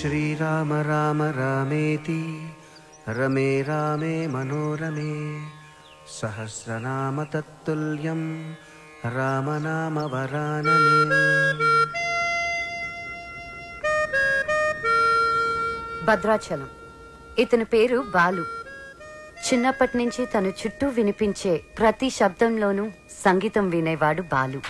श्रीराम राम रामेति रमे रामे मनोरमे सहस्रनाम तत्तुल्यं रामनाम वरानने। భద్రాచలం. ఇతని పేరు బాలు. చిన్నప్పటి నుంచి తన చుట్టూ వినిపించే ప్రతి శబ్దంలోనూ సంగీతం వినేవాడు బాలు.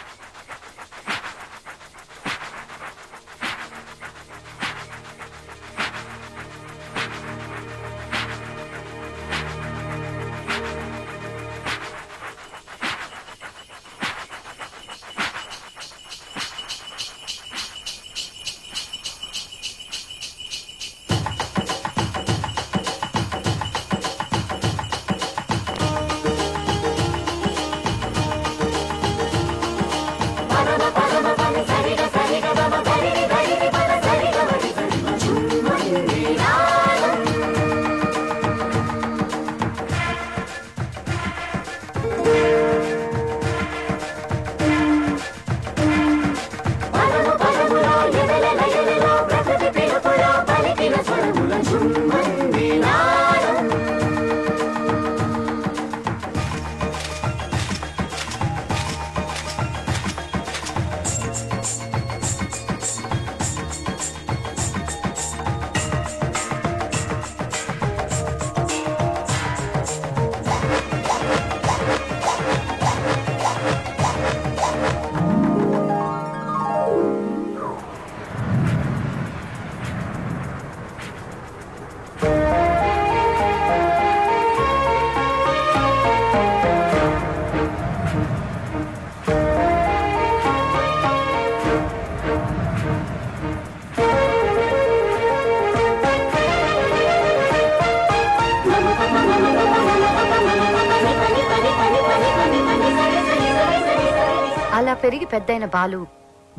అలా పెరిగి పెద్దయిన బాలు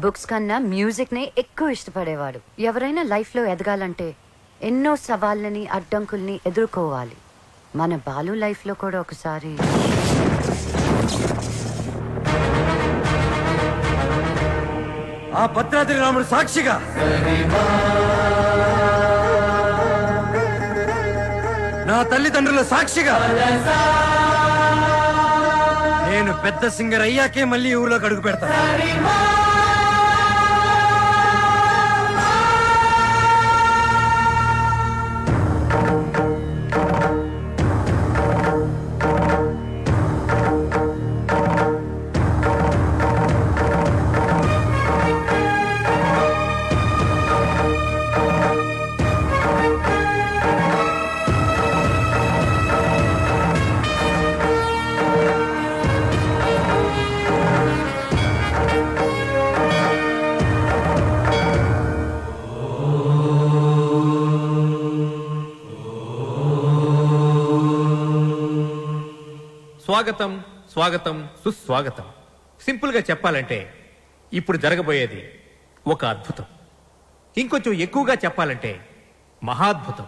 బుక్స్ కన్నా మ్యూజిక్ నే ఎక్కువ ఇష్టపడేవాడు. ఎవరైనా లైఫ్ లో ఎదగాలంటే ఎన్నో సవాళ్ళని అడ్డంకుల్ని ఎదుర్కోవాలి. మన బాలు లైఫ్ లో కూడా ఒకసారి ఆ భద్రాద్రి రాముడు సాక్షిగా నా తల్లిదండ్రుల సాక్షిగా నేను పెద్ద సింగర్ అయ్యాకే మళ్ళీ ఊర్లోకి అడుగు పెడతాను. స్వాగతం స్వాగతం సుస్వాగతం. సింపుల్ గా చెప్పాలంటే ఇప్పుడు జరగబోయేది ఒక అద్భుతం. ఇంకొంచెం ఎక్కువగా చెప్పాలంటే మహాద్భుతం.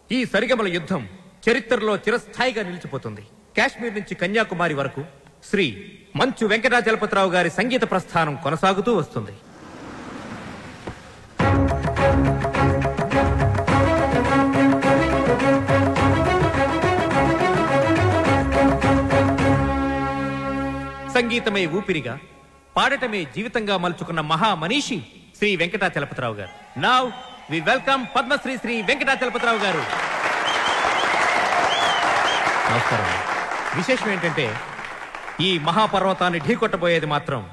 ఈ సరిగమల యుద్ధం చరిత్రలో చిరస్థాయిగా నిలిచిపోతుంది. కాశ్మీర్ నుంచి కన్యాకుమారి వరకు శ్రీ మంచు వెంకటాచలపతిరావు గారి సంగీత ప్రస్థానం కొనసాగుతూ వస్తుంది. సంగీతమే ఊపిరిగా, పాడటమే జీవితంగా మలుచుకున్న మహా మనీషి శ్రీ వెంకటాచలపతిరావు గారు. Now we welcome Padma Shri Shri Venkatachalapathirao గారు. నమస్కారం. విశేషం ఏంటంటే ఈ మహాపర్వతాన్ని ఢీకొట్టబోయేది మాత్రం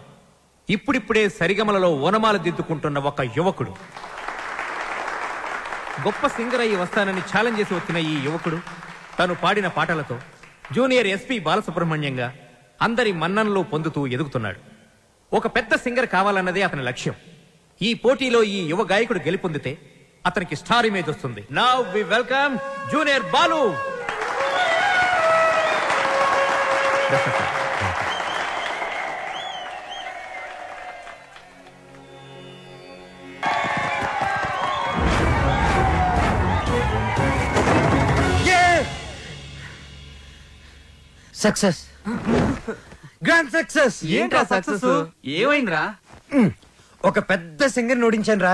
ఇప్పుడిప్పుడే సరిగమలలో ఓనమాలు దిద్దుకుంటున్న ఒక యువకుడు. గొప్ప సింగర్ అయ్యి వస్తానని ఛాలెంజ్ చేసి వచ్చిన ఈ యువకుడు తను పాడిన పాటలతో జూనియర్ ఎస్పీ బాలసుబ్రహ్మణ్యంగా అందరి మన్ననలు పొందుతూ ఎదుగుతున్నాడు. ఒక పెద్ద సింగర్ కావాలన్నదే అతని లక్ష్యం. ఈ పోటీలో ఈ యువ గాయకుడు గెలుపొందితే అతనికి స్టార్ ఇమేజ్ వస్తుంది. Now we welcome junior Balu. Success, grand success. ఏంట్రా సక్సెస్? ఏమైందిరా? ఒక పెద్ద సింగర్ ఓడించాను రా.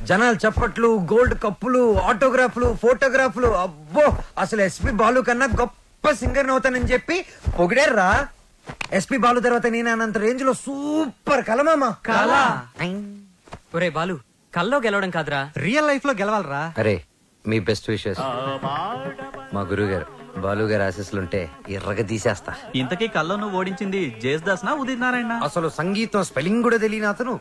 జనాలు చప్పట్లు, గోల్డ్ కప్పులు, ఆటోగ్రాఫ్లు, ఫోటోగ్రాఫ్లు. అబ్బో, అసలు ఎస్పి బాలు కన్నా గొప్ప సింగర్ అవుతానని చెప్పి పొగిడారా. ఎస్పి బాలు తర్వాత నేను అనంత రేంజ్ లో సూపర్ కలమామా. ఒరే బాలు, కల్లో గెలవడం కాదురా, రియల్ లైఫ్ లో గెలవాలరా. అరే, మీ బెస్ట్ విషెస్. మా గురువు గారు బాలు గారు ఆశీస్సులుంటే ఎర్రగా తీసేస్తా. ఇంతకీ కల్లో నువ్వు ఓడించింది జేస్దాస్ నా ఉదిత్ నారాయణ? అసలు సంగీతం స్పెల్లింగ్ కూడా తెలియని అతను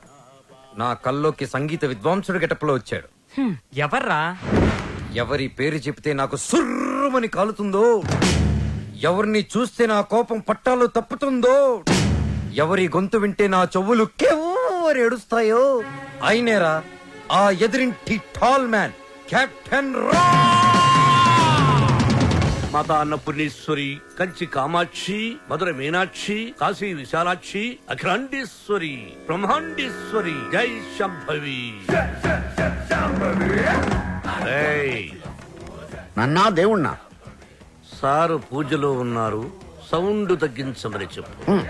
నా కల్లోకి సంగీత విద్వాంసుడు గెటప్లో వచ్చాడు. ఎవర్రా? ఎవరి పేరు చెప్తే నాకు సుర్రుమని కాలుతుందో, ఎవరిని చూస్తే నా కోపం పట్టాలు తప్పుతుందో, ఎవరి గొంతు వింటే నా చెవులు కెవ్వరు ఏడుస్తాయో అయినేరా ఆ ఎదురింటి టాల్ మ్యాన్ కెప్టెన్ రా. మాతా అన్నపూర్ణేశ్వరి, కంచి కామాక్షి, మధుర మీనాక్షి, కాశీ విశాలాక్షి, అఖిలాండేశ్వరి, బ్రహ్మాండేశ్వరి, జై శంభవి. నన్నా దేవుణ్ణా? సారు పూజలో ఉన్నారు, సౌండ్ తగ్గించమని చెప్పు.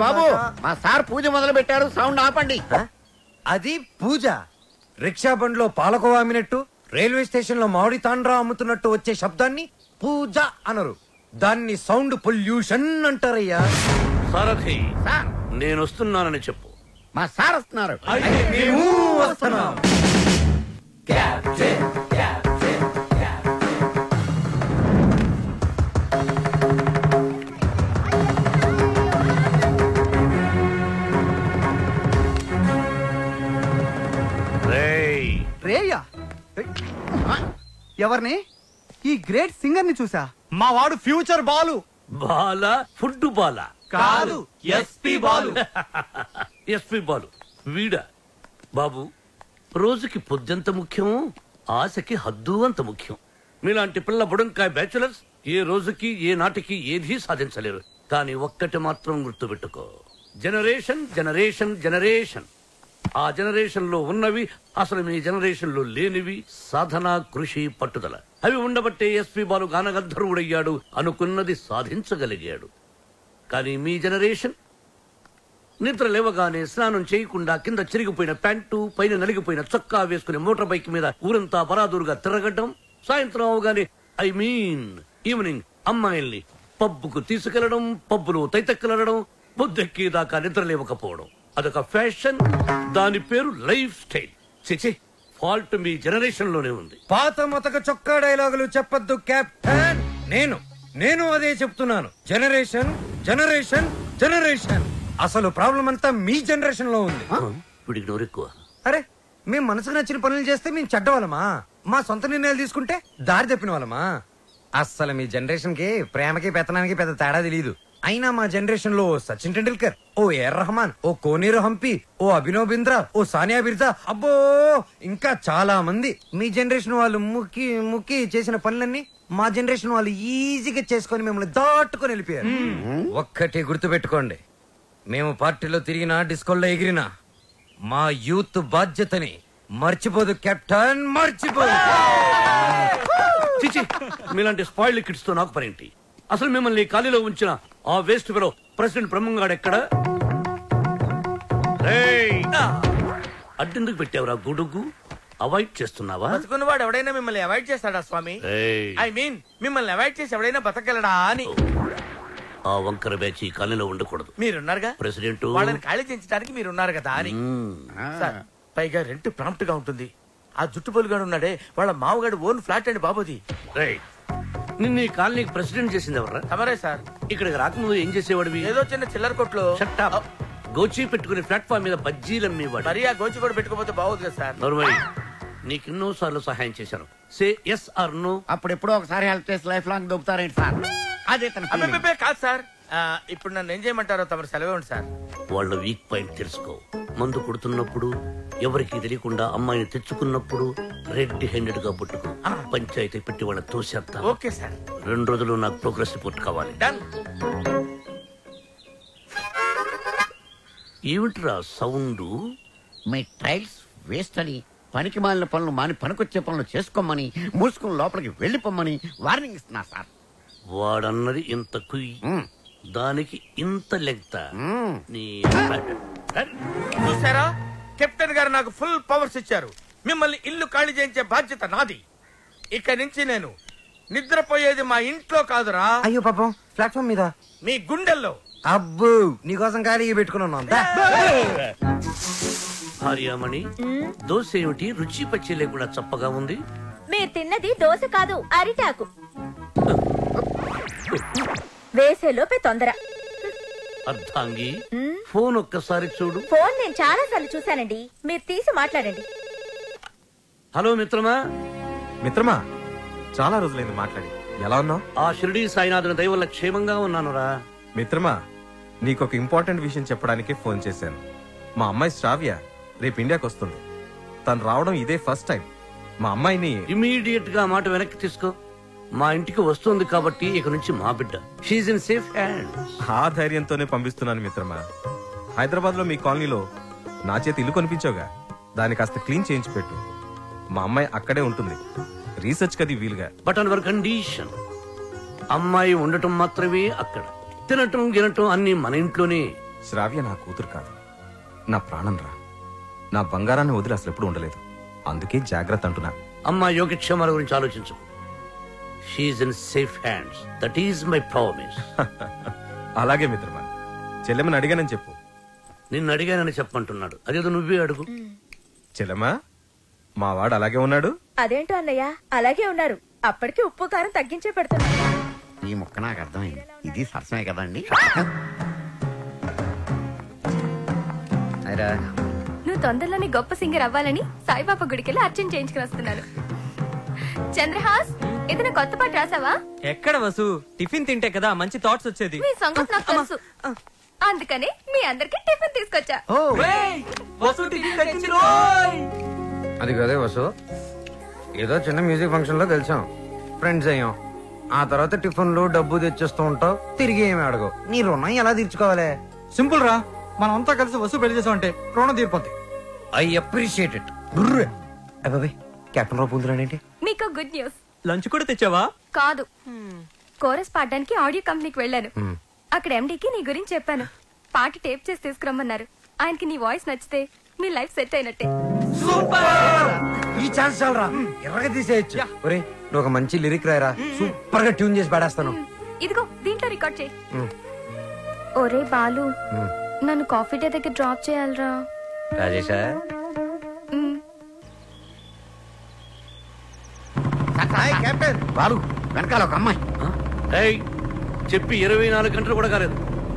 బాబు, మా సార్ పూజ మొదలు పెట్టారు, సౌండ్ ఆపండి. అది పూజ. రిక్షా బండ్లో పాలకోవా అమ్మినట్టు, రైల్వే స్టేషన్ లో మామిడి తాండ్రా అమ్ముతున్నట్టు వచ్చే శబ్దాన్ని పూజ అనరు, దాన్ని సౌండ్ పొల్యూషన్ అంటారయ్యా. సారథి, నేను వస్తున్నానని చెప్పు. మా సార్ వస్తున్నారు. రేయా, ఎవరిని? ఈ గ్రేట్ సింగర్ ని చూసా. మా వాడు ఫ్యూచర్ బాలు. బాల ఫుడ్ బాల కాదు, ఎస్పి బాలు. ఎస్పి బాలు వీడా? బాబు, రోజుకి పొద్దెంత ముఖ్యం, ఆశకి హద్దు అంత ముఖ్యం. మీలాంటి పిల్ల బుడంకాయ బ్యాచులర్స్ ఏ రోజుకి ఏ నాటికి ఏదీ సాధించలేరు. కానీ ఒక్కటి మాత్రం గుర్తుపెట్టుకో, జనరేషన్ జనరేషన్ జనరేషన్. ఆ జనరేషన్ లో ఉన్నవి అసలు మీ జనరేషన్ లో లేనివి సాధన, కృషి, పట్టుదల. అవి ఉండబట్టే ఎస్పి బాలు గానగంధర్వుడయ్యాడు, అనుకున్నది సాధించగలిగాడు. కానీ మీ జనరేషన్ నిద్ర లేవగానే స్నానం చేయకుండా కింద చిరిగిపోయిన ప్యాంటు, పైన నలిగిపోయిన చొక్కా వేసుకుని మోటార్ బైక్ మీద ఊరంతా బరాదూరుగా తిరగడం, సాయంత్రం అవగానే ఈవినింగ్ అమ్మాయిల్ని పబ్బుకు తీసుకెళ్లడం, పబ్బులో తైతెక్కలడం, బుద్ధెక్కేదాకా నిద్ర లేవకపోవడం. అదొక ఫ్యాషన్, దాని పేరు లైఫ్ స్టైల్. చిచి, ఫాల్ట్ మీ జనరేషన్ లోనే ఉంది. పాత మొతక చొక్కా డైలాగులు చెప్పొద్దు కెప్టెన్. నేను అదే చెప్తున్నాను. Generation generation generation. అసలు ప్రాబ్లం అంతా మీ జనరేషన్ లో ఉంది. వీడికి నోరెక్కువ. అరే, మేము మనసుకు నచ్చిన పనులు చేస్తే మేము చెడ్డవాళ్ళమా? మా సొంత నిర్ణయాలు తీసుకుంటే దారి తప్పిన వాళ్ళమా? అస్సలు మీ జనరేషన్ కి ప్రేమకి పెత్తనానికి పెద్ద తేడా తెలియదు. అయినా మా జనరేషన్ లో సచిన్ టెండూల్కర్, ఓ ఏఆర్ రెహమాన్, ఓ కోనేరు హంపి, ఓ అభినవ్ బింద్రా, ఓ సానియా బిర్జా, అబ్బో ఇంకా చాలా మంది. మీ జనరేషన్ వాళ్ళు ముక్కి చేసిన పనులన్నీ మా జనరేషన్ వాళ్ళు ఈజీగా చేసుకొని మిమ్మల్ని దాటుకొని వెళ్ళిపోయారు. ఒక్కటి గుర్తు పెట్టుకోండి, మేము పార్టీలో తిరిగినా, డిస్కోల్లో ఎగిరినా మా యూత్ బాధ్యతని మర్చిపోదు కెప్టెన్, మర్చిపోదు. చిచి, మీలాంటి స్పాయిల్ కిడ్స్ తో నాకు పనేంటి? అసలు మిమ్మల్ని ఖాళీలో ఉంచిన ఆ వేస్ట్ ఫెలో ప్రెసిడెంట్ బ్రహ్మంగాడు ఎక్కడ? అడ్డెందుకు పెట్టావురా గుడుగు? అవాయిడ్ చేస్తున్నావా? బతుకున్నవాడు ఎవడైనా మిమ్మల్ని అవాయిడ్ చేస్తాడా స్వామి? ఐ మీన్ మిమ్మల్ని అవాయిడ్ చేసి ఎవడైనా బతకగలడా అని. ఆ వంకర బ్యాచ్ ఈ ఖాళీలో ఉండకూడదు. మీరున్నారుగా ప్రెసిడెంట్, వాళ్ళని ఖాళీ చేయించడానికి మీరున్నారు కదా అని. సార్, పైగా రెంట్ ప్రాంప్ట్ గా ఉంటుంది. ఆ జుట్టు పొలుగాడు ఉన్నాడే, వాళ్ళ మామగాడు ఓన్ ఫ్లాట్ అండి బాబుది. నిన్న ఈ కాలనీకి ప్రెసిడెంట్ చేసింది ఎవర్రా? తమరే సార్. ఇక్కడికి రాకముందు ఏం చేసేవాడివి? ఏదో చిన్న చిల్లర కొట్లో గోచి పెట్టుకుని ప్లాట్ఫామ్ మీద బజ్జీలు అమ్మేవాడు. మరి ఆ గోచి కూడా పెట్టుకోపోతే బాగోదు కదా సార్. నర్మయ్, నీకెన్నో సార్లు సహాయం చేశాను. Say yes or no. అప్పుడెప్పుడో ఒకసారి హెల్ప్ చేసి లైఫ్ లాంగ్ దొబ్బుతారేంటి సార్? అదే కాదు సార్. ఇప్పుడు నన్ను ఏం చేయమంటారో తమరు సెలవు సార్. వాళ్ళ వీక్ పాయింట్ తెలుసుకో. మందు కొడుతున్నప్పుడు, ఎవరికి తెలియకుండా అమ్మాయిని తెచ్చుకున్నప్పుడు రెడ్ హ్యాండెడ్ గా పట్టుకో. పంచాయతీ పెట్టి వాళ్ళ తోసేస్తా. Okay sir. 2 రోజులు నాకు ప్రోగ్రెస్ రిపోర్ట్ కావాలి. డన్. ఏమిట్రా సౌండ్? మీ ట్రైల్స్ వేస్ట్ అని, పనికి మాలిన పనులు మాని పనికొచ్చే పనులు చేసుకోమని, మూసుకుని లోపలికి వెళ్ళిపోమ్మని వార్నింగ్ ఇస్తున్నా సార్. వాడన్నది ఇంత కుయ్, దానికి ఇంత లెంగ్త. చూసారా, కెప్టెన్ గారు నాకు ఫుల్ పవర్స్ ఇచ్చారు. మిమ్మల్ని ఇల్లు ఖాళీ చేయించే బాధ్యత నాది. ఇక నుంచి నేను నిద్రపోయేది మా ఇంట్లో కాదురా, అయ్యో పాపం ప్లాట్ఫామ్ మీద మీ గుండెల్లో. అబ్బు నీకోసం ఖాళీ పెట్టుకున్నాను. భార్యామణి, దోశ ఏమిటి రుచి పచ్చి లేకుండా చప్పగా ఉంది? మీరు తిన్నది దోశ కాదు, అరిటాకు. వేసేలోపే తొందర. అర్థాంగి, ఫోన్ ఒక్కసారి చూడు. ఫోన్ నేను చాలా సార్లు చూశానండి, మీరు తీసి మాట్లాడండి. హలో మిత్రమా. మిత్రమా, చాలా రోజులైంది మాట్లాడి. ఎలా ఉన్నావు? ఆ షిరిడి సాయినాథుని దయ వల్ల క్షేమంగా ఉన్నానురా. మిత్రమా, నీకొక ఇంపార్టెంట్ విషయం చెప్పడానికి ఫోన్ చేశాను. మా అమ్మాయి శ్రావ్య రేపు ఇండియాకి వస్తుంది. తను రావడం ఇదే ఫస్ట్ టైం. మా అమ్మాయిని ఇమీడియట్ గా మాట వెనక్కి తీసుకో. మా ఇంటికి వస్తుంది కాబట్టి ఇక నుంచి మా బిడ్డ. She's in safe hand. ఆ ధైర్యంతోనే పంపిస్తున్నాను మిత్రమా. హైదరాబాద్ లో మీ కాలనీలో నా చేతి ఇల్లు కొనిపించావుగా, దాన్ని కాస్త క్లీన్ చేయించి పెట్టు. మా అమ్మాయి అక్కడే ఉంటుంది, రీసెర్చ్ కది వీలుగా. బట్ ఆన్ అవర్ కండిషన్, అమ్మాయి ఉండటం మాత్రమే అక్కడ, తినటం గినటం అన్ని మన ఇంట్లోనే. శ్రావ్య నా కూతురు కాదు, నా ప్రాణం రా. నా బంగారాన్ని వదిలి అసలు ఎప్పుడు ఉండలేదు. అందుకే జాగ్రత్త అంటున్నా. అమ్మాయి యోగక్షేమాల గురించి ఆలోచించు. She's in safe hands. That is my promise. అలాగే మిత్రమా. చెల్లెమ్మని అడిగానని చెప్పు. నిన్ను అడిగానని చెప్పంటున్నాడు. అదేదో నువ్వే అడుగు. చెల్లెమ్మా, మా వాడు అలాగే ఉన్నాడు. అదేంటో అన్నయ్య, అలాగే ఉన్నారు. అప్పటికి ఉప్పు కారం తగ్గించే పెడుతున్నా. ఈ మొక్క నాకు అర్థమైంది. ఇది సరసమే కదండి. నువ్వు తొందరలోనే గొప్ప సింగర్ అవ్వాలని సాయిబాబా గుడికెళ్ళి అర్చన చేయించుకుని వస్తున్నాను. చంద్రహాస్, ఏదైనా కొత్త పాట రాసావా? ఎక్కడ వసు, టిఫిన్ తింటే కదా మంచి థాట్స్ వచ్చేది. మీ సంగతి నాకు తెలుసు, అందుకని మీ అందరికి టిఫిన్ తీసుకొచ్చా. అది కదే వసు, ఏదో చిన్న మ్యూజిక్ ఫంక్షన్ లో కలిసాం, ఫ్రెండ్స్ అయ్యాం. ఆ తర్వాత టిఫిన్లు డబ్బు తెచ్చేస్తూ ఉంటావు, తిరిగి ఏమి అడగవు. నీ రుణం ఎలా తీర్చుకోవాలి? సింపుల్ రా, మనం అంతా కలిసి వసూలు పెళ్లి చేసామంటే రుణం తీరిపోద్ది. I appreciate it. అబ్బాయి, కెప్టెన్ రావు పూందురాడేంటి? మీకు గుడ్ న్యూస్. లంచ్ కూడా తెచ్చావా? కాదు, కోరస్ పాడడానికి ఆడియో కంపెనీకి వెళ్ళాను. అక్కడ ఎండీకి నీ గురించి చెప్పాను. పాట టేప్ చేసి తీసుకురమ్మన్నారు. ఆయనకి నీ వాయిస్ నచ్చితే మీ లైఫ్ సెట్ అయినట్టే. ఈ ఛాన్స్ చాలరా, ఎర్రగా తీసేయచ్చు. ఒరే, నువ్వు ఒక మంచి లిరిక్ రాయరా, సూపర్ గా ట్యూన్ చేసి పాడేస్తాను. ఇదిగో దీంట్లో రికార్డ్ చేయి. ఒరే బాలు, నన్ను కాఫీ డే దగ్గర డ్రాప్ చేయాలరా. రాజేశా, కెప్టెన్ బాలు, వెనకాల ఒక అమ్మాయి. ఏయ్, చెప్పి 24 గంటలు కూడా కాలేదు.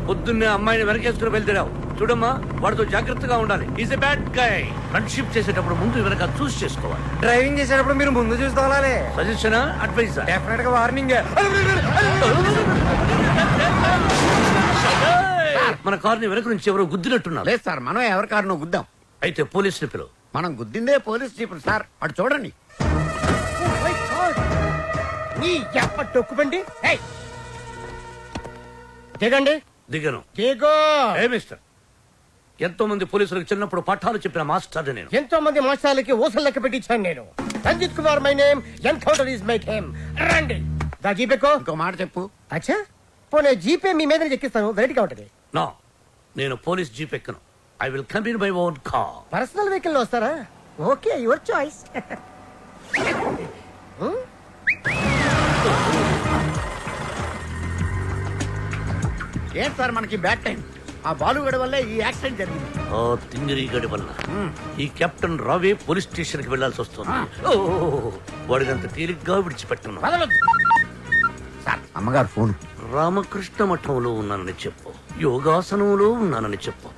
పొద్దున్నే అమ్మాయిని వెనకేసుకుని బయలుదేరావు. చూడమ్మా, వాడితో జాగ్రత్తగా ఉండాలి. Is a bad guy. Friendship చేసేటప్పుడు ముందు వెనక చూస్ చేసుకోవాలి. డ్రైవింగ్ చేసేటప్పుడు మీరు ముందు చూసుకోవాలి. సజెషనా, అడ్వైజా? డెఫినెట్ గా వార్నింగ్. మన కారుని వెనక నుంచి ఎవరో గుద్దినట్టున్నారు. లేదు సార్, మనం ఎవరి కారునో గుద్దాం. అయితే పోలీసులు పిలువు. మనం గుద్దిందే పోలీస్ జీపులు సార్. అటు చూడండి. టొక్కుబండి దిగండి. దిగను. దిగో. ఏ మిస్టర్, ఎంతో మంది పోలీసులకు చిన్నప్పుడు పాఠాలు చెప్పిన మాస్టర్ నేను. ఎంతో మంది మోసాలకి ఊసలు లెక్క పెట్టించాను నేను. Ranjit Kumar my name, encounter is my game. రండి. దా జీపేకో. ఇంకో మాట చెప్పు. అచ్చా, పోనీ జీపే మీ మీద ఎక్కిస్తాను, వెరైటీగా ఉంటది. నో, నేను పోలీస్ జీప్ ఎక్కను. I will come in my own car. Personal vehicle లో వస్తారా? Okay, your choice. ఏంటి సార్ మనకి బ్యాడ్ టైం? ఆ బాలుగడ వల్లే ఈ యాక్సిడెంట్ జరిగింది. ఆ తింగిరి గడి వల్ల ఈ కెప్టెన్ రావే పోలీస్ స్టేషన్ కి వెళ్లాల్సి వస్తుంది. వాడినంత తేలిగ్గా విడిచిపెట్టున్నా. సార్, అమ్మగారు ఫోన్. రామకృష్ణ మఠంలో ఉన్నానని చెప్పు, యోగాసనంలో ఉన్నానని చెప్పు.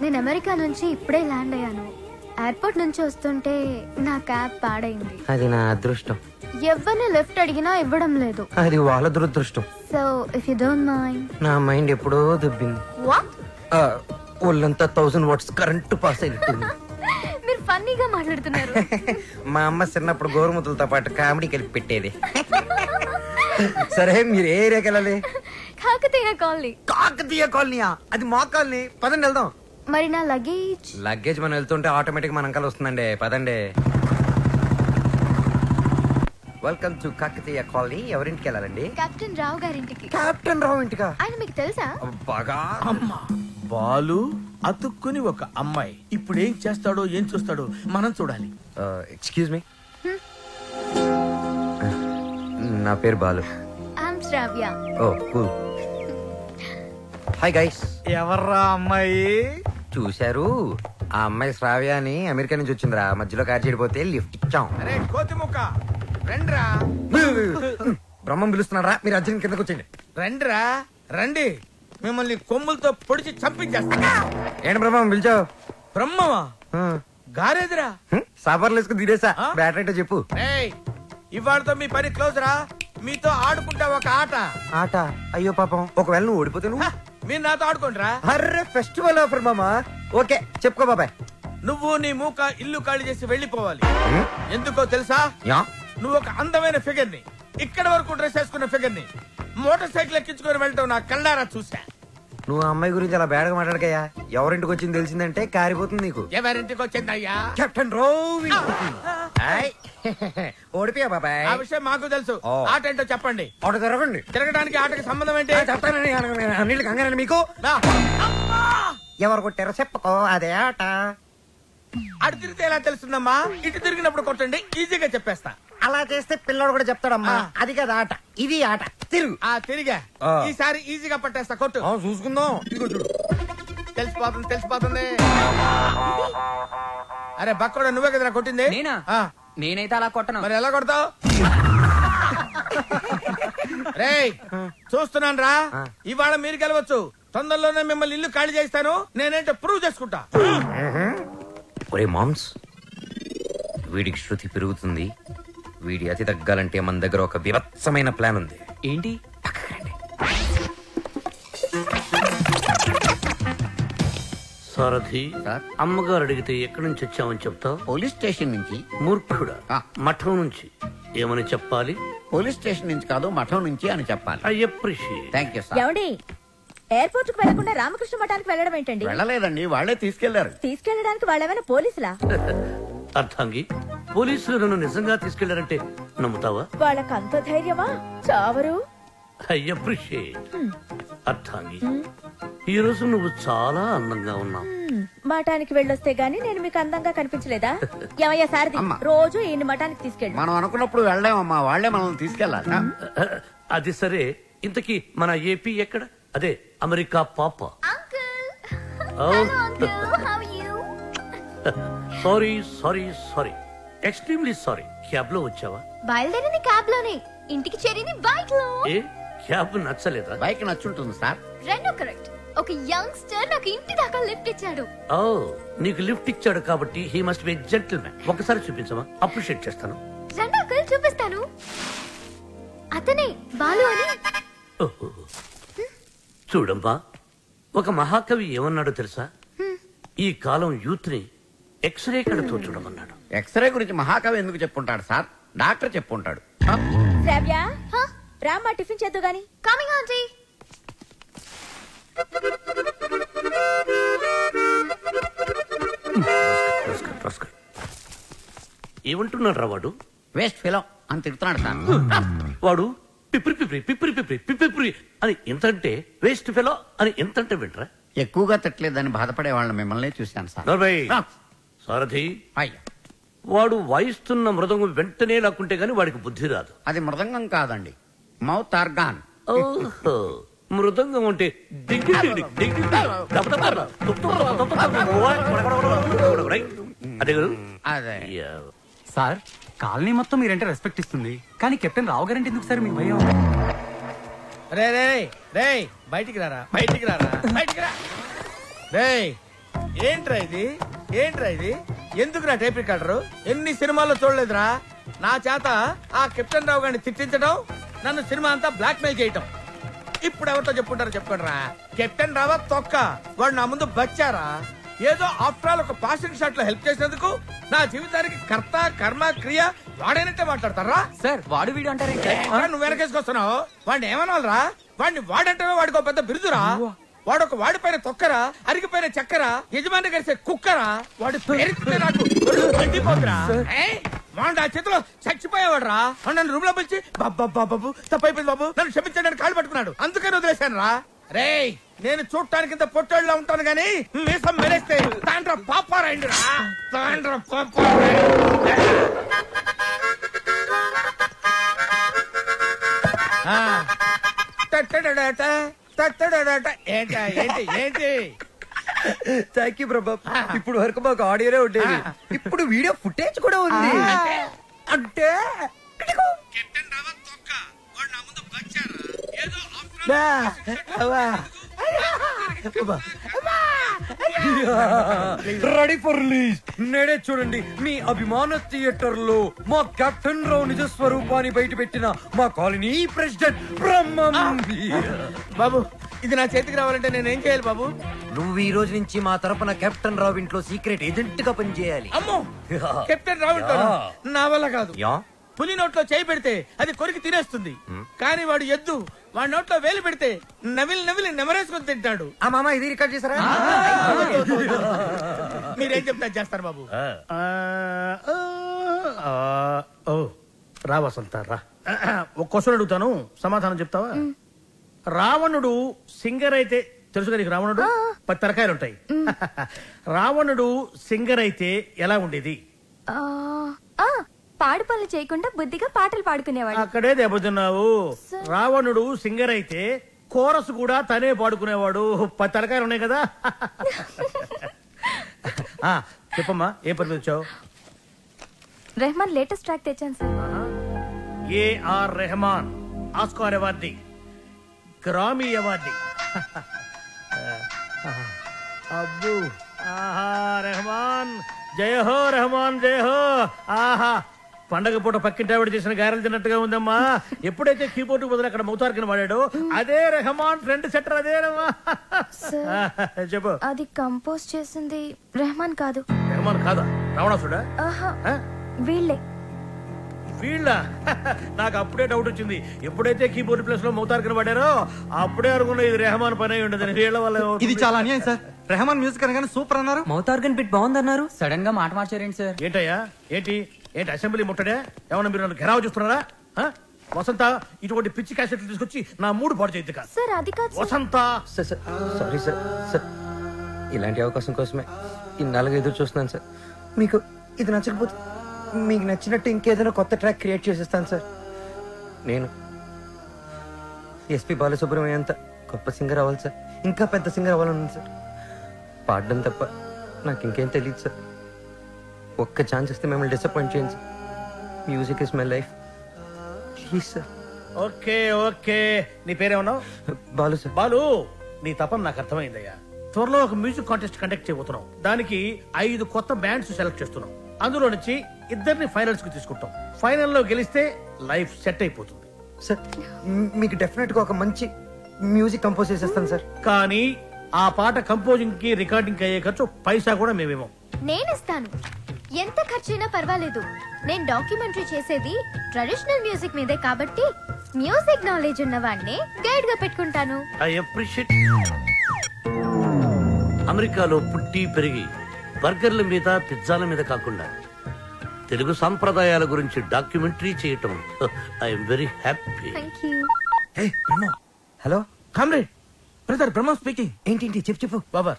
నేను అమెరికా నుంచి ఇప్పుడే ల్యాండ్ అయ్యాను. ఎయిర్పోర్ట్ నుంచి వస్తుంటే నా క్యాబ్ పాడైంది. అది నా అదృష్టం. ఎవరిని లిఫ్ట్ అడిగినా ఇవ్వడం లేదు. అది వాళ్ళ దురదృష్టం. So if you don't mind. నా మైండ్ ఎప్పుడో దుబ్బింది. వాట్? ఒళ్ళంతా 1000 వాట్స్ కరెంట్ పాస్ అయినట్టుంది. మీరు ఫన్నీగా మాట్లాడుతున్నారు. మా అమ్మ చిన్నప్పుడు గోరుముతులతో పాటు కామెడీ కలిపి పెట్టేది. సరే మీరు ఏ ఏరియాకి వెళ్ళాలి? కాకతీయ కాలనీ. కాకతీయ కాలనీయా? అది మా కాలనీ. పదండి వెళ్దాం. మరి నా లగేజ్? లగేజ్ మనం వెళ్తుంటే ఆటోమేటిక్ మన అంకల్ వస్తుందండి. పదండి. Welcome to Kakatiya colony. ఎవరింటికి వెళ్ళాలండి? కెప్టెన్ రావు గారింటికి. కెప్టెన్ రావు ఇంటికా? ఆయన మీకు తెలుసా? బాగా. అమ్మా బాలు అతుక్కుని ఒక అమ్మాయి ఇప్పుడు ఏం చేస్తాడో ఏం చూస్తాడో మనం చూడాలి. ఎక్స్క్యూజ్ మీ, నా పేరు Balu. I'm Shravya. Oh cool. Hi guys. ఎవర్రా అమ్మాయి? చూశారు, ఆ అమ్మాయి శ్రావ్య అని అమెరికా నుంచి వచ్చిందిరా. మధ్యలో కార్ చెడిపోతే లిఫ్ట్ ఇచ్చాం. అరే కోతి ముక్క రండ్రా. బ్రహ్మం పిలుస్తున్నారా? మీరు అర్జున్ కిందకు వచ్చేయండి. రండ్రా రండి, మిమ్మల్ని కొమ్ములతో పొడిచి చంపించేస్తా. ఏంటి బ్రహ్మం పిలిచావు? బ్రహ్మమా? గారేదిరా. సాఫర్లు వేసుకుని తీరేసా. బ్యాటరీ చెప్పు. ఇవాళతో మీ పని క్లోజ్ రా. మీతో ఆడుకుంటా ఒక ఆట. ఆట? అయ్యో పాపం, ఒకవేళ నువ్వు ఓడిపోతే నువ్వు? మీరు నాతో ఆడుకుంటారా? అర్రే ఫెస్టివల్ ఆఫర్ మామా. ఓకే చెప్పుకో బాబాయ్. నువ్వు నీ మూక ఇల్లు ఖాళీ చేసి వెళ్ళిపోవాలి. ఎందుకో తెలుసా? నువ్వు ఒక అందమైన ఫిగర్ ని, ఇక్కడ వరకు డ్రెస్ వేసుకున్న ఫిగర్ ని మోటార్ సైకిల్ ఎక్కించుకొని వెళ్ళటం నా కళ్ళారా చూసా. నువ్వు ఆ అమ్మాయి గురించి అలా బేడగా మాట్లాడకయ్యా. ఎవరింటికి వచ్చింది తెలిసిందంటే కారిపోతుంది నీకు. ఎవరింటికి వచ్చిందయ్యా? కెప్టెన్ రోవి. ఓడిపోయా బాబాయ్. ఆ విషయం మాకు తెలుసు. ఆట ఏంటో చెప్పండి. ఆట తిరగండి. తిరగడానికి ఆటకి సంబంధం ఏంటి? చెప్తానండి. అన్నిటికి కంగారండి మీకు. ఎవరు కొట్టారో చెప్పుకో, అదే ఆట. అటు తిరిగితే ఎలా తెలుస్తుందమ్మా? ఇటు తిరిగినప్పుడు కొట్టండి, ఈజీగా చెప్పేస్తా. అలా చేస్తే పిల్లడు కూడా చెప్తాడమ్మా. అది కదా ఆట, ఇది ఆట. తిరుగు. తిరిగా ఈసారి ఈజీగా పట్టేస్తా. కొట్టు. చూసుకుందాం. ఇదిగో చూడు. తెలిసిపోతుంది తెలిసిపోతుంది. అరే బక్కడా, నువ్వే కదరా కొట్టింది? నేనైతే అలా కొట్టను. మరి ఎలా కొడతావు? రేయ్ చూస్తున్నాను రా. ఇవాళ మీరు గెలవచ్చు. తొందరలోనే మిమ్మల్ని ఇల్లు ఖాళీ చేస్తాను. నేనేంటో ప్రూవ్ చేసుకుంటా. ఒరే మామ్స్, వీడికి శృతి పెరుగుతుంది. వీడి అతి తగ్గాలంటే మన దగ్గర ఒక వివత్సమైన ప్లాన్ ఉంది. ఏంటి? సారథి, అమ్మగారు అడిగితే ఎక్కడి నుంచి వచ్చామని చెప్తావు? పోలీస్ స్టేషన్ నుంచి. మూర్ఖుడా, మఠం నుంచి. ఏమని చెప్పాలి? పోలీస్ స్టేషన్ నుంచి కాదు, మఠం నుంచి అని చెప్పాలి. I appreciate. Thank you sir. ఏమండి, ఎయిర్పోర్ట్ కు వెళ్లకుండా రామకృష్ణ మఠానికి వెళ్ళడం ఏంటండి? వెళ్ళలేదండి, వాళ్లే తీసుకెళ్లారు. తీసుకెళ్ళడానికి వాళ్ళేమైనా పోలీసులా? అర్థంగి, పోలీసులు నన్ను నిజంగా తీసుకెళ్లారంటే నమ్ముతావా? వాళ్ళకి అంత ధైర్యమా? చావరు. I appreciate. అర్థంగి, ఈ రోజు నువ్వు చాలా అందంగా ఉన్నావు. మఠానికి వెళ్ళొస్తే గానీ నేను మీకు అందంగా కనిపించలేదా? ఏమయ్యా సారథి, రోజు ఈయన మఠానికి తీసుకెళ్ళి. మనం అనుకున్నప్పుడు వెళ్ళామమ్మా, వాళ్లే మనల్ని తీసుకెళ్లాలి. అది సరే, ఇంతకీ మన ఏపీ ఎక్కడ? అదే అమెరికా పాప. Sorry sorry sorry, extremely sorry. Cab లో వచ్చావా? బయలుదేరింది క్యాబ్ లోనే, ఇంటికి చేరింది బైక్ లో. ఏ క్యాబ్ నచ్చలేదా? బైక్ నచ్చుంటుంది సార్. రెండు కరెక్ట్. ఒక యంగ్స్టర్ నాకు ఇంటి దాకా లిఫ్ట్ ఇచ్చాడు. ఓ, నీకు లిఫ్ట్ ఇచ్చాడు కాబట్టి హీ మస్ట్ బి జెంటిల్‌మ్యాన్. ఒకసారి చూపించమా? అప్రిషియేట్ చేస్తాను. రండి అంకుల్, చూపిస్తాను. అతనే బాలు అని. చూడమ్మా, ఒక మహాకవి ఏమన్నాడో తెలుసా? ఈ కాలం యూత్ ని ఎక్స్రే కడతో చూడమన్నాడు. ఎక్స్రే గురించి మహాకవి ఎందుకు చెప్పుంటాడు సార్? డాక్టర్ చెప్పుంటాడు. శ్రావ్య, రామ్మా టిఫిన్ చేద్దు గాని. Coming aunty. ఏమంటున్నాడు రా వాడు? వేస్ట్ ఫెలో అని తిడుతున్నాడు సార్. వాడు పిప్రి పిప్రి పిప్రి పిప్రి పిప్రి అని ఎంతంటే, వేస్ట్ ఫెలో అని ఎంతంటే వింటరా? ఎక్కువగా తిట్టలేదని బాధపడే వాళ్ళని మిమ్మల్ని చూశాను సార్. సారథి, వాడు వాయిస్తున్న మృదంగం వెంటనే లాక్కుంటే గాని వాడికి బుద్ధి రాదు. అది మృదంగం కాదండి, మౌత్ ఆర్గాన్. ఓహో, మృదంగం అంటే అదే సార్. కాలనీ మొత్తం మీరంటే రెస్పెక్ట్ ఇస్తుంది, కానీ కెప్టెన్ రావు గారంటే ఎందుకు సార్ మీకు భయం? రే రే రే, బయటికి రారా, బయటికి రారా, బయటికి రా. రే ఏంట్రా ఇది, ఏంట్రా ఇది? ఎందుకురా టేప్ రికార్డరు? ఎన్ని సినిమాల్లో చూడలేదురా? నా చేత ఆ కెప్టెన్ రావు గారిని తిట్టించడం, నన్ను సినిమా అంతా బ్లాక్ మెయిల్ చేయటం. ఇప్పుడు ఎవరితో చెప్పుకుంటారో చెప్పుకోండిరా. కెప్టెన్ రావా తొక్క, వాడు నా ముందు బచ్చారా? ఏదో ఆఫ్టర్ ఆల్ ఒక పాసింగ్ షాట్ లో హెల్ప్ చేసినందుకు నా జీవితానికి కర్త కర్మ క్రియ వాడైనట్టే మాట్లాడతారా? సార్ వాడు వీడు అంటారే నువ్వు వెనకేసుకొస్తున్నావు. వాడిని ఏమనాలరా? వాడిని వాడంటే వాడికి ఒక పెద్ద బిరుదురా. వాడొక వాడిపైన తొక్కరా, అరిగిపోయిన చక్కరా, యజమాని కలిసే కుక్కరా. వాడి పేరుతే నాకు మండిపోతురా. వాడు ఆ చేతిలో చచ్చిపోయేవాడు రా. నన్ను రూమ్ లో పిలిచి బాబు తప్పైపోయింది బాబు, నన్ను క్షమించడానికి కాళ్ళు పట్టుకున్నాడు. అందుకని వదిలేశాను రా. రే, నేను చూడటానికి ఇంత పొట్టోళ్ళ ఉంటాను గానీ మీసం మెరేస్తే తాండ్ర పాపారాయండి రా. తాండ్ర ఏంటి ఏంటి? థ్యాంక్ యూ ప్రభా. ఇప్పుడు వరకు మాకు ఆడియోనే ఉండేది, ఇప్పుడు వీడియో ఫుటేజ్ కూడా ఉంది. అంటే రెడీ ఫర్ రిలీజ్. నేడే చూడండి మీ అభిమాన థియేటర్ లో మా కెప్టెన్ రావు నిజ స్వరూపాన్ని బయట పెట్టిన మా కాలనీ ప్రెసిడెంట్ బ్రహ్మం. బాబు, ఇది నా చేతికి రావాలంటే నేను ఏం చేయాలి బాబు? నువ్వు ఈ రోజు నుంచి మా తరపున కెప్టెన్ రావు ఇంట్లో సీక్రెట్ ఏజెంట్ గా పనిచేయాలి. అమ్మో, కెప్టెన్ రావు నా వల్ల కాదు. పులి నోట్లో చేయి పెడితే అది కొరికి తినేస్తుంది, కానీ వాడు ఎద్దు. వాడి నోట్లో వేలు పెడితే నవిలి నవిలి నెమరేసుకొని తింటాడు. ఆ మామ ఇది రికార్డ్ చేశారా? మీరేం చెప్తా చేస్తారు బాబు. ఓ రా వసంత రా. ఒక క్వశ్చన్ అడుగుతాను, సమాధానం చెప్తావా? రావణుడు సింగర్ అయితే తెలుసు కదా నీకు? రావణుడు 10 తరకాయలు ఉంటాయి. రావణుడు సింగర్ అయితే ఎలా ఉండేది? పాడు పనులు చేయకుండా బుద్ధిగా పాటలు పాడుకునేవాడు. అక్కడే దెబ్బతిన్నావు. రావణుడు సింగర్ అయితే కోరస్ కూడా తనే పాడుకునేవాడు. 10 తలకాయలు ఉన్నాయి కదా. చెప్పమ్మా, ఏం పని వచ్చావు? రెహమాన్ లేటెస్ట్ ట్రాక్ తెచ్చాను sir. A R Rahman Oscar awardee, Grammy awardee. అబ్బు, ఆహా రెహమాన్, జయ హో రెహమాన్, జయ హో. ఆహా, పండగ పూట పక్కింటి ఆవిడ చేసిన గారెలు తిన్నట్టుగా ఉందమ్మా. ఎప్పుడైతే కీబోర్డ్ బదులు అక్కడ మౌతార్కిని వాడాడో అదే రెహమాన్ ఫ్రెండ్ సెటర్. అదేనమ్మా. చెప్పు. అది కంపోజ్ చేసింది రెహమాన్ కాదు. రెహమాన్ కాదా? రావణాసుడా? వీళ్ళే. వీళ్ళ? నాకు అప్పుడే డౌట్ వచ్చింది. ఎప్పుడైతే కీబోర్డ్ ప్లేస్ లో మౌతార్కిని వాడారో అప్పుడే అనుకున్నా ఇది రెహమాన్ పని అయి ఉండదు. వీళ్ళ వల్ల. ఇది చాలా అన్యాయం సార్. రెహమాన్ మ్యూజిక్ అనగానే సూపర్ అన్నారు, మౌతార్గన్ బిట్ బాగుందన్నారు, సడన్ గా మాట మార్చారేంటి సార్? ఏంటయ్యా ఏంటి ఏంటి అసెంబ్లీ ముట్టడే? ఏమన్నా మీరు నన్ను ఘెరావు చూస్తున్నారా? వసంత, ఇటువంటి పిచ్చి క్యాసెట్లు తీసుకొచ్చి నా మూడు పాడు చేయద్దు కాదు. సార్ అది కాదు వసంత. Sorry sir. సార్, ఇలాంటి అవకాశం కోసమే ఇన్నాళ్ళుగా ఎదురు చూస్తున్నాను సార్. మీకు ఇది నచ్చకపోతే మీకు నచ్చినట్టు ఇంకేదైనా కొత్త ట్రాక్ క్రియేట్ చేసేస్తాను సార్. నేను ఎస్పి బాలసుబ్రహ్మణ్యం అంత గొప్ప సింగర్ అవ్వాలి సార్, ఇంకా పెద్ద సింగర్ అవ్వాలన్నాను సార్. పాడడం తప్ప నాకు ఇంకేం తెలియదు సార్. ఒక్క ఛాన్స్ ఇస్తే మిమ్మల్ని డిసప్పాయింట్ చేయండి sir. Music is my life, please sir. Okay okay, నీ పేరేమన్నావు? బాలు సార్. బాలు, నీ తపన నాకు అర్థమైందయ్యా. త్వరలో ఒక మ్యూజిక్ కాంటెస్ట్ కండక్ట్ చేయబోతున్నాం. దానికి 5 కొత్త బ్యాండ్స్ సెలెక్ట్ చేస్తున్నాం. అందులో నుంచి 2 ఫైనల్స్ కి తీసుకుంటాం. ఫైనల్లో గెలిస్తే లైఫ్ సెట్ అయిపోతుంది సార్. మీకు డెఫినెట్ గా ఒక మంచి మ్యూజిక్ కంపోజ్ చేసేస్తాను సార్. కానీ ఆ పాట కంపోజింగ్ కి రికార్డింగ్ అయ్యే ఖర్చు పైసా కూడా మేమేమో. నేనిస్తాను, ఎంత ఖర్చైనా పర్వాలేదు. నేను డాక్యుమెంటరీ చేసేది ట్రెడిషనల్ మ్యూజిక్ మీదే కాబట్టి మ్యూజిక్ నాలెడ్జ్ ఉన్న వాడిని గైడ్ గా పెట్టుకుంటాను. I appreciate. అమెరికాలో పుట్టి పెరిగి బర్గర్ల మీద పిజ్జాల మీద కాకుండా తెలుగు సాంప్రదాయాల గురించి డాక్యుమెంటరీ చేయటం I'm very happy. Hello comrade, brother Brahma speaking. ఏంటి చెప్పు బాబర్.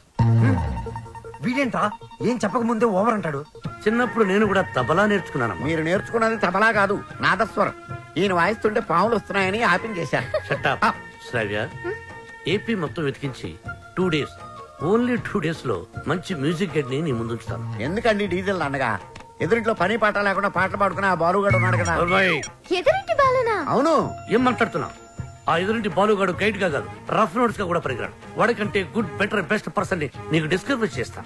వీడేంట్రా ఏం చెప్పక ముందే ఓవర్ అంటాడు. చిన్నప్పుడు నేను కూడా తబలా నేర్చుకున్నాను. మీరు నేర్చుకున్నది తబలా కాదు, నాదస్వరం. ఈయన వాయిస్తుంటే పాములు వస్తున్నాయని ఆపించేశారు. శ్రావ్య, ఏపీ మొత్తం వెతికించి 2 days, ఓన్లీ 2 days లో మంచి మ్యూజిక్ గైడ్ ని నీ ముందుంచుతాను. ఎందుకండి డీజిల్ అండగా? ఎదురింట్లో పని పాట లేకుండా పాటలు పాడుకునే ఆ బాలుగాడు ఉన్నాడు కదా. ఎదురింటి బాలునా? అవును. ఏం మాట్లాడుతున్నా? ఆ ఎదురింటి బాలుగాడు గైడ్ గా కాదు, రఫ్ నోట్స్ గా కూడా పరిగరాడు. వాడికంటే గుడ్ బెటర్ బెస్ట్ పర్సన్ ని నీకు డిస్కవర్ చేస్తా.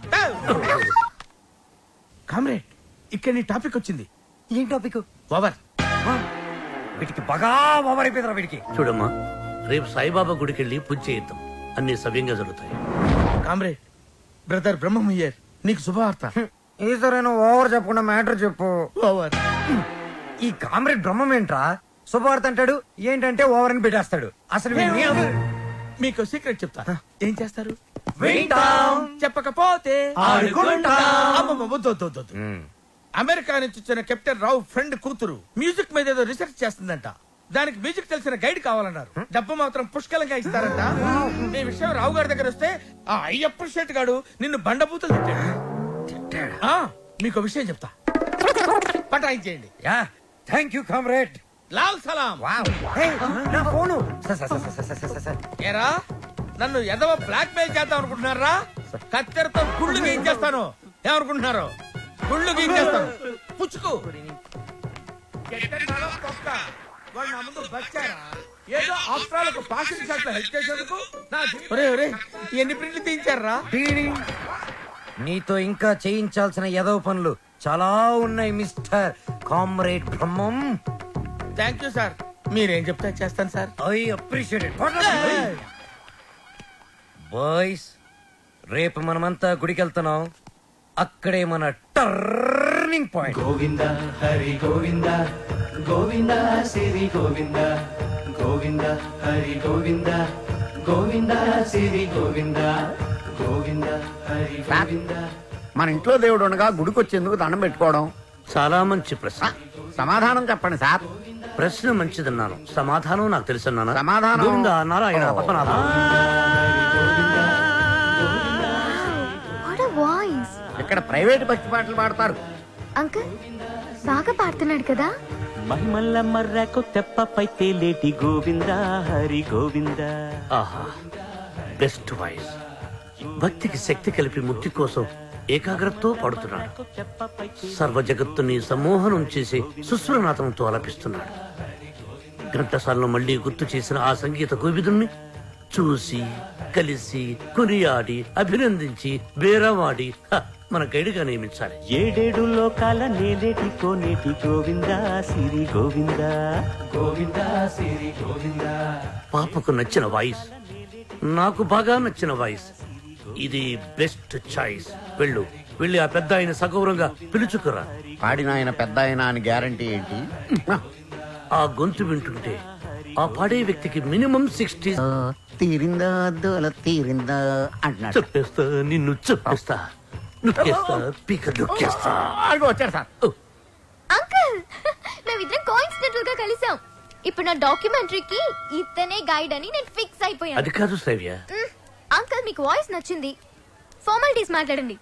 కామ్రేడ్, ఇక్కడ నీ టాపిక్ వచ్చింది. ఏం టాపిక్? ఓవర్. వీటికి బాగా ఓవర్ అయిపోయిందిరా వీడికి. చూడమ్మా, రేపు సాయిబాబా గుడికి వెళ్ళి పూజ చేయిద్దాం, అన్ని సవ్యంగా జరుగుతాయి. కామ్రేడ్ బ్రదర్ బ్రహ్మయ్యర్, నీకు శుభవార్త. ఈసారైనా ఓవర్ చెప్పకుండా మ్యాటర్ చెప్పు. ఓవర్. ఈ కామ్రేడ్ బ్రహ్మం ఏంట్రా శుభవార్త అంటాడు, ఏంటంటే ఓవర్ అని పెట్టేస్తాడు. అసలు మీకు సీక్రెట్ చెప్తా. ఏం చేస్తారు? వింటాం. చెప్పకపోతే ఆడుకుంటాం. అమ్మమ్మ, వద్దు, వద్దు, వద్దు, వద్దు. అమెరికా నుంచి వచ్చిన కెప్టెన్ రావు ఫ్రెండ్ కూతురు మ్యూజిక్ మీద ఏదో రీసెర్చ్ చేస్తుందంట. దానికి మ్యూజిక్ తెలిసిన గైడ్ కావాలన్నారు. డబ్బు మాత్రం పుష్కలంగా ఇస్తారంట. ఈ విషయం రావు గారి దగ్గర వస్తే ఆ అయ్యప్ప షెట్ గాడు నిన్ను బండబూతులు తిట్టాడు. మీకు విషయం చెప్తా, పటాయించేయండి. Thank you comrade. లాల్ సలాం. నా ఫోను. ఏరా, నన్ను ఎదవ బ్లాక్ మెయిల్ చేద్దాం అనుకుంటున్నారా? కత్తెరతో గుళ్ళు గీయించేస్తాను. ఏమనుకుంటున్నారు? గుళ్ళు గీయించేస్తాను. పుచ్చుకు. వాడు నా ముందు బచ్చారా? ఏదో ఆఫ్రాలకు పాసింగ్ షాట్ లో హెల్ప్ చేసేందుకు ఎన్ని ప్రింట్లు తీయించారా? నీతో ఇంకా చేయించాల్సిన ఎదవ పనులు చాలా ఉన్నాయి mister comrade Brahmam. Thank you sir. మీరేం చెప్తే చేస్తాను sir. I appreciate it. Boys, రేపు మనమంతా గుడికి వెళ్తున్నాం. అక్కడే మన టర్నింగ్ పాయింట్. గోవింద హరి గోవింద గోవింద సిరి గోవింద గోవింద హరి గోవింద గోవింద సిరి గోవింద గోవింద హరి గోవింద. మన ఇంట్లో దేవుడు ఉండగా గుడికి వచ్చేందుకు దండం పెట్టుకోవడం చాలా మంచి ప్రశ్న. సమాధానం చెప్పండి సార్. ప్రశ్న మంచిదన్నాను, సమాధానం నాకు తెలుసన్నాను. సమాధానం గోవింద నారాయణ పద్మనాభ. ఇక్కడ ప్రైవేట్ భక్తి పాటలు పాడతారు. అంకుల్ బాగా పాడుతున్నాడు కదా. మహిమల్ల మర్రకు తెప్పపై తేలేటి గోవింద హరి గోవింద. ఆహా, బెస్ట్ వాయిస్. భక్తికి శక్తి కలిపి ముక్తి కోసం ఏకాగ్రతతో పాడుతున్నాడు. సర్వ జగత్తుని సమ్మోహనం చేసి సుస్వరనాథంతో ఆలపిస్తున్నాడు. ఘంటసాలను మళ్లీ గుర్తు చేసిన ఆ సంగీత కోవిదుణ్ణి చూసి కలిసి కొనియాడి అభినందించి బేరవాడి మన గైడ్గా నియమించాలి. ఏడేడు లోకాల నేలేటి కోనేటి గోవింద సిరి గోవింద గోవింద సిరి గోవింద. పాపకు నచ్చిన వాయిస్, నాకు బాగా నచ్చిన వాయిస్. ఇది బెస్ట్ చాయిస్. వెళ్ళి ఆ పెద్ద ఆయన సగౌరవంగా పిలుచుకురా. పాడిన ఆయన పెద్ద ఆయన అని గ్యారంటీ ఏంటి? ఆ గొంతు వింటుంటే ఆ పాడే వ్యక్తికి మినిమం 60 తీరిందా దోల తీరిందా అంటున్నాడు. చెప్పేస్తా, నిన్ను చెప్పేస్తా, నొక్కేస్తా, పీక నొక్కేస్తా. వచ్చాడు సార్. అంకుల్, మేమిద్దరం కోఇన్సిడెంటల్ గా కలిసాం. ఇప్పుడు నా డాక్యుమెంటరీకి ఇతనే గైడ్ అని నేను ఫిక్స్ అయిపోయాను. అది కాదు శ్రావ్య. అంకుల్, మీకు వాయిస్ నచ్చింది. ఫార్మాలిటీస్ మాట్లాడండి.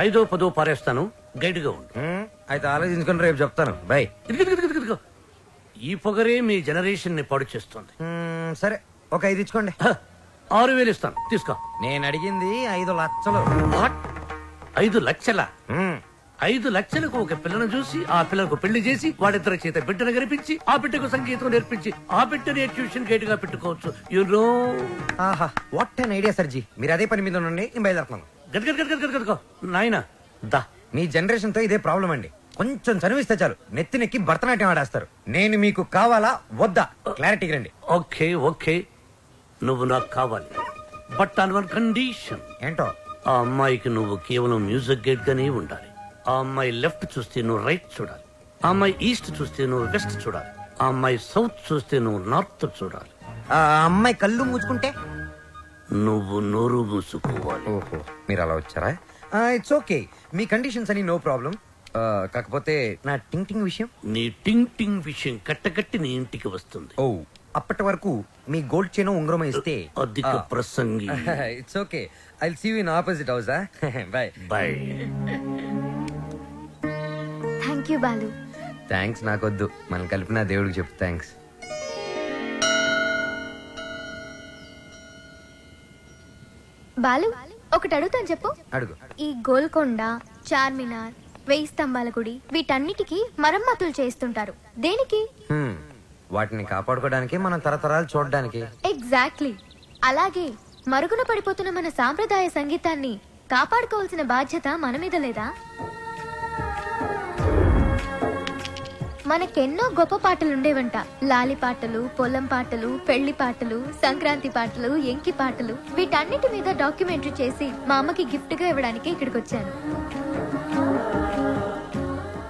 ఐదో పదో పారేస్తాను, గైడ్ గా ఉండు. అయితే ఆలోచించుకుని రేపు చెప్తాను. బై. ఈ పొగరే మీ జనరేషన్ ని పాడు చేస్తుంది. సరే, ఒక 5 ఇచ్చుకోండి. 6,000 ఇస్తాను, తీసుకో. నేను అడిగింది 5 లక్షలు. 5 లక్షల? 5 లక్షలకు ఒక పిల్లను చూసి ఆ పిల్లకు పెళ్లి చేసి వాడిద్దరి చేత బిడ్డను కనిపించి ఆ బిడ్డకు సంగీతం నేర్పించి ఆ బిడ్డని ట్యూషన్ గైడ్ గా పెట్టుకోవచ్చు. ఆహా, వాట్ అన్ ఐడియా సర్జీ. మీరు అదే పని మీద ఉండండి, నేను బయలుదేరుతున్నాను. నాయన దా. మీ జనరేషన్ తో ఇదే ప్రాబ్లం అండి. కొంచెం చదివిస్తే చాలు నెత్తినెక్కి భరతనాట్యం ఆడేస్తారు. నేను మీకు కావాలా వద్దా క్లారిటీ రండి. ఓకే ఓకే, నువ్వు నాకు కావాలి, బట్ ఆన్ వన్ కండిషన్. ఏంటో? ఆ అమ్మాయికి నువ్వు కేవలం మ్యూజిక్ గైడ్ గానే ఉండాలి. ఆ అమ్మాయి లెఫ్ట్ చూస్తే నువ్వు రైట్ చూడాలి. ఆ అమ్మాయి ఈస్ట్ చూస్తే నువ్వు వెస్ట్ చూడాలి. ఆ అమ్మాయి సౌత్ చూస్తే నువ్వు నార్త్ చూడాలి. ఆ అమ్మాయి కళ్ళు మూసుకుంటే నువ్వు నోరు మూసుకోవాలి. ఓహో, మీరు అలా వచ్చారా? ఇట్స్ ఓకే, మీ కండిషన్స్ అని నో ప్రాబ్లం. కాకపోతే నా టింగ్ టింగ్ విషయం. నీ టింగ్ టింగ్ విషయం కట్టకట్టి నీ ఇంటికి వస్తుంది. ఓ, అప్పటి వరకు మీ గోల్డ్ చైన్ ఉంగరం ఇస్తే అధిక ప్రసంగి. It's okay, I will see you in opposite house. Bye bye. Thank you Balu. Thanks నాకొద్దు, మనం కలిపిన దేవుడికి చెప్పు థ్యాంక్స్. బాలు, ఒకటి అడుగుతాను, చెప్పు. అడుగు. ఈ గోల్కొండ, చార్మినార్, 1000 స్తంభాల గుడి, వీటన్నిటికీ మరమ్మతులు చేస్తుంటారు. దేనికి? వాటిని కాపాడుకోవడానికి, మనం తరతరాలు చూడడానికి. ఎగ్జాక్ట్లీ. అలాగే మరుగున పడిపోతున్న మన సాంప్రదాయ సంగీతాన్ని కాపాడుకోవాల్సిన బాధ్యత మన మీద లేదా? మనకెన్నో గొప్ప పాటలు ఉండేవంట. లాలి పాటలు, పొలం పాటలు, పెళ్లి పాటలు, సంక్రాంతి పాటలు, ఎంకి పాటలు. వీటన్నిటి మీద డాక్యుమెంటరీ చేసి మా అమ్మకి గిఫ్ట్ గా ఇవ్వడానికి ఇక్కడికి వచ్చాను.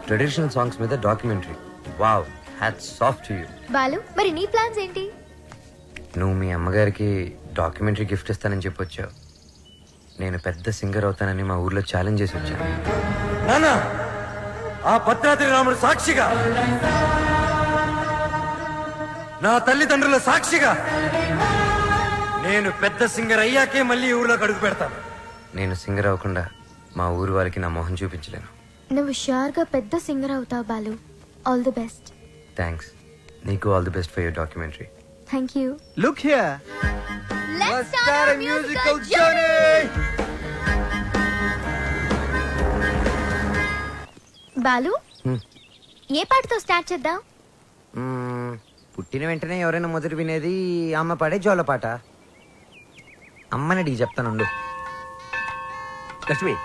ట్రెడిషనల్ సాంగ్స్ మీద documentary. Wow, hats off to you. Balu, మరి నీ ప్లాన్స్ ఏంటి? నువ్వు మీ అమ్మగారికి డాక్యుమెంటరీ గిఫ్ట్ ఇస్తానని చెప్పొచ్చావు. నేను పెద్ద సింగర్ అవుతానని మా ఊర్లో ఛాలెంజ్ చేసి వచ్చాను. నాన్న, ఆ భద్రాద్రి రాముడు సాక్షిగా, నా తల్లిదండ్రుల సాక్షిగా నేను పెద్ద సింగర్ అయ్యాకే మళ్ళీ ఊర్లోకి అడుగు పెడతాను. నేను సింగర్ అవ్వకుండా మా ఊరు వారికి నా మొహం చూపించలేను. నువ్వు షూర్ గా పెద్ద సింగర్ అవుతావు Balu. All the best. Thanks. నీకు all the best for your documentary. Thank you. Look here. Let's start a musical journey. Balu, ఏ పాటతో స్టార్ట్ చేద్దాం? పుట్టిన వెంటనే ఎవరైనా మొదటి వినేది అమ్మ పాడే జోల పాట. అమ్మనడిగి చెప్తానుండు. లక్ష్మి,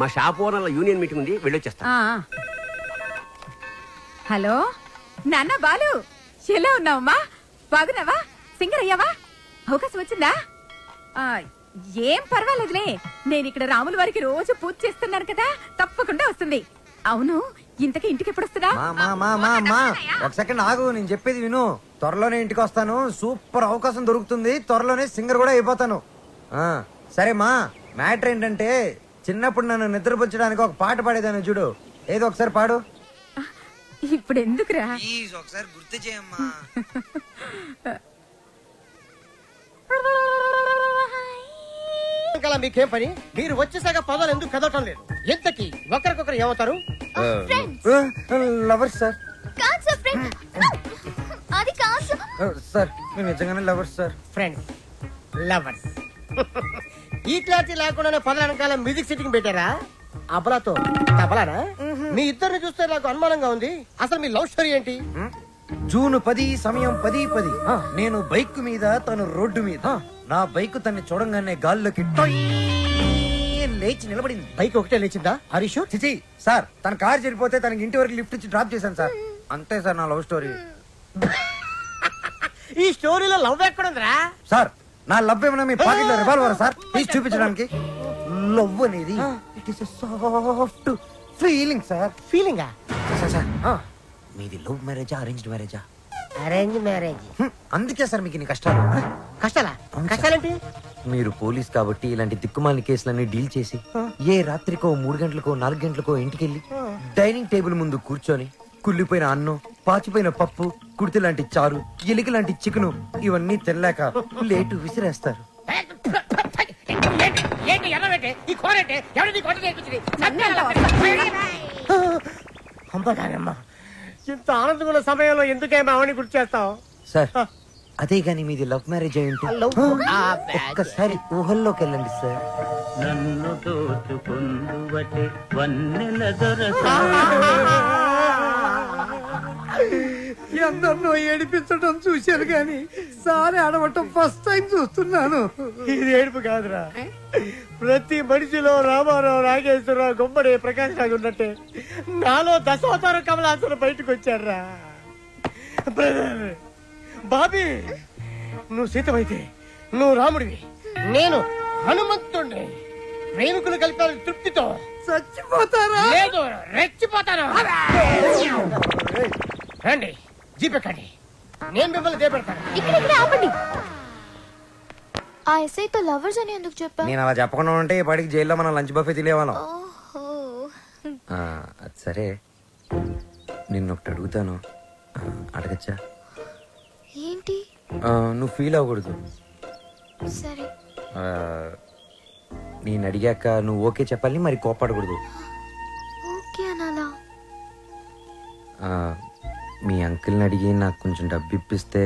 మా షాప్ ఓనర్ల యూనియన్ మీటింగ్ ఉంది, వెళ్ళొచ్చేస్తా. హలో నాన్న బాలు, ఎలా ఉన్నావమ్మా? బాగున్నావా? సింగర్ అయ్యావా? అవకాశం వచ్చిందా? ఏం పర్వాలేదులే, నేను ఇక్కడ రాముల వారికి రోజు పూజ చేస్తున్నాను కదా, తప్పకుండా వస్తుంది. అవును, ఇంతకీ ఇంటికి ఎప్పుడు వస్తుందా? ఒక సెకండ్ ఆగు, నేను చెప్పేది విను. త్వరలోనే ఇంటికి వస్తాను. సూపర్ అవకాశం దొరుకుతుంది. త్వరలోనే సింగర్ కూడా అయిపోతాను. సరే మా, మ్యాటర్ ఏంటంటే చిన్నప్పుడు నన్ను నిద్రపుచ్చడానికి ఒక పాట పాడేదాన్ని చూడు. ఏదో ఒకసారి పాడు. ఇప్పుడు ఎందుకురా? ఒకసారి గుర్తు చేయమ్మా. మీకేం పని? మీరు వచ్చేసాక పదాలు ఎందుకు కదవటం లేదు? ఎంతకి ఒకరికొకరు ఏమవుతారు? Lovers sir. కాదు సార్, ఫ్రెండ్. అది కాదు సార్, మేము నిజంగానే లవర్స్ సార్. Friends, lovers. ఈ క్లారిటీ లేకుండానే పదాల వెనకాల మ్యూజిక్ సిట్టింగ్ పెట్టారా? అబలాతో తబలానా? మీ ఇద్దరిని చూస్తే నాకు అనుమానంగా ఉంది. అసలు మీ లవ్ స్టోరీ ఏంటి? జూన్ 10 సమయం 10:10. నేను బైక్ మీద, తను రోడ్డు మీద. నా బైక్ తన్ని చూడంగానే గాల్లోకి లేచి నిలబడింది. బైక్ ఒకటే లేచిందా? హరీష్ చిచి సార్, తన కార్ చెడిపోతే తనకి ఇంటి వరకు లిఫ్ట్ ఇచ్చి డ్రాప్ చేశాను సార్. అంతే సార్ నా లవ్ స్టోరీ. ఈ స్టోరీలో లవ్ ఎక్కడుందిరా? సార్, నా లవ్ ఏమన్నా మీ పాకెట్ లో రివాల్వర్ సార్? ప్లీజ్ చూపించడానికి. లవ్ అనేది it is soft feeling sir. ఫీలింగా? సార్, మీది లవ్ మ్యారేజా అరేంజ్డ్ మ్యారేజా? Arrange marriage. అందుకే సార్ మీకు ఇన్ని కష్టాలు. కష్టాలా? కష్టాలేంటి? మీరు పోలీస్ కాబట్టి ఇలాంటి దిక్కుమాలిన కేసులన్నీ డీల్ చేసి ఏ రాత్రికో 3 గంటలకో 4 గంటలకో ఇంటికెళ్ళి డైనింగ్ టేబుల్ ముందు కూర్చొని కుళ్ళిపోయిన అన్నం, పాచిపోయిన పప్పు, కుడితి లాంటి చారు, ఎలిక లాంటి చికెను ఇవన్నీ తినలేక లేటు విసిరేస్తారు. ఇంత ఆనందమైన సమయంలో ఎందుకే మావని గుర్తు చేస్తావు? సార్, అదే గాని మీది లవ్ మ్యారేజ్ అయి ఉంటే ఒక్కసారి ఊహల్లోకి వెళ్ళండి సార్. నన్ను దోచుకుందువటే వన్నెల దొరసా. ఎందరినో ఏడిపించడం చూశాను గాని సారి ఆడవటం ఫస్ట్ టైం చూస్తున్నాను. ఇది ఏడుపు కాదురా, ప్రతి మనిషిలో రామారావు, నాగేశ్వరరావు, గుమ్మడి, ప్రకాష్ రాజు ఉన్నట్టే నాలో దశావతార కమలాసులు బయటకు వచ్చారా. బాబీ, నువ్వు సీతమైతే నువ్వు రాముడివి, నేను హనుమంతుడిని. ప్రేమికులు కలిపారు తృప్తితో. చచ్చిపోతారా? లేదు, రెచ్చిపోతాను. రండి, జీపెక్కండి, నేను మిమ్మల్ని దేపెడతాను. ఇక్కడ ఆపండి. ఆ ఎస్ఐతో లవర్స్ అని ఎందుకు చెప్పా? నేను అలా చెప్పకుండా ఉంటే ఈ పాటికి జైల్లో మనం లంచ్ బఫే తినేవాళ్ళం. అది సరే, నిన్నొకటి అడుగుతాను, అడగచ్చా? ఏంటి? నువ్వు ఫీల్ అవ్వకూడదు. సరే. నేను అడిగాక నువ్వు ఓకే చెప్పాలి, మరి కోపడకూడదు. ఓకే అనాలా? మీ అంకుల్ని అడిగి నాకు కొంచెం డబ్బు ఇప్పిస్తే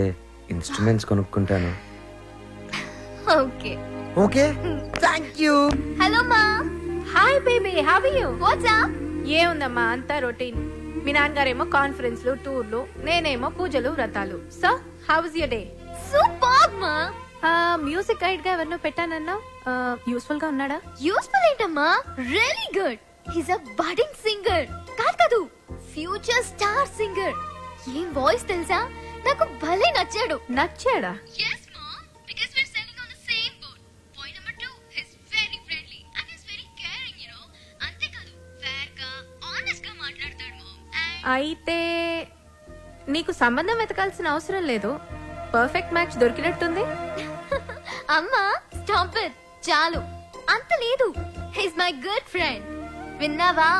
ఇన్స్ట్రుమెంట్స్ కొనుక్కుంటాను. Okay. Okay, thank you. Hello మా. Hi baby, how are you? What's up? ఏముందమ్మా, అంతా రొటీన్. మీ నాన్నగారేమో కాన్ఫరెన్స్లు, టూర్లు, నేనేమో పూజలు, వ్రతాలు. So how was your day? Super మా. మ్యూజిక్ గైడ్ గా ఎవరినో పెట్టానన్నా యూస్ఫుల్ గా ఉన్నాడా? యూస్ఫుల్ ఏంటమ్మా, రియలీ గుడ్. హిస్ అ బడింగ్ సింగర్. కాదు ఫ్యూచర్ స్టార్ సింగర్. ఏం వాయిస్ తెలుసా, నాకు భలే నచ్చాడు. నచ్చాడా? yes mom, because we're sailing on the same boat. Point number 2, he's very friendly and he's very caring, you know. అంతే కాదు, fair గా honest గా మాట్లాడతాడు mom. అయితే నీకు సంబంధం వెతకాల్సిన అవసరం లేదు, పర్ఫెక్ట్ మ్యాచ్ దొరికినట్టుంది. అమ్మా స్టాప్ ఇట్, చాలు. అంత లేదు, హిస్ మై గుడ్ ఫ్రెండ్. విన్నావా,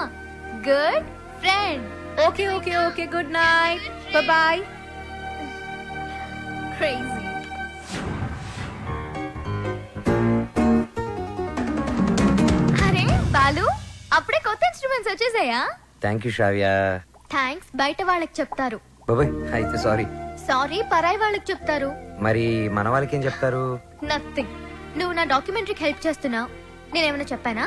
good friend. Okay okay okay, good night, bye. Crazy. అరే బాలు, అప్పుడే కొత్త ఇన్స్ట్రుమెంట్స్ వచ్చేసాయా? Thank you Sravya. థ్యాంక్స్ బయట వాళ్ళకి చెప్తారు. బాబాయ్ అయితే సారీ. సారీ పరాయి వాళ్ళకి చెప్తారు. మరి మన వాళ్ళకి ఏం చెప్తారు? నథింగ్. నువ్వు నా డాక్యుమెంటరీకి హెల్ప్ చేస్తున్నావు, నేనేమైనా చెప్పానా?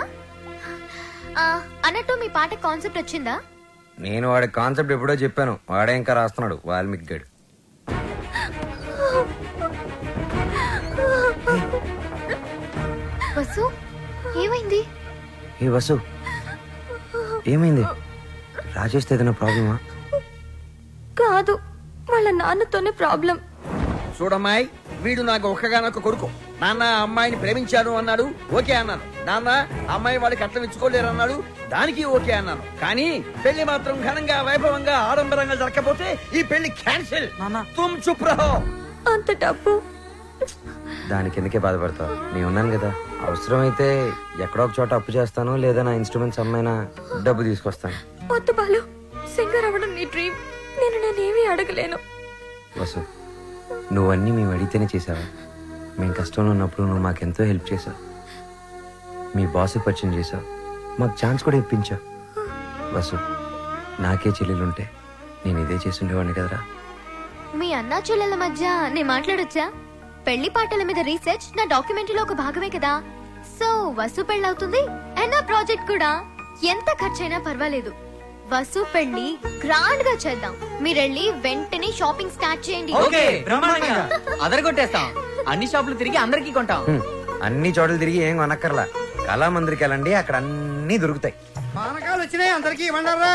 అన్నట్టు మీ పాట కాన్సెప్ట్ వచ్చిందా? నేను వాడి కాన్సెప్ట్ ఎప్పుడో చెప్పాను, వాడే ఇంకా రాస్తున్నాడు వాల్మీకి గడు. వసు ఏమైంది? ఏ వసు ఏమైంది? రాజేష్ ఏదైనా ప్రాబ్లమా? కాదు, వాళ్ళ నాన్నతోనే ప్రాబ్లం. చూడమ్మాయి, వీడు నాకు ఒక్కగానొక్క కొడుకు. నాన్న అమ్మాయిని ప్రేమించాను అన్నాడు, ఓకే అన్నాను. నాన్న అమ్మాయి వాడికి అట్లా ఇచ్చుకోలేరు అన్నాడు, దానికి ఓకే అన్నాను. కానీ పెళ్లి మాత్రం ఘనంగా వైభవంగా ఆడంబరంగా జరగకపోతే ఈ పెళ్లి క్యాన్సిల్. తుమ్ చుప్ రహో. అంత డబ్బు దానికి ఎందుకే బాధపడతావు? నేను ఉన్నాను కదా, అవసరమైతే ఎక్కడో ఒక చోట అప్పు చేస్తాను, లేదా నా ఇన్స్ట్రుమెంట్స్ అమ్మైనా డబ్బు తీసుకొస్తాను. వద్దు బాలు, సింగర్ అవ్వడం నీ డ్రీమ్, నేనేమీ అడగలేను. వసు, నువ్వన్నీ మేము అడిగితేనే చేసావా? మేము కష్టంలో ఉన్నప్పుడు నువ్వు మాకెంతో హెల్ప్ చేసావు. మీ బాస్కి పరిచయం చేసావు, మాకు ఛాన్స్ కూడా ఇప్పించావు. వసు, నాకే చెల్లెలుంటే నేను ఇదే చేసి ఉండేవాడిని కదరా. మీ అన్నా చెల్లెల మధ్య నేను మాట్లాడొచ్చా? పెళ్లి పాటల మీద రీసెర్చ్ నా డాక్యుమెంటరీలో ఒక భాగమే కదా. సో వసు పెళ్ళవుతుంది అండ్ నా ప్రాజెక్ట్ కూడా. ఎంత ఖర్చైనా పర్వాలేదు, వసు పెళ్లి గ్రాండ్ గా చేద్దాం. మీరెళ్ళి వెంటనే షాపింగ్ స్టార్ట్ చేయండి. అదరగొట్టేస్తాం. అన్ని షాపులు తిరిగి అందరికీ కొంటాం. అన్ని చోట్ల తిరిగి ఏం కొనక్కర్లా, కళామందిరికి వెళ్ళండి, అక్కడ అన్ని దొరుకుతాయి. పానకాలు వచ్చినాయి, అందరికి ఇవ్వండారా.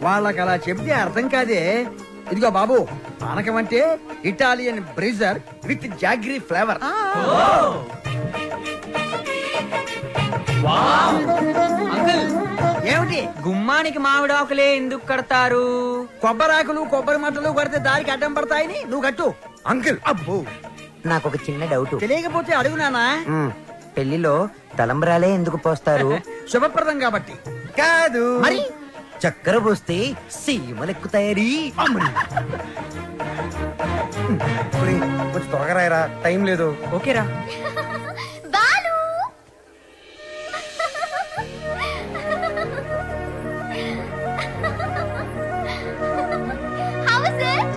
వాళ్ళకి అలా చెప్తే అర్థం కాదే. ఇదిగో బాబు, పానకం అంటే Italian Brezza with jaggery flavour. ఏమిటి? గుమ్మానికి మామిడాకులే ఎందుకు కడతారు? కొబ్బరాకులు కొబ్బరి మంటలు కొడితే దారికి అడ్డం పడతాయని నువ్వు కట్టు. అంకుల్, అబ్బో, నాకు ఒక చిన్న డౌట్. తెలియకపోతే అడుగునానా. పెళ్లిలో తలంబ్రాలే ఎందుకు పోస్తారు? శుభప్రదం కాబట్టి. కాదు మరి చక్కెర పోస్తే సీమలెక్కుతాయని. కొంచెం త్వరగా రాయరా, టైం లేదు. ఓకేరా. Balu how is it?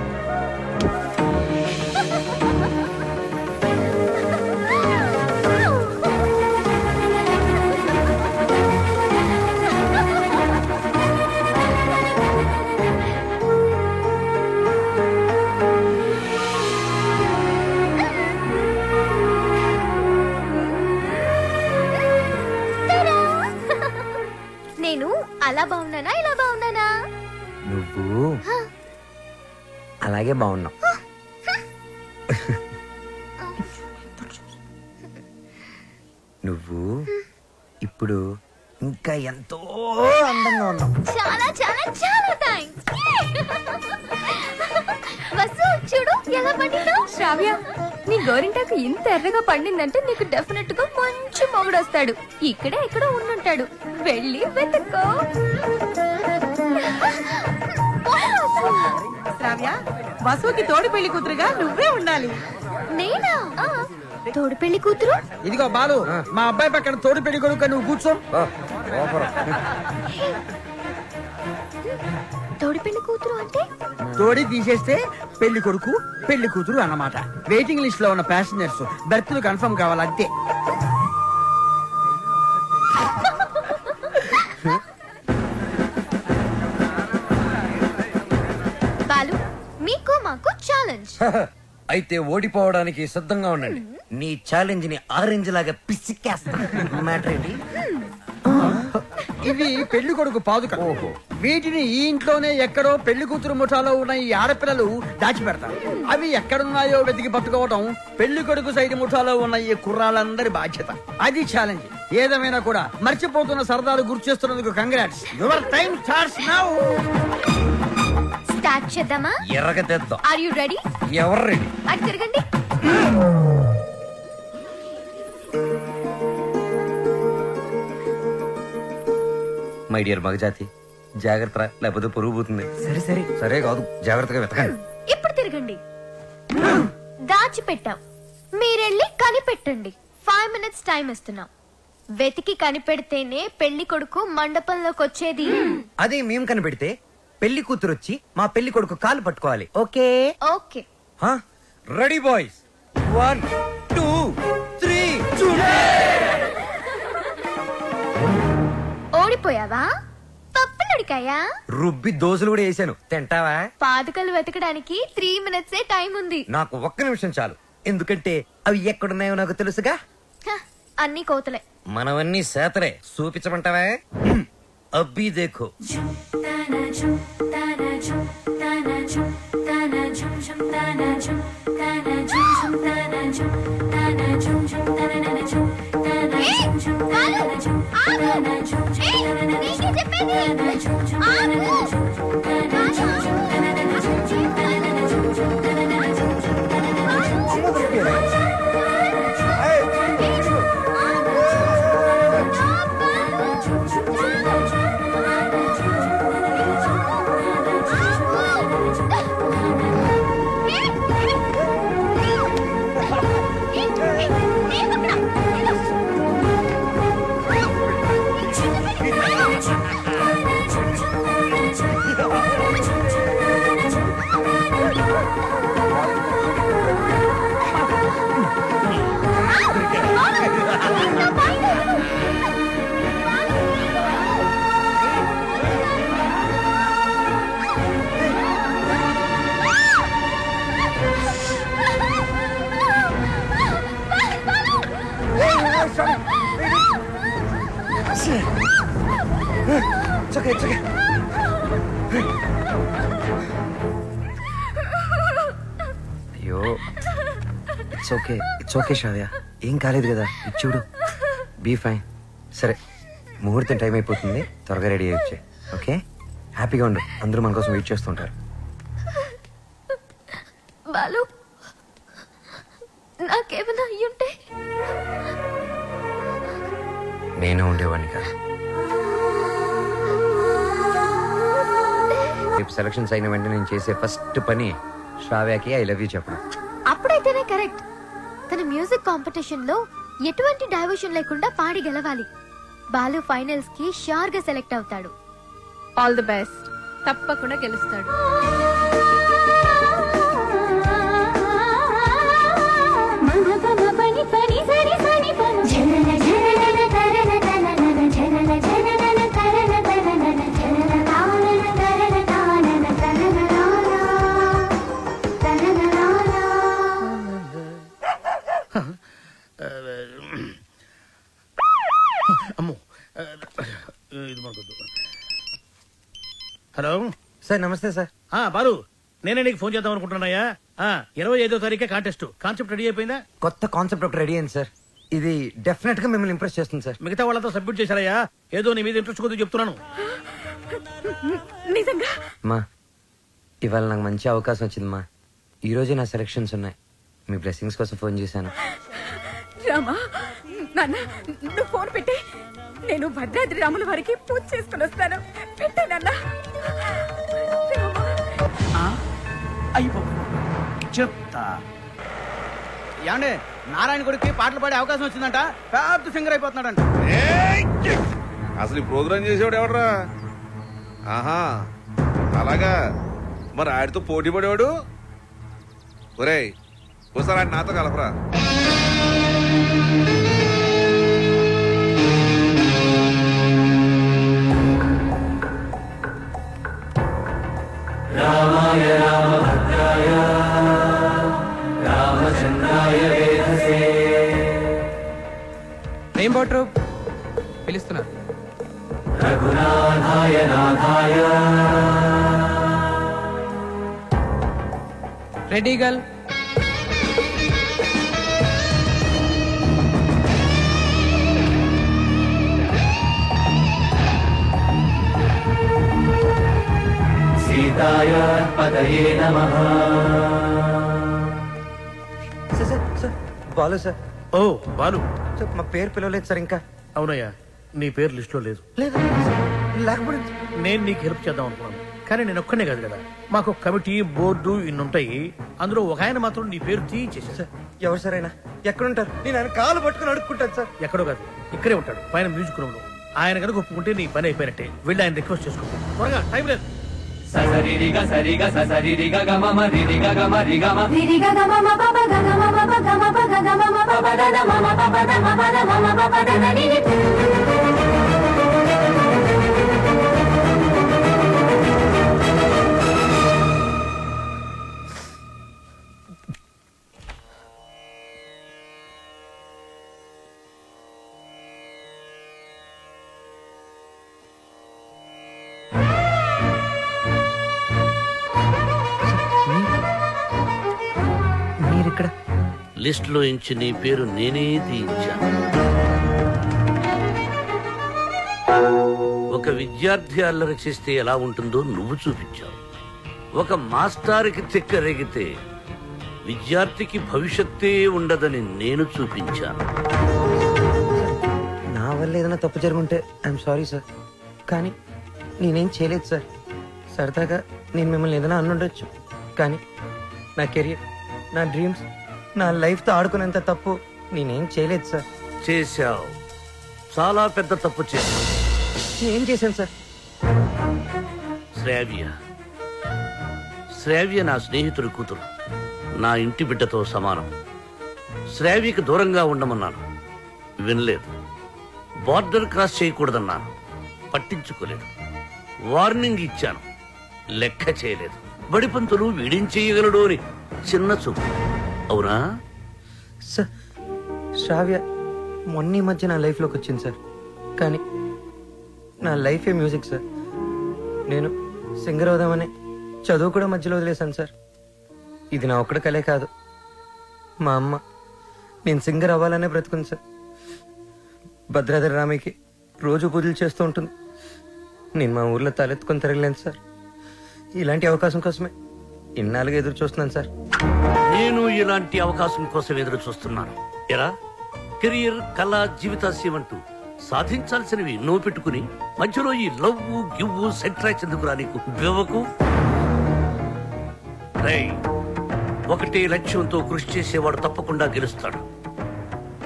నేను అలా బాగున్నానా ఇలా బాగున్నానా? నువ్వు అలాగే బాగున్నావు. నువ్వు ఇప్పుడు ఇంకా ఎంతో అందంగా ఉన్నావు. చాలా చాలా చాలా థాంక్స్. వసు చూడు ఎలా పండిందో. శ్రావ్య, నీ గోరింటాకు ఇంత ఎర్రగా పండిందంటే నీకు డెఫినెట్ గా మంచి మొగుడు వస్తాడు. ఇక్కడే ఎక్కడో ఉండుంటాడు, వెళ్ళి వెతుక్కో. శ్రావ్య, వసుకి తోడు పెళ్లి కూతురుగా నువ్వే ఉండాలి. నేనా? తోడు పెళ్లి కూతురు? ఇదిగో బాలు, మా అబ్బాయి పక్కన తోడు పెళ్లి కొడుకు నువ్వు కూర్చో. తోడు పెళ్లి కూతురు అంటే? తోడి తీసేస్తే పెళ్లి కొడుకు పెళ్లి కూతురు అన్నమాట. వెయిటింగ్ లిస్ట్ లో ఉన్న ప్యాసింజర్స్ బెర్త్లు కన్ఫర్మ్ కావాలి అంతే. బాలు, మీకు మాకు ఛాలెంజ్. అయితే ఓడిపోవడానికి సిద్ధంగా ఉండండి. నీ ఛాలెంజ్ ని ఆరెంజ్ లాగా పిసికేస్తా. మ్యాటర్ ఏంటి? ఇవి పెళ్లి కొడుకు పాదుక. వీటిని ఈ ఇంట్లోనే ఎక్కడో పెళ్లి కూతురు ముఠాలో ఉన్న ఈ ఆడపిల్లలు దాచిపెడతారు. అవి ఎక్కడున్నాయో వెతికి పట్టుకోవటం పెళ్లి కొడుకు సైడ్ ముఠాలో ఉన్న ఈ కుర్రాళ్ళందరి బాధ్యత. అది ఛాలెంజ్. ఏదేమైనా కూడా మర్చిపోతున్న సరదాలు గుర్తు చేస్తున్నందుకు congrats. Your time starts now. Start చేద్దామా? ఎర్రగా తెద్దాం. Are you ready? ఎవరు రెడీ? అటు తిరగండి. మై డియర్ మగజాతి, జాగ్రత్త, లేకపోతే పొరుగు పోతుంది. సరే సరే సరే కాదు, జాగ్రత్తగా వెతకండి. ఇప్పుడు తిరగండి. దాచిపెట్టాం, మీరెళ్ళి కనిపెట్టండి. 5 minutes టైం ఇస్తున్నాం. వెతికి కనిపెడితేనే పెళ్లి కొడుకు మండపంలోకి వచ్చేది. అదే మేము కనిపెడితే పెళ్లి కూతురు వచ్చి మా పెళ్లి కొడుకు కాలు పట్టుకోవాలి. ఓకే? ఓకే. Ready boys. 1 2 3. ఓడిపోయావా? పప్పులడికాయా? రుబ్బి దోశలు కూడా వేసాను, తింటావా? పాదుకలు వెతకడానికి 3 minutes టైం ఉంది. నాకు 1 నిమిషం చాలు, ఎందుకంటే అవి ఎక్కడున్నాయో నాకు తెలుసుగా. అన్ని కోతలే. మనవన్నీ సేతలే. చూపించమంటావా? అబ్బి దేఖో. అయ్యో, ఇట్స్ ఓకే శ్రావ్య, ఏం కాలేదు కదా. ఇచ్చుడు, బీ ఫైన్. సరే, ముహూర్తం టైం అయిపోతుంది, త్వరగా రెడీ అయ్యి వచ్చే. ఓకే? హ్యాపీగా ఉండు, అందరూ మన కోసం వెయిట్ చేస్తుంటారు. బాలు, నాకేమైనా అయ్యుంటే? నేను ఉండేవాడిని కాదు. రేపు సెలక్షన్స్ అయిన వెంటనే నేను చేసే ఫస్ట్ పని శ్రావ్యకి ఐ లవ్ యూ చెప్పడం. అప్పుడైతేనే కరెక్ట్. తన మ్యూజిక్ కాంపిటీషన్ లో ఎటువంటి డైవర్షన్ లేకుండా పాడి గెలవాలి. బాలు ఫైనల్స్ కి షూర్ గా సెలెక్ట్ అవుతాడు. All the best. తప్పకుండా గెలుస్తాడు. Hello sir. నమస్తే సార్. బాలు, నేనే నీకు ఫోన్ చేద్దాం అనుకుంటున్నాయా. 25వ తారీఖే కాంటెస్ట్. కాన్సెప్ట్ రెడీ అయిపోయిందా? కొత్త కాన్సెప్ట్ ఒకటి రెడీ అయింది సార్. ఇది డెఫినెట్ గా మిమ్మల్ని ఇంప్రెస్ చేస్తుంది సార్. మిగతా వాళ్ళతో సబ్మిట్ చేశారయ్యా. ఏదో నీ మీద ఇంట్రెస్ట్ కొద్దిగా చెప్తున్నాను. నిజంగా? మా ఇవాళ నాకు మంచి అవకాశం వచ్చింది. ఈ రోజే నా సెలక్షన్స్ ఉన్నాయి. మీ బ్లెస్సింగ్స్ కోసం ఫోన్ చేశాను. రామా, నాన్న, నువ్వు ఫోన్ పెట్టే. నేను భద్రాద్రి రాముల వారికి పూజ చేసుకుని వస్తాను. పెట్టే నాన్న. అయిపో చెప్తా. ఏమండే, నారాయణ గుడికి పాటలు పాడే అవకాశం వచ్చిందంట. పెద్ద సింగర్ అయిపోతున్నాడంట. అసలు ఈ ప్రోగ్రామ్ చేసేవాడు ఎవడరా? ఆహా, అలాగా. మరి ఆడితో పోటీ పడేవాడు. ఒరేయ్, ఒకసారి ఆడి నాతో కలపరా. రామాయ రామభద్రాయ రెయిన్బో ట్రూప్ పిలుస్తున్నారు. Ready girl. సీతాయ పతయే నమః. Sir Balu sir. ఓ బాలు సార్ మా పేరు పిలవలేదు సార్ ఇంకా. అవునయ్యా, నీ పేరు లిస్ట్ లో లేదు. లేకపోతే నేను నీకు హెల్ప్ చేద్దాం అనుకున్నాను, కానీ నేను ఒక్కనే కాదు కదా, మాకు కమిటీ బోర్డు ఇన్ని ఉంటాయి. అందులో ఒక ఆయన మాత్రం నీ పేరు తీయించేసా. ఎవరు సార్ అయినా ఎక్కడుంటారు? నేను ఆయన కాలు పట్టుకుని అడుక్కుంటాను సార్. ఎక్కడో కాదు, ఇక్కడే ఉంటాడు పైన మ్యూజిక్ రూమ్ లో. ఆయన కనుక ఒప్పుకుంటే నీ పని అయిపోయినట్టే. వెళ్ళి ఆయన రిక్వెస్ట్ చేసుకో, త్వరగా, టైం లేదు. ససరిరిగ సరిగ ససరిరిగ గమమ రిరిగ గమ రిగమ రిరిగ గమమ పప గమ పప గమ పగ గమ పప దన మమ పప ద మమ ద మమ పప దన నిని. మీరిక్కడ లిస్ట్ లో ఇంచి నీ పేరు నేనే తీయించాను. ఒక విద్యార్థి అల్లరి చేస్తే ఎలా ఉంటుందో నువ్వు చూపించావు. ఒక మాస్టారుకి తిక్కరేగితే విద్యార్థికి భవిష్యత్తే ఉండదని నేను చూపించాను. నా వల్ల ఏదైనా తప్పు జరుగుంటే ఐఎమ్ సారీ సార్, కానీ నేనేం చేయలేదు సార్. సరదాగా నేను మిమ్మల్ని ఏదైనా అనుండొచ్చు, కానీ నా కెరియర్, నా డ్రీమ్స్, నా లైఫ్తో ఆడుకునేంత తప్పు నేనేం చేయలేదు సార్. చేశావు, చాలా పెద్ద తప్పు చేశావు. ఏం చేశాను సార్? శ్రావ్య నా స్నేహితుడి కూతురు, నా ఇంటి బిడ్డతో సమానం. శ్రావ్యకి దూరంగా ఉండమన్నాను, వినలేదు. బార్డర్ క్రాస్ చేయకూడదన్నాను, పట్టించుకోలేదు. వార్నింగ్ ఇచ్చాను, లెక్క చేయలేదు. బడిపంతులు వీడేం చేయగలడు అని చిన్న చూపు. అవునా సార్? శ్రావ్య మొన్న మధ్య నా లైఫ్లోకి వచ్చింది సార్, కానీ నా లైఫే మ్యూజిక్ సార్. నేను సింగర్ అవుదామని చదువు కూడా మధ్యలో వదిలేశాను సార్. ఇది నా ఒక్కడి కలే కాదు, మా అమ్మ నేను సింగర్ అవ్వాలనే బ్రతుకుంది సార్. భద్రాద్రి రామయ్యకి రోజు పూజలు చేస్తూ ఉంటుంది. నేను మా ఊర్లో తలెత్తుకొని తిరగలేను సార్. ఇలాంటి అవకాశం కోసమే ఇన్నాళ్ళుగా ఎదురు చూస్తున్నాను సార్. నేను ఇలాంటి అవకాశం కోసం ఎదురు చూస్తున్నాను. ఎరా, కెరియర్, కళ, జీవితాశయం అంటూ సాధించాల్సినవి నువ్వు పెట్టుకుని మధ్యలో ఈ లవ్వు గివ్వు సెంట్రాక్స్ ఎందుకురా నీకు? బివ్వకు. ఒకటే లక్ష్యంతో కృషి చేసేవాడు తప్పకుండా గెలుస్తాడు.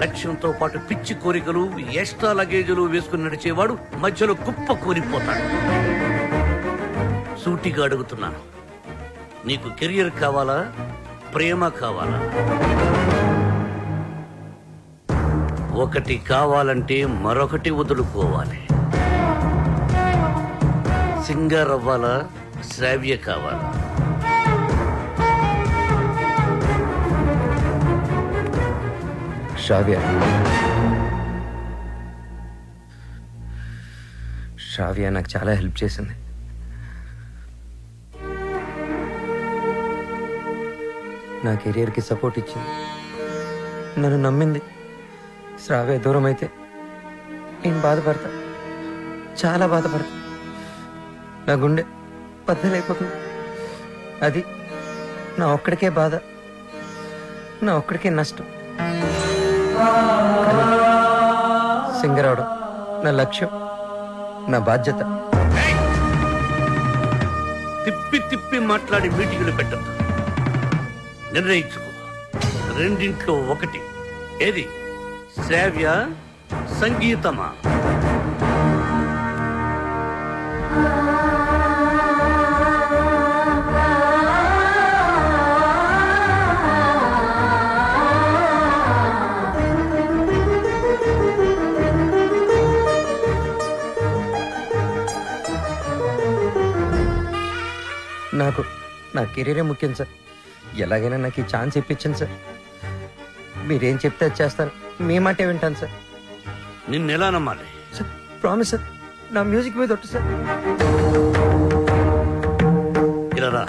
లక్ష్యంతో పాటు పిచ్చి కోరికలు, ఎక్స్ట్రా లగేజీలు వేసుకుని నడిచేవాడు మధ్యలో కుప్ప కూలిపోతాడు. సూటిగా అడుగుతున్నాను, నీకు కెరియర్ కావాలా, ప్రేమ కావాలా? ఒకటి కావాలంటే మరొకటి వదులుకోవాలి. సింగర్ అవ్వాలా, శ్రావ్య కావాలా? శ్రావ్య నాకు చాలా హెల్ప్ చేసింది. నా కెరియర్కి సపోర్ట్ ఇచ్చింది, నన్ను నమ్మింది. శ్రావ్య దూరం అయితే నేను బాధపడతా, చాలా బాధపడతా. నా గుండె బద్దలైపోతుంది. అది నా ఒక్కడికే బాధ, నా ఒక్కడికే నష్టం. సింగర్ అవడం నా లక్ష్యం, నా బాధ్యత. తిప్పి తిప్పి మాట్లాడి మీటింగులు పెట్టద్దు. నిర్ణయించుకో, రెండింట్లో ఒకటి. ఏది, శ్రావ్య సంగీతమా? నాకు నా కెరీరే ముఖ్యం సార్. ఎలాగైనా నాకు ఈ ఛాన్స్ ఇప్పించండి సార్. మీరేం చెప్తే అది చేస్తాను. మీ మాటే వింటాను సార్. నిన్నెలా నమ్మాలి? సార్ ప్రామిస్ సార్, నా మ్యూజిక్ మీద ఒట్టు సార్. ఇలా రా.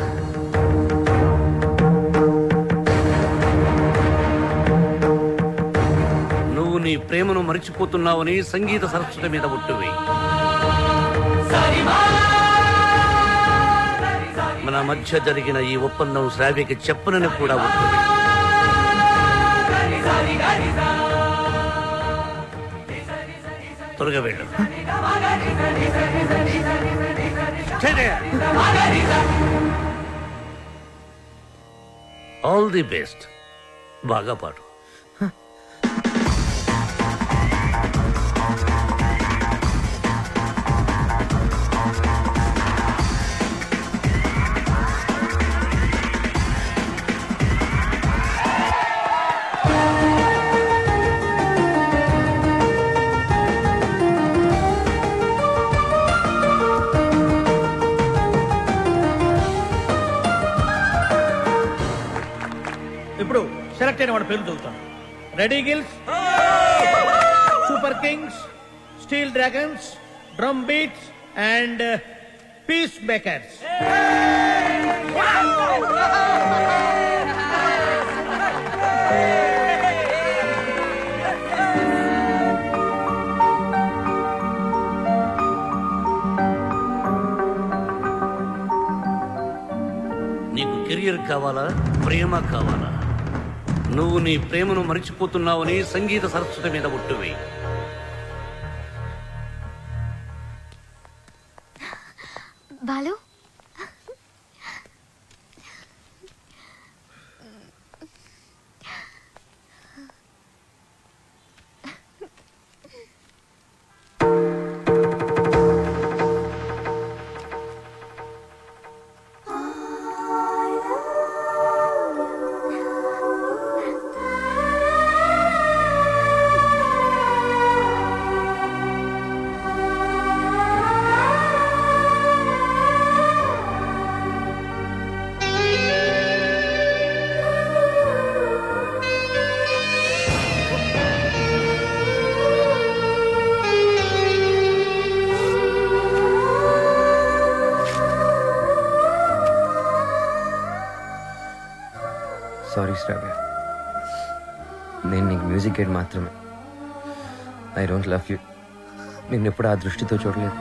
నువ్వు నీ ప్రేమను మరిచిపోతున్నావని సంగీత సరస్వతి మీద ఒట్టువి. మన మధ్య జరిగిన ఈ ఒప్పందం శ్రావ్యకి చెప్పనని కూడా ఒట్టువి. త్వరగా వెళ్ళు. All the best. బాగా పాడు. ఇప్పుడు సెలెక్ట్ అయిన వాడి పేరు చదువుతాను. Reddy Gills, Super Kings, Steel Dragons, Drum Beats and Peace Makers. నీకు కెరియర్ కావాలా, ప్రేమ కావాలా? నువ్వు నీ ప్రేమను మరిచిపోతున్నావని సంగీత సరస్వతి మీద ఒట్టువి. బాలు, సారీ శ్రావ్య, నేను నీకు మ్యూజిక్ గైడ్ మాత్రమే. I don't love you. నిన్నెప్పుడు ఆ దృష్టితో చూడలేదు.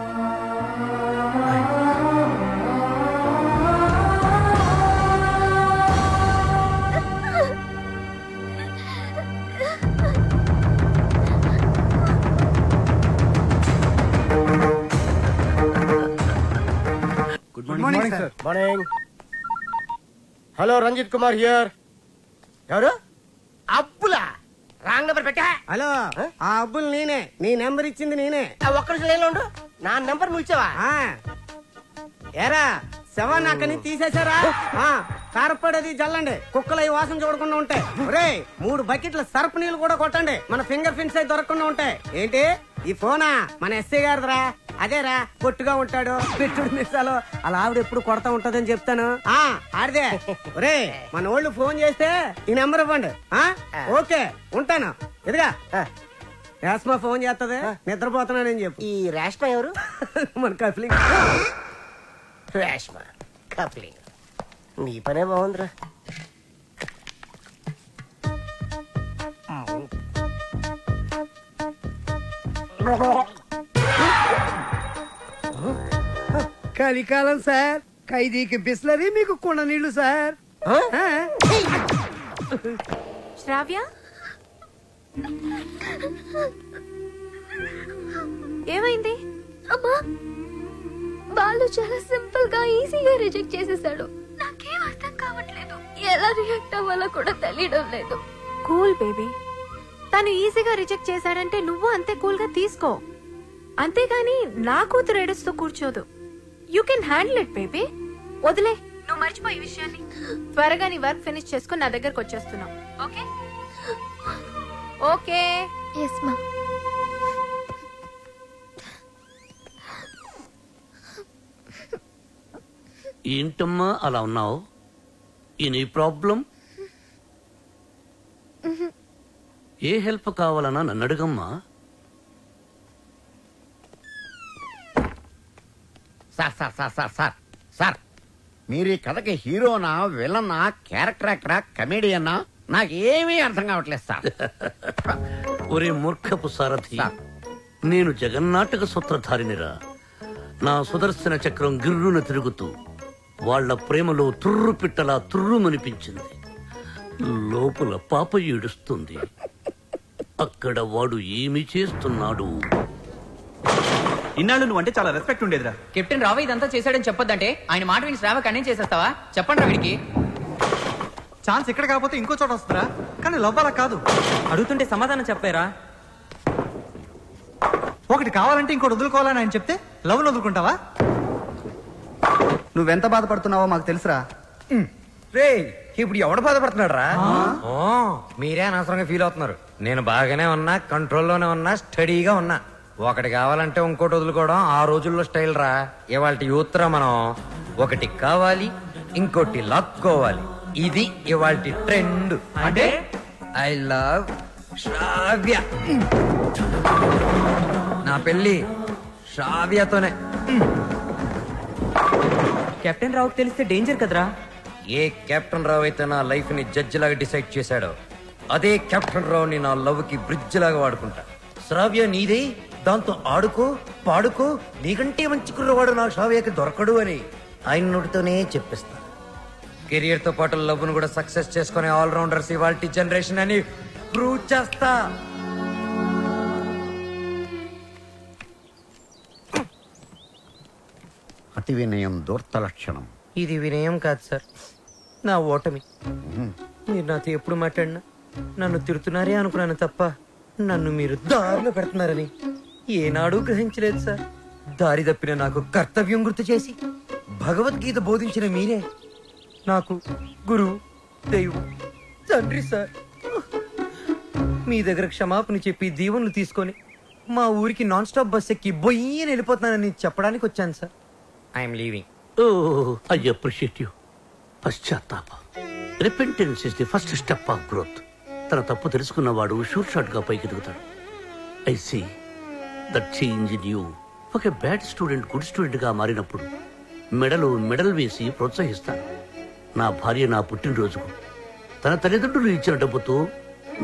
Good morning sir. Morning. Hello, Ranjith Kumar here. ఎవరు? అబ్బులా? రాంగ్ నెంబర్ పెట్టా. హలో, ఆ అబ్బులు నేనే. నీ నెంబర్ ఇచ్చింది నేనే. ఒక్క నిమిషం లైన్లో ఉండు. నా నెంబర్ నువ్వు ఇచ్చావా? ఏరా, శవాన్ని అక్కడి నుంచి తీసేశారా? కారపడేది జల్లండి, కుక్కలు అవి వాసన చూడకుండా ఉంటాయి. ఒరే, 3 బకెట్ల సర్ఫ్ నీళ్ళు కూడా కొట్టండి, మన ఫింగర్ ప్రింట్స్ అయి దొరకకుండా ఉంటాయి. ఏంటి ఈ ఫోనా? మన ఎస్ఐ గారిదిరా. అదేరా, పొట్టుగా ఉంటాడు, పెట్టుడు మిస్సాలు, అలా ఆవిడ ఎప్పుడు కొడతా ఉంటదని చెప్తాను. ఆడిదే. ఒరే, మన వాళ్ళు ఫోన్ చేస్తే ఈ నెంబర్ ఇవ్వండి. ఓకే, ఉంటాను. ఎదుగా రేష్మా ఫోన్ చేస్తుంది, నిద్రపోతున్నానని చెప్పు. ఈ రేష్మా ఎవరు? మన కఫ్లింగ్. రేష్మా కప్లింగ్. నీ పనే బాగుందిరా. కలికాలం సార్, ఖైదీకి బిస్లరీ, మీకు కుండ నీళ్లు సార్. శ్రావ్య, ఏమైంది? అమ్మా, బాలు చాలా సింపుల్ గా ఈజీగా రిజెక్ట్ చేసేసాడు. నాకేం అర్థం కావట్లేదు, ఎలా రియాక్ట్ అవ్వాలో కూడా తెలియడం లేదు. Cool baby. తను ఈజీగా రిజెక్ట్ చేశాడంటే నువ్వు అంతే కూల్ గా తీసుకో. అంతేగాని నా కూతురు ఏడుస్తూ కూర్చోదు. You can handle it baby. వదిలే, నువ్వు మర్చిపోయి ఈ విషయాన్ని. త్వరగా నీ వర్క్ ఫినిష్ చేసుకుని నా దగ్గరకు వచ్చేస్తున్నావు. Okay okay. ఎస్ మా. ఏంటమ్మా అలా ఉన్నావు? ఈ నీ ప్రాబ్లం? ఏ హెల్ప్ కావాలన్నా నన్ను అడుగమ్మా. Sir sir sir sir sir sir మీరు ఈ కథకి హీరోనా, విలనా, క్యారెక్టర్ యాక్టరా, కమేడియన్నా నాకేమీ అర్థం కావట్లేదు సార్. ఒరే మూర్ఖపు సారథి, నేను జగన్నాటక సూత్రధారినిరా. నా సుదర్శన చక్రం గిర్రున తిరుగుతూ వాళ్ల ప్రేమలో తుర్రు పిట్టలా తుర్రుమనిపించింది. లోపల పాప ఏడుస్తుంది. అక్కడ వాడు ఏమి చేస్తున్నాడు? ఇన్నాళ్ళు నువ్వు అంటే చాలా రెస్పెక్ట్ ఉండేదిరా. కెప్టెన్ రావు ఇదంతా చేశాడని చెప్పొద్దంటే ఆయన మాట విని శ్రావ కన్నే చేసేస్తావా? చెప్పండి రా వీడికి. ఛాన్స్ ఇక్కడ కాకపోతే ఇంకో చోట వస్తుందా? కానీ లవ్ అలా కాదు. అడుగుతుంటే సమాధానం చెప్పారా? ఒకటి కావాలంటే ఇంకోటి వదులుకోవాలని ఆయన చెప్తే లవ్ వదులుకుంటావా? నువ్వెంత బాధపడుతున్నావో మాకు తెలుసురా. రే ఇప్పుడు ఎవడు బాధపడుతున్నాడు రా? మీరే అనవసరంగా ఫీల్ అవుతున్నారు. నేను బాగానే ఉన్నా, కంట్రోల్లోనే ఉన్నా, స్టడీగా ఉన్నా. ఒకటి కావాలంటే ఇంకోటి వదులుకోవడం ఆ రోజుల్లో స్టైల్ రా. ఇవాళ యూత్ రా మనం. ఒకటి కావాలి, ఇంకోటి లాక్కోవాలి. ఇది ఇవాళ ట్రెండ్. అంటే ఐ లవ్ శ్రావ్య. నా పెళ్లి శ్రావ్యతోనే. కెప్టెన్ రావుకి తెలిస్తే డేంజర్ కదరా. ఏ కెప్టెన్ రావు అయితే నా లైఫ్ ని జడ్జి లాగా డిసైడ్ చేశాడో అదే కెప్టెన్ రావుని నా లవ్ కి బ్రిడ్జ్ లాగా వాడుకుంటా. శ్రావ్య నీదే, దాంతో ఆడుకో పాడుకో, నీకంటే మంచి కుర్రవాడు నా శ్రావ్యకి దొరకడు అని ఆయన నోటితోనే చెప్పిస్తా. కెరియర్ తో పాటు లవ్ ను కూడా సక్సెస్ చేసుకునే ఆల్రౌండర్స్ ఇవాల్టి జనరేషన్ అని ప్రూవ్ చేస్తా. అతి వినయం దూర్త లక్షణం. ఇది వినయం కాదు సార్, నా ఓటమి. మీరు నాతో ఎప్పుడు మాట్లాడినా నన్ను తిడుతున్నారే అనుకున్నాను తప్ప నన్ను మీరు దారిలో పెడుతున్నారని ఏనాడూ గ్రహించలేదు సార్. దారి తప్పిన నాకు కర్తవ్యం గుర్తు చేసి భగవద్గీత బోధించిన మీరే నాకు గురువు, దైవం, తండ్రి సార్. మీ దగ్గర క్షమాపణ చెప్పి దీవెనలు తీసుకొని మా ఊరికి నాన్ స్టాప్ బస్ ఎక్కి బొయ్యని వెళ్ళిపోతున్నానని చెప్పడానికి వచ్చాను sir. I'm leaving. I appreciate you. పశ్చాత్తాపం, repentance is the first step of growth. తన తప్పు తెలుసుకున్నవాడు షూర్ షాట్ గా పైకి ఎదుగుతాడు. I see that change in you. ఒక బ్యాడ్ స్టూడెంట్ గుడ్ స్టూడెంట్ గా మారినప్పుడు మెడల్ వేసి ప్రోత్సహిస్తాను. నా భార్య నా పుట్టినరోజుకు తన తల్లిదండ్రులు ఇచ్చిన డబ్బుతో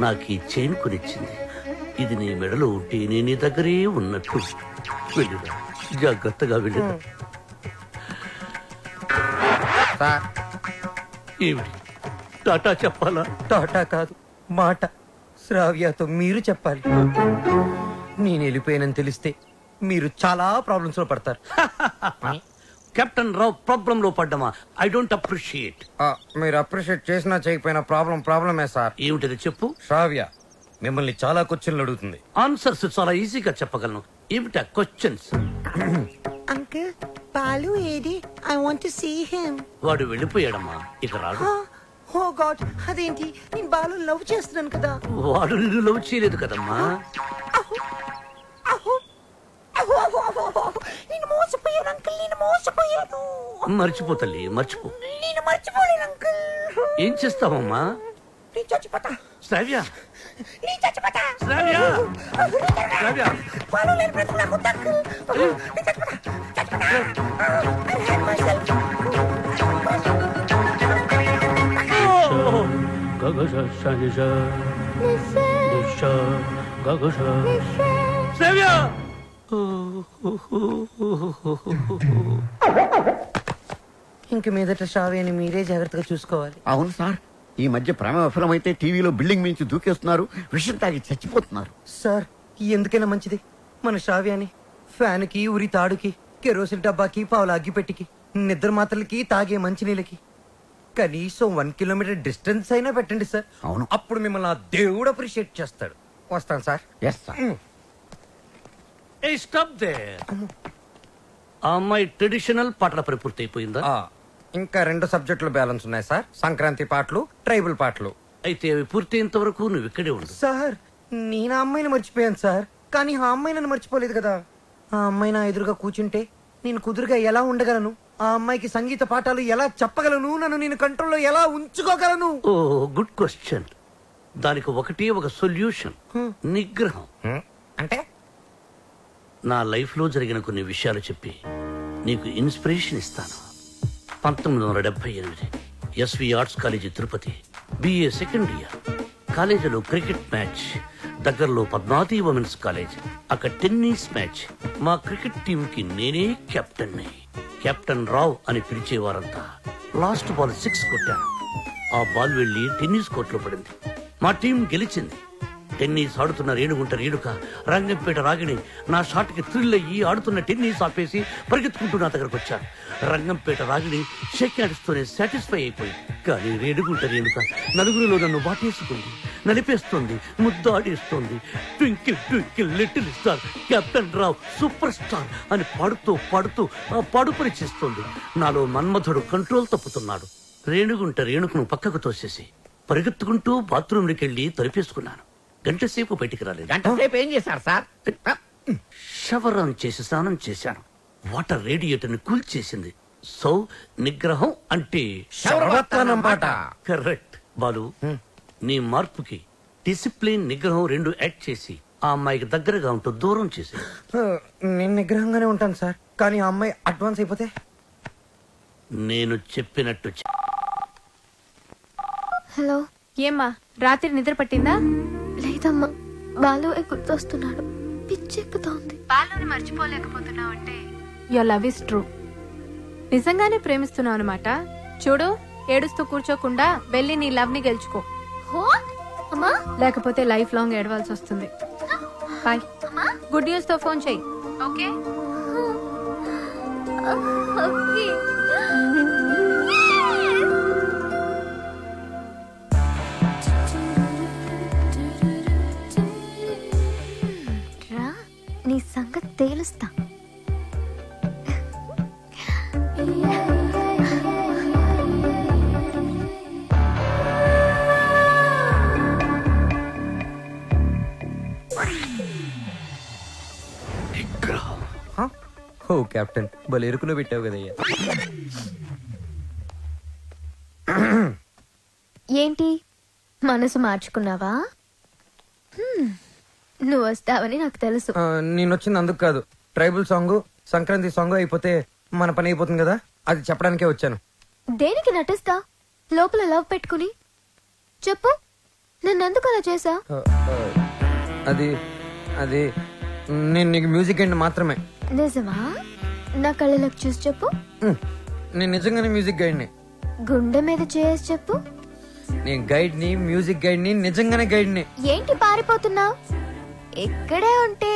నాకు ఈ చైన్ కొనిచ్చింది. ఇది నీ మెడలో ఉంటే నేను నీ దగ్గరే ఉన్నట్టు. వెళ్ళిరా, జాగ్రత్తగా వెళ్ళిరా. ఏమిటి టాటా చెప్పాలా? టాటా కాదు, మాట. శ్రావ్యతో మీరు చెప్పాలి. నేను వెళ్ళిపోయానని తెలిస్తే మీరు చాలా ప్రాబ్లమ్స్ లో పడతారు. కెప్టెన్ రావు ప్రాబ్లం లో పడ్డమా? I don't appreciate. మీరు అప్రిషియేట్ చేసినా చేయకపోయినా ప్రాబ్లమే సార్. ఏమిటది చెప్పు. శ్రావ్య మిమ్మల్ని చాలా క్వశ్చన్లు అడుగుతుంది. ఆన్సర్స్ చాలా ఈజీగా చెప్పగలను. ఏమిటా క్వశ్చన్స్? అంకుల్ బాలు ఏది? I want to see him. వాడు వెళ్ళిపోయాడమ్మా, ఇక రాడు. ఓ గాడ్, అదేంటి? నేను బాలు లవ్ చేస్తున్నాను కదా. వాడు నిన్ను లవ్ చేయలేదు కదమ్మా. నేను మోసపోయాను అంకుల్, నేను మోసపోయాను. మర్చిపో తల్లి, మర్చిపో. నేను మర్చిపోలేను అంకుల్. ఏం చేస్తావమ్మా? నేను చచ్చిపోతా. శ్రావ్య, నేను చచ్చిపోతా. శ్రావ్య, శ్రావ్య. బాలు లేని బ్రతుకు నాకు వద్దు అంకుల్. నేను చచ్చిపోతా. I hate myself. శ్రావ్య. ఇంక మీదట శ్రావ్యని మీరే జాగ్రత్తగా చూసుకోవాలి. అవును సార్, ఈ మధ్య ప్రేమ విఫలమైతే టీవీలో బిల్డింగ్ మించి దూకేస్తున్నారు, విషయం తాగి చచ్చిపోతున్నారు. సార్ ఎందుకైనా మంచిది మన శ్రావ్యాన్ని ఫ్యాన్ కి, ఉరి తాడుకి, కెరోసిన్ డబ్బాకి, పావుల అగ్గిపెట్టికి, నిద్ర మాత్రలకి, తాగే మంచినీళ్ళకి కనీసం 1 కిలోమీటర్ డిస్టెన్స్ అయినా పెట్టండి సార్. అవును, అప్పుడు మిమ్మల్ని ఆ దేవుడు అప్రిషియేట్ చేస్తాడు. వస్తాను sir. Yes sir. Stop there. ఆ అమ్మాయి ట్రెడిషనల్ పాటల పని పూర్తి అయిపోయిందా? ఇంకా 2 సబ్జెక్టులు బ్యాలెన్స్ ఉన్నాయి సార్. సంక్రాంతి పాటలు, ట్రైబల్ పాటలు. అయితే అవి పూర్తయినంత వరకు నువ్వు ఇక్కడే ఉండు. సార్ నేను ఆ అమ్మాయిని మర్చిపోయాను సార్, కానీ ఆ అమ్మాయి నన్ను మర్చిపోలేదు కదా. ఆ అమ్మాయి నా ఎదురుగా కూర్చుంటే నేను కుదురుగా ఎలా ఉండగలను? ఆ అమ్మాయికి సంగీత పాఠాలు ఎలా చెప్పగలను? నన్ను నేను కంట్రోల్లో ఎలా ఉంచుకోగలను? ఓ గుడ్ క్వశ్చన్. దానికి ఒకటే ఒక సొల్యూషన్, నిగ్రహం. అంటే నా లైఫ్ లో జరిగిన కొన్ని విషయాలు చెప్పి నీకు ఇన్స్పిరేషన్ ఇస్తాను. 1978 SV arts college Tirupati, BA second year. కాలేజీలో క్రికెట్ మ్యాచ్, దగ్గరలో పద్మావతి ఉమెన్స్ కాలేజ్, అక్కడ టెన్నిస్ మ్యాచ్. మా క్రికెట్ టీం కి నేనే కెప్టెన్ రావ్ అని పిలిచేవారంతా. లాస్ట్ బాల్ 6 కొట్టాను. ఆ బాల్ వెళ్లి టెన్నిస్ కోర్టులో పడింది. మా టీం గెలిచింది. టెన్నిస్ ఆడుతున్న రేణుగుంట రేణుక, రంగంపేట రాగిణి నా షాట్ కి థ్రిల్ అయ్యి ఆడుతున్న టెన్నిస్ ఆపేసి పరిగెత్తుకుంటూ నా దగ్గరకు వచ్చారు. రంగంపేట రాగిణి షేక్ హ్యాండ్స్తోనే సాటిస్ఫై అయిపోయింది. కానీ రేణుగుంట రేణుక నలుగురిలో నన్ను వాటేసుకుంది, నలిపేస్తుంది, ముద్దాడేస్తోంది. Twinkle twinkle little star, captain Rao super star అని పాడుతూ ఆ పాడుపరి చేస్తోంది. నాలో మన్మధుడు కంట్రోల్ తప్పుతున్నాడు. రేణుగుంట రేణుకను పక్కకు తోసేసి పరిగెత్తుకుంటూ బాత్రూంలోకి వెళ్లి తలిపేసుకున్నాను. గంట సేపు బయటికి రాలేదు. గంట సేపు ఏం చేశారు సార్? షవర్ ఆన్ చేసి స్నానం చేశాను. వాటర్ రేడియేటర్ ని కూల్ చేసింది. సో నిగ్రహం అంటే కరెక్ట్. బాలు, నీ మార్పుకి డిసిప్లిన్, నిగ్రహం 2 యాక్ట్ చేసి ఆ అమ్మాయికి దగ్గరగా ఉంటూ దూరం చేసి. నేను నిగ్రహంగానే ఉంటాను సార్, కానీ ఆ అమ్మాయి అడ్వాన్స్ అయిపోతే నేను చెప్పినట్టు హలో, ఏమ్మా రాత్రి నిద్ర పట్టిందా? లేదమ్మా, బాలు గుర్తొస్తున్నాడు, పిచ్చెక్కుతోంది. బాలుని మర్చిపోలేకపోతున్నావు అంటే యువర్ లవ్ ఇస్ ట్రూ. నిజంగానే ప్రేమిస్తున్నావు అనమాట. చూడు, ఏడుస్తూ కూర్చోకుండా వెళ్ళి నీ లవ్ ని గెలుచుకో. లేకపోతే లైఫ్ లాంగ్ ఏడవాల్సి వస్తుంది. బాయ్. గుడ్ న్యూస్ తో ఫోన్ చెయ్యి. ఓకే? నీ సంగతి తేలుస్తా. ఓ కెప్టెన్, భలే ఎరుకులో పెట్టావు కదయ్యా. ఏంటి, మనసు మార్చుకున్నావా? నువ్వు వస్తావని నాకు తెలుసు. నేను వచ్చింది అందుకు కాదు. ట్రైబల్ సాంగ్, సంక్రాంతి సాంగ్ అయిపోతే మన పని అయిపోతుంది కదా, అది చెప్పడానికే వచ్చాను. దేనికి నటిస్తా లోపల లవ్ పెట్టుకుని? చెప్పు, నన్నెందుకు అలా చేసా? అది అది నేను నీకు మ్యూజిక్ గైడ్ మాత్రమే. నిజమా? నా కళ్ళలోకి చూసి చెప్పు. నేను నిజంగానే మ్యూజిక్ గైడ్ని. గుండె మీద చేసి చెప్పు. నేను గైడ్ ని, మ్యూజిక్ గైడ్ ని, నిజంగానే గైడ్ ని. ఏంటి పారిపోతున్నావు? ఇక్కడే ఉంటే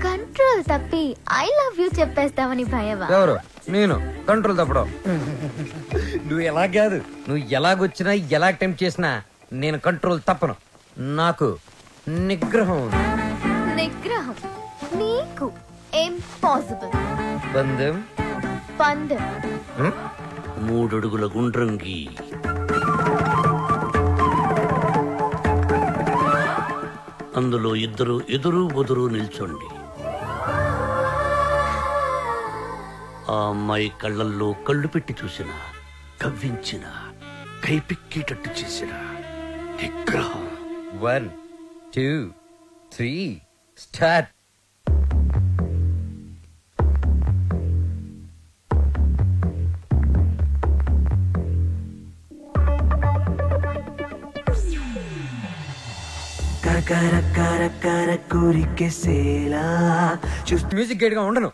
కంట్రోల్ తప్పి ఐ లవ్ యూ చెప్పేస్తావని భయమా? ఎవరు? నేను కంట్రోల్ తప్పడం. నువ్వు ఎలా కాదు, నువ్వు ఎలాగొచ్చినా ఎలా అటెంప్ట్ చేసినా నేను కంట్రోల్ తప్పను. నాకు నిగ్రహం ఉంది. నిగ్రహం నీకు ఇంపాసిబుల్. బంధం పందెం 3 అడుగుల గుండ్రంగి, అందులో ఇద్దరు ఎదురు బొదురు నిల్చోండి. ఆ అమ్మాయి కళ్ళల్లో కళ్ళు పెట్టి చూసిన, కవ్వించిన, కైపిక్కేటట్టు చేసిన నిగ్రహం. 1 2 3 స్టార్ట్. మ్యూజిక్ గైడ్ గా ఉండను.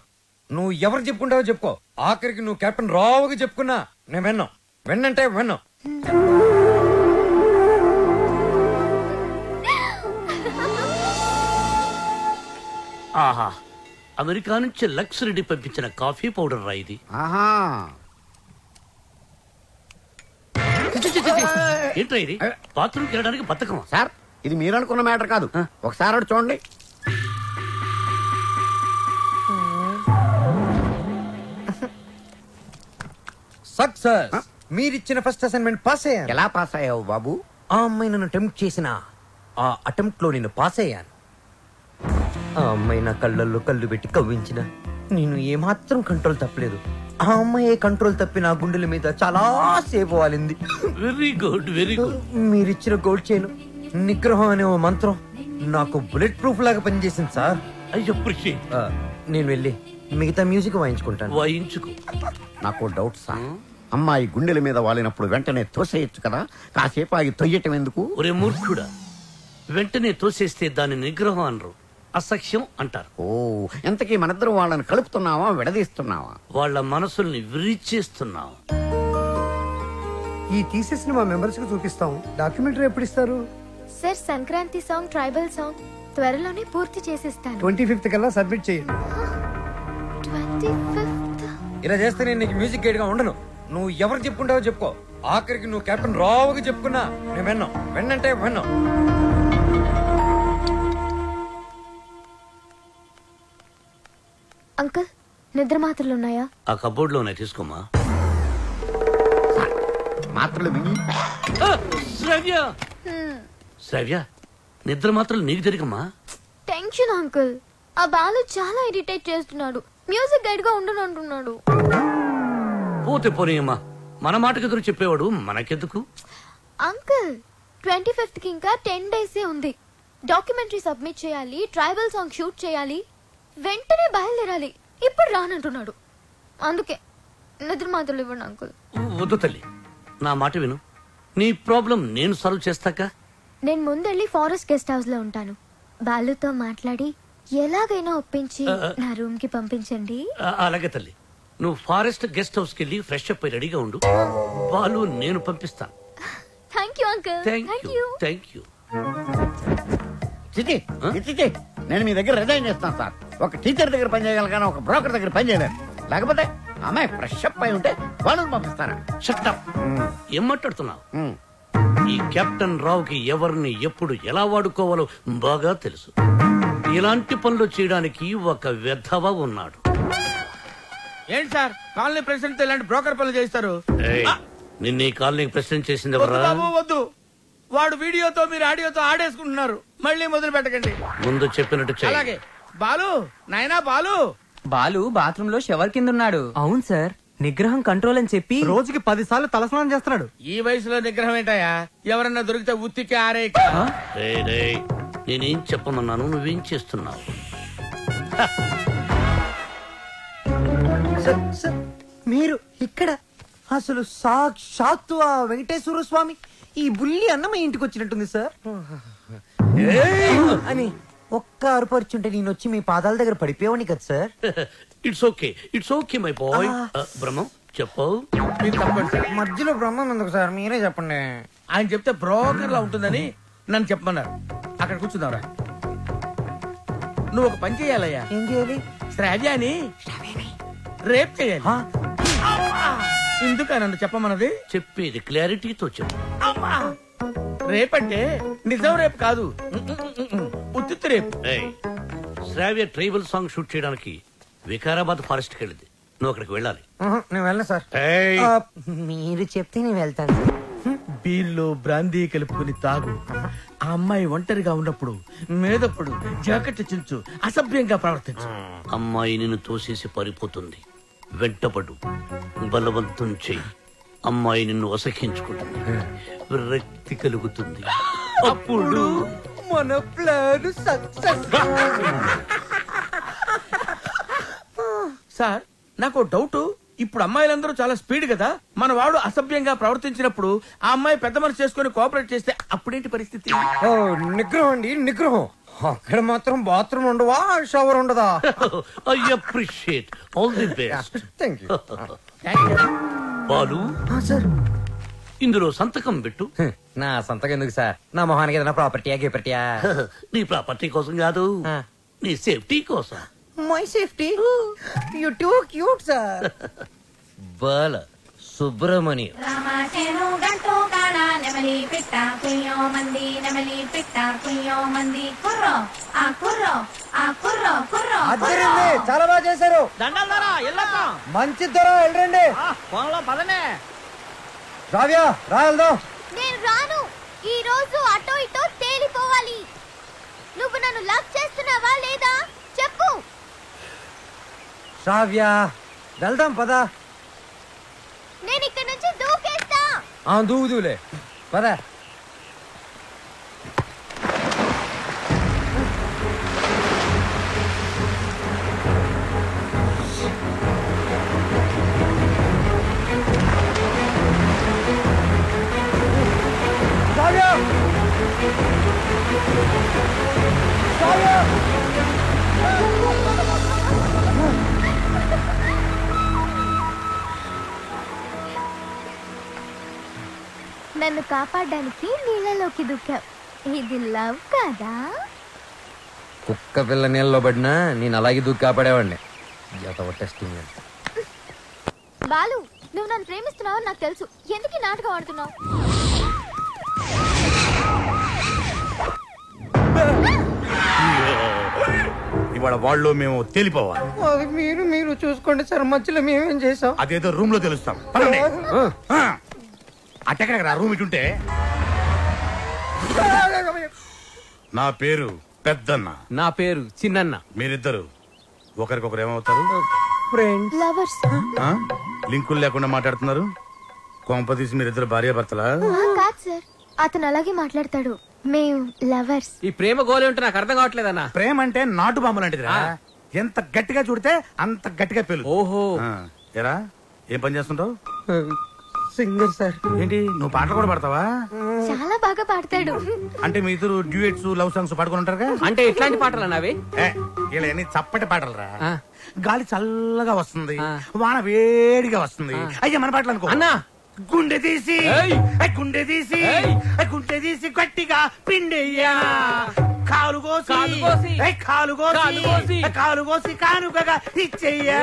నువ్వు ఎవరు చెప్పుకుంటావో చెప్పుకో. ఆఖరికి నువ్వు కెప్టెన్ రావుగా చెప్పుకున్నా నేను విన్నాం. విన్నంటే విన్నాం. ఆహా, అమెరికా నుంచి లక్స్ రెడ్డి పంపించిన కాఫీ పౌడర్ రా ఇది. ఏంట్రా ఇది? బాత్రూమ్కి వెళ్ళడానికి బతకం సార్. ఇది మీరు అనుకున్న మ్యాటర్ కాదు, ఒకసారి అటు చూడండి. సక్సెస్. మీరిచ్చిన ఫస్ట్ అసైన్మెంట్ పాస్ అయ్యాను. ఎలా పాస్ అయ్యావు బాబు? ఆ అమ్మాయి నన్ను అటెంప్ట్ చేసిన ఆ అటెంప్ట్ లో నేను పాస్ అయ్యాను. ఆ అమ్మాయి నా కళ్ళల్లో కళ్ళు పెట్టి కవ్వించిన నేను ఏమాత్రం కంట్రోల్ తప్పలేదు. ఆ అమ్మాయి కంట్రోల్ తప్పి నా గుండెల మీద చాలా సేపు వాలింది. Very good, very good. మీరిచ్చిన గోల్డ్ చైన్ నిగ్రహం అనే ఓ మంత్రం నాకు బుల్లెట్ ప్రూఫ్ లాగా పనిచేసింది సార్. నేను వెళ్ళి మిగతా మ్యూజిక్ వాయించుకుంటాను. వాయించుకో. నాకు డౌట్ సార్, అమ్మాయి గుండెల మీద వాలినప్పుడు వెంటనే తోసేయచ్చు కదా, కాసేపు ఆగి తొయ్యటం ఎందుకు? ఒరే మూర్ఖుడా, వెంటనే తోసేస్తే దాని నిగ్రహం అనరు, అసఖ్యం అంటారు. ఓ, ఎంతకీ మనిద్దరం వాళ్ళని కలుపుతున్నావా విడదీస్తున్నావా? వాళ్ళ మనసుల్ని విరిచేస్తున్నావు. ఈ థీసిస్ ని మా మెంబర్స్ కి చూపిస్తాం. డాక్యుమెంటరీ ఎప్పుడు ఇస్తారు? Sir, Sankranti song, tribal song త్వరలోనే పూర్తి చేసిస్తాను. 25th కల్లా సబ్మిట్ చేయండి. 25th? ఇలా చేస్తే నేను నీకు మ్యూజిక్ గైడ్ గా ఉండను. నువ్వు ఎవరు చెప్పుకుంటావో చెప్పుకో. ఆఖరికి నువ్వు కెప్టెన్ రావుగా చెప్పుకున్నా నేను విన్నాం. వెన్నంటే విన్నాం. అంకుల్, నిద్ర మాత్రలు ఉన్నాయా? ఆ కబోర్డ్ లోనే తీసుకోమా. మాత్రలు శ్రవ్య, శ్రవ్య, నిద్ర మాత్రలు నీకు తెలియకమ్మా. Tension uncle. ఆ బాలు చాలా ఇరిటేట్ చేస్తున్నాడు. మ్యూజిక్ గైడ్ గా ఉండనంటున్నాడు. పోతే పోనీయమ్మా, మన మాటకు ఎదురు చెప్పేవాడు మనకెందుకు? అంకుల్, 25th కి ఇంకా 10 days ఉంది. డాక్యుమెంటరీ సబ్మిట్ చేయాలి, ట్రైబల్ సాంగ్ షూట్ చేయాలి, వెంటనే బయలుదేరాలి. ఇప్పుడు రానంటున్నాడు. అందుకే నిద్ర మాత్రలు ఇవ్వండి అంకుల్. వద్దు తల్లి, నా మాట విను. నీ ప్రాబ్లం నేను సాల్వ్ చేస్తాక. నేను ముందెళ్ళి ఫారెస్ట్ గెస్ట్ హౌస్ లో ఉంటాను. బాలుతో మాట్లాడి ఎలాగైనా ఒప్పించి నా రూమ్ కి పంపించండి. అలాగే తల్లి, నువ్వు ఫారెస్ట్ గెస్ట్ హౌస్ కి వెళ్ళి ఫ్రెష్ అప్ అయి రెడీగా ఉండు. బాలు నేను పంపిస్తాను. Thank you uncle. Thank you. Thank you. చిచి, చిచి, నేను మీ దగ్గర రిజైన్ చేస్తాను సార్. ఒక టీచర్ దగ్గర పని చేయగలను కానీ ఒక బ్రోకర్ దగ్గర పని చేయలేను. లేకపోతే అమ్మాయి ఫ్రెష్ అప్ అయి ఉంటే వాళ్ళని పంపిస్తారా? షట్టప్. ఏం మాట్లాడుతున్నావు? ఈ కెప్టెన్ రావుకి ఎవరిని ఎప్పుడు ఎలా వాడుకోవాలో బాగా తెలుసు. ఇలాంటి పనులు చేయడానికి ఒక వెధవ ఉన్నాడు. ఏంటి సార్, కాలనీ ప్రెసిడెంట్ ఇలాంటి బ్రోకర్ పనులు చేస్తారు? నిన్న ఈ కాలనీ ప్రెసిడెంట్ చేసింది వద్దు ఎవరా? బాబు వద్దు. వాడు వీడియోతో మీరు ఆడియోతో ఆడేసుకుంటున్నారు. మళ్ళీ మొదలు పెట్టకండి. ముందు చెప్పినట్టు చెయ్యి. అలాగే. బాలు, నాయనా బాలు. బాలు బాత్రూమ్ లో షవర్ కింద ఉన్నాడు. అవును సార్, నిగ్రహం కంట్రోల్ అని చెప్పి రోజుకి 10 సార్లు తలస్నానం చేస్తున్నాడు. ఈ వయసులో నిగ్రహం ఏంటయ్యా? ఎవరన్నా దొరికితే ఉత్తికి ఆరే. నేనేం చెప్పమన్నాను, నువ్వేం చేస్తున్నావు? మీరు ఇక్కడ అసలు సాక్షాత్తు ఆ వెంకటేశ్వర స్వామి ఈ బుల్లి అన్నమయ్య ఇంటికి వచ్చినట్టుంది సార్ అని ఒక్క అరుపరుచుంటే నేను వచ్చి మీ పాదాల దగ్గర పడిపోయావని కదా sir. It's okay, it's okay my boy. Brahmam చెప్పు. మధ్యలో బ్రహ్మం ఎందుకు సార్, మీరే చెప్పండి. ఆయన చెప్తే బ్రోకర్ లా ఉంటుందని నన్ను చెప్పమన్నారు. అక్కడ కూర్చున్నావురా. నువ్వు ఒక పని చేయాలయ్యా. ఏం చేయాలి? శ్రావ్యాని రేప్ చేయాలి. ఎందుక నన్ను చెప్పమన్నది? చెప్పేది క్లారిటీతో చెప్పు. రేపంటే నిజం రేపు కాదు, ఉత్తిత్తు రేపు. శ్రావ్య ట్రైబల్ సాంగ్ షూట్ చేయడానికి వికారాబాద్ ఫారెస్ట్ కి వెళ్ళింది. నువ్వు అక్కడికి వెళ్ళాలి. నేను వెళ్ళను సార్. మీరు చెప్తే నేను వెళ్తాను. బీర్లో బ్రాందీ కలుపుకుని తాగు. ఆ అమ్మాయి ఒంటరిగా ఉన్నప్పుడు మేదప్పుడు జాకెట్ చించు, అసభ్యంగా ప్రవర్తించు. అమ్మాయి నిన్ను తోసేసి పారిపోతుంది. వెంటపడు, బలవంతం చెయ్యి. అమ్మాయి నిన్ను అసహించుకుంటుంది, విరక్తి కలుగుతుంది. అప్పుడు మన ప్లాన్ సక్సెస్. సార్, నాకు డౌట్. ఇప్పుడు అమ్మాయిలందరూ చాలా స్పీడ్ కదా. మన వాడు అసభ్యంగా ప్రవర్తించినప్పుడు ఆ అమ్మాయి పెద్ద మనసు చేసుకుని కోఆపరేట్ చేస్తే అప్పుడేంటి పరిస్థితి? నిగ్రహం అండి, నిగ్రహం. అక్కడ మాత్రం బాత్రూమ్ ఉండవా, షవర్ ఉండదా? I appreciate. All the best. Thank you. Balu sir, ఇందులో సంతకం పెట్టు. నా సంతకం ఎందుకు సార్? నా మొహానికి ఏదైనా ప్రాపర్టీయా గిపర్టీయా? నీ ప్రాపర్టీ కోసం కాదు, నీ సేఫ్టీ కోసం. My safety? You too cute sir. Bala Subramanya. రామాచేను గంటూ కాడ నెమలి పిట్ట కుయ్యో మంది, నెమలి పిట్ట కుయ్యో మంది. కుర్రో ఆ కుర్రో ఆ కుర్రో కుర్రో. అద్దరింది, చాలా బాగా చేశారు. దండాలరా ఎల్లప్ప. మంచి ధర వెళ్ళండి. ఫోన్లో పదనే. రావ్య రా వెళ్దాం. నేను రాను. ఈ రోజు అటో ఇటో తేలిపోవాలి. నువ్వు నన్ను లవ్ చేస్తున్నావా లేదా చెప్పు. శ్రావ్య వెళ్దాం పదా. నేను ఇక్కడ నుంచి దూకేస్తా. దూదులే పద. నన్ను కాపాడడానికి నీళ్ళలోకి దూకావు. ఇది లవ్ కదా? కుక్క పిల్ల నీళ్ళలో పడినా నేను అలాగే దూకి కాపాడేవాడిని. టెస్టింగ్. బాలు, నువ్వు నన్ను ప్రేమిస్తున్నావు నాకు తెలుసు. ఎందుకు ఈ నాటకం ఆడుతున్నావు? ఇవాళ వాళ్ళు మేము తేలిపోవాలి. అది మీరు చూసుకోండి సార్, మధ్యలో మేమేం చేసాం? అదేదో రూమ్ లో తెలుస్తాం. అట్టెక్కడ రూమ్ ఇటుంటే. నా పేరు పెద్దన్న. నా పేరు చిన్నన్న. మీరిద్దరు ఒకరికొకరు ఏమవుతారు? లవర్స్. లింకులు లేకుండా మాట్లాడుతున్నారు. కొంపదీసి మీరిద్దరు భార్యాభర్తలా? కాదు సార్, అతను అలాగే మాట్లాడతాడు. మేము లవర్స్. ఈ ప్రేమ గోలే ఉంటే నాకు అర్థం కావట్లేదన్నా. ప్రేమ అంటే నాటు బాంబు లాంటిదిరా. ఎంత గట్టిగా చూడితే అంత గట్టిగా పేలు. ఓహో. ఎరా ఏం పని చేస్తుంటావు? Singer sir. ఏంటి నువ్వు పాటలు కూడా పాడతావా? చాలా బాగా పాడతాడు. అంటే మీ ఇద్దరు డ్యూయెట్స్ లవ్ సాంగ్స్ పాడుకుని ఉంటారుగా? అంటే ఎట్లాంటి పాటలు అవి? ఇలా అన్ని చప్పటి పాటలు రా. గాలి చల్లగా వస్తుంది, వాన వేడిగా వస్తుంది. అయ్యా మన పాటలు అనుకో. అన్నా గుండె తీసి గుండె తీసి గుండె తీసి గట్టిగా పిండెయ్యా, కాలు కోసి కాలు కోసి కాలు కోసి కానుకగా ఇచ్చెయ్యా.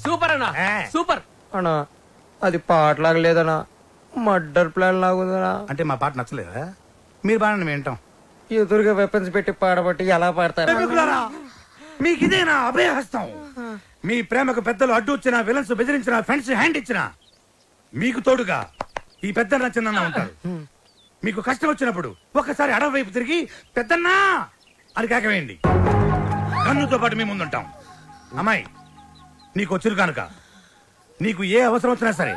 సూపర్ అన్నా, సూపర్ అన్నా. అది పాటలాగా లేదనా, మర్డర్ ప్లాన్ లాగుదనా. అంటే మా పాట నచ్చలేదా? మీరు బాగా మేము వింటాం. ఎదురుగా వెపన్స్ పెట్టి పాడబట్టి ఎలా పాడతారు? మీకు ఇదేనా అభయహస్తం? మీ ప్రేమకు పెద్దలు అడ్డు వచ్చిన, విలన్స్ బెదిరించిన, ఫ్రెండ్స్ హ్యాండ్ ఇచ్చిన, మీకు తోడుగా ఈ పెద్దన్న చిన్న ఉంటారు. మీకు కష్టం వచ్చినప్పుడు ఒక్కసారి అడవి వైపు తిరిగి పెద్దన్నా అని కేకవేయండి. కన్నుతో పాటు మీ ముందుంటాం. అమ్మాయి నీకు వచ్చిరు కనుక నీకు ఏ అవసరం వచ్చినా సరే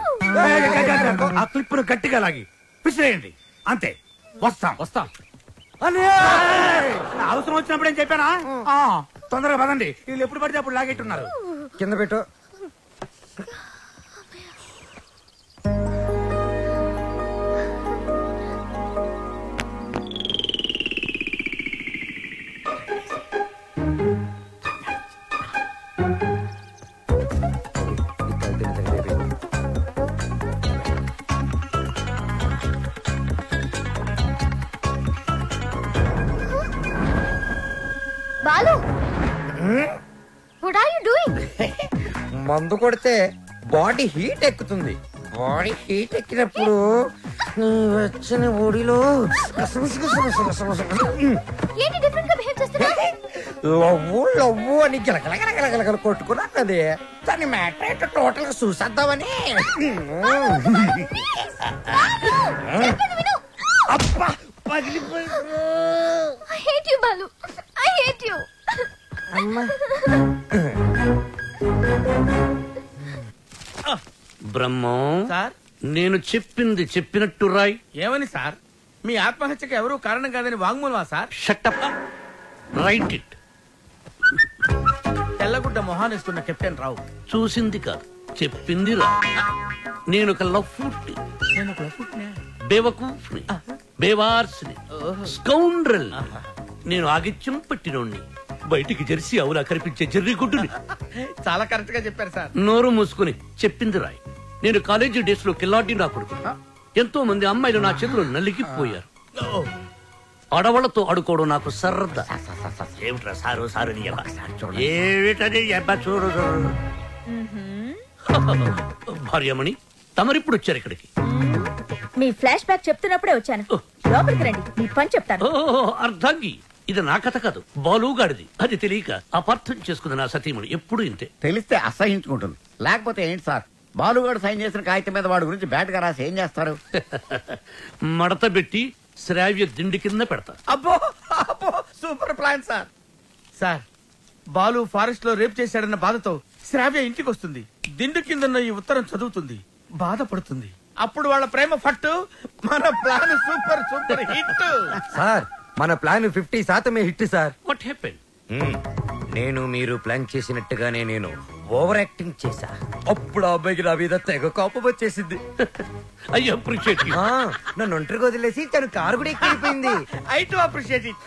ఆ క్లిప్పును గట్టిగా లాగి విసిరేయండి. అంతే. వస్తాం. అవసరం వచ్చినప్పుడు ఏం చెప్పానా? తొందరగా పదండి. వీళ్ళు ఎప్పుడు పడితే అప్పుడు లాగెట్టున్నారు. కింద పెట్టు. Balu, what are you doing? మందు కొడితే బాడీ హీట్ ఎక్కుతుంది. బాడీ హీట్ ఎక్కినప్పుడు నీ వచ్చిన బాడీలో ఏంటి డిఫరెంట్ గా బిహేవ్ చేస్తున్నావు? లవ్వు అని గలగలగలగలగల కొట్టుకున్నది. దాని మ్యాటర్ ఏంటో టోటల్ గా చూసేద్దామని. అబ్బా పగిలిపోయి. I hate you, Balu. I hate you. Brahmam sir, నేను చెప్పింది చెప్పినట్టు రాయ్. ఏమని సార్? మీ ఆత్మహత్యకు ఎవరూ కారణం కాదని వాంగ్మూలమా సార్? షట్టప్. Write it. తెల్లగుడ్డ మొహానేసుకున్న కెప్టెన్ రావు చూసింది కాదు చెప్పింది రా. నేను ఒక లఫ్ఫుట్టి, బేవకూఫ్ని, బేవార్స్ని, స్కౌండ్రల్. నేను ఆగిత్యం పట్టినోణ్ణి, బయటికి జెర్సీ అవులా కనిపించే జెర్రీ గుడ్డుని. చాలా కరెక్ట్ గా చెప్పారు సార్. నోరు మూసుకుని చెప్పింది రాయ్. నేను కాలేజీ డేస్ లో కిల్లాడిని నా కొడుకు. ఎంతో మంది అమ్మాయిలు నా చేతులు నలిగిపోయారు. ఆడవాళ్లతో ఆడుకోవడం నాకు సరదా. ఏమిట్రా సారు సారు ఏమిటది చూడు. భార్యమణి, తమరిప్పుడు వచ్చారు ఇక్కడికి. మీ ఫ్లాష్ బ్యాక్ చెప్తున్నప్పుడే వచ్చాను. లోపలికి రండి, మీ పని చెప్తాను. అర్ధాంగి, ఇది నా కథ కాదు, బాలుగాడిది. అది తెలియక అపార్థం చేసుకుంది నా సతీమణి. ఎప్పుడు ఇంతే. తెలిస్తే అసహించుకుంటుంది. లేకపోతే ఏంటి సార్, బాలుగాడు సైన్ చేసిన కాగితం మీద వాడి గురించి బ్యాట్ గా రాసి ఏం చేస్తారు? మడత పెట్టి శ్రావ్య దిండి కింద పెడతా. అబ్బో అబ్బో, super plan sir. Sir, Balu forest లో రేప్ చేశాడన్న బాధతో శ్రావ్య ఇంటికి వస్తుంది. దిండు కిందన్న ఈ ఉత్తరం చదువుతుంది, బాధపడుతుంది. అప్పుడు వాళ్ళ ప్రేమ ఫట్టు. మన plan super super hit. Sir, మన plan 50% hit sir. What happen? నేను మీరు ప్లాన్ చేసినట్టుగానే నేను ఓవర్ యాక్టింగ్ చేశా. అప్పుడు ఆ అబ్బాయికి నా మీద తెగ కోపం వచ్చేసింది. I appreciate you. నన్ను ఒంటరిగా వదిలేసి తను కారు కూడా ఎక్కిపోయింది. I too appreciate it.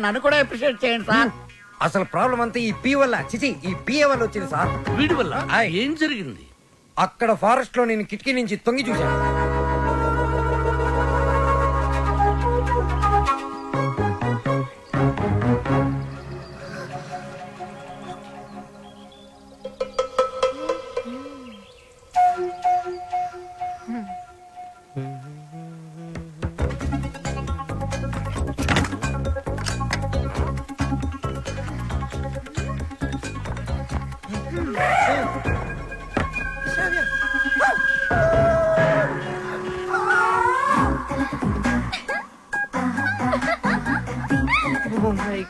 నన్ను కూడా అప్రిషియేట్ చేయండి సార్. అసలు ప్రాబ్లం అంతా ఈ పీ వల్ల, చిచి ఈ పిఏ వల్ల వచ్చింది సార్. వీడి వల్ల ఏం జరిగింది? అక్కడ ఫారెస్ట్ లో నేను కిటికీ నుంచి తొంగి చూశాను.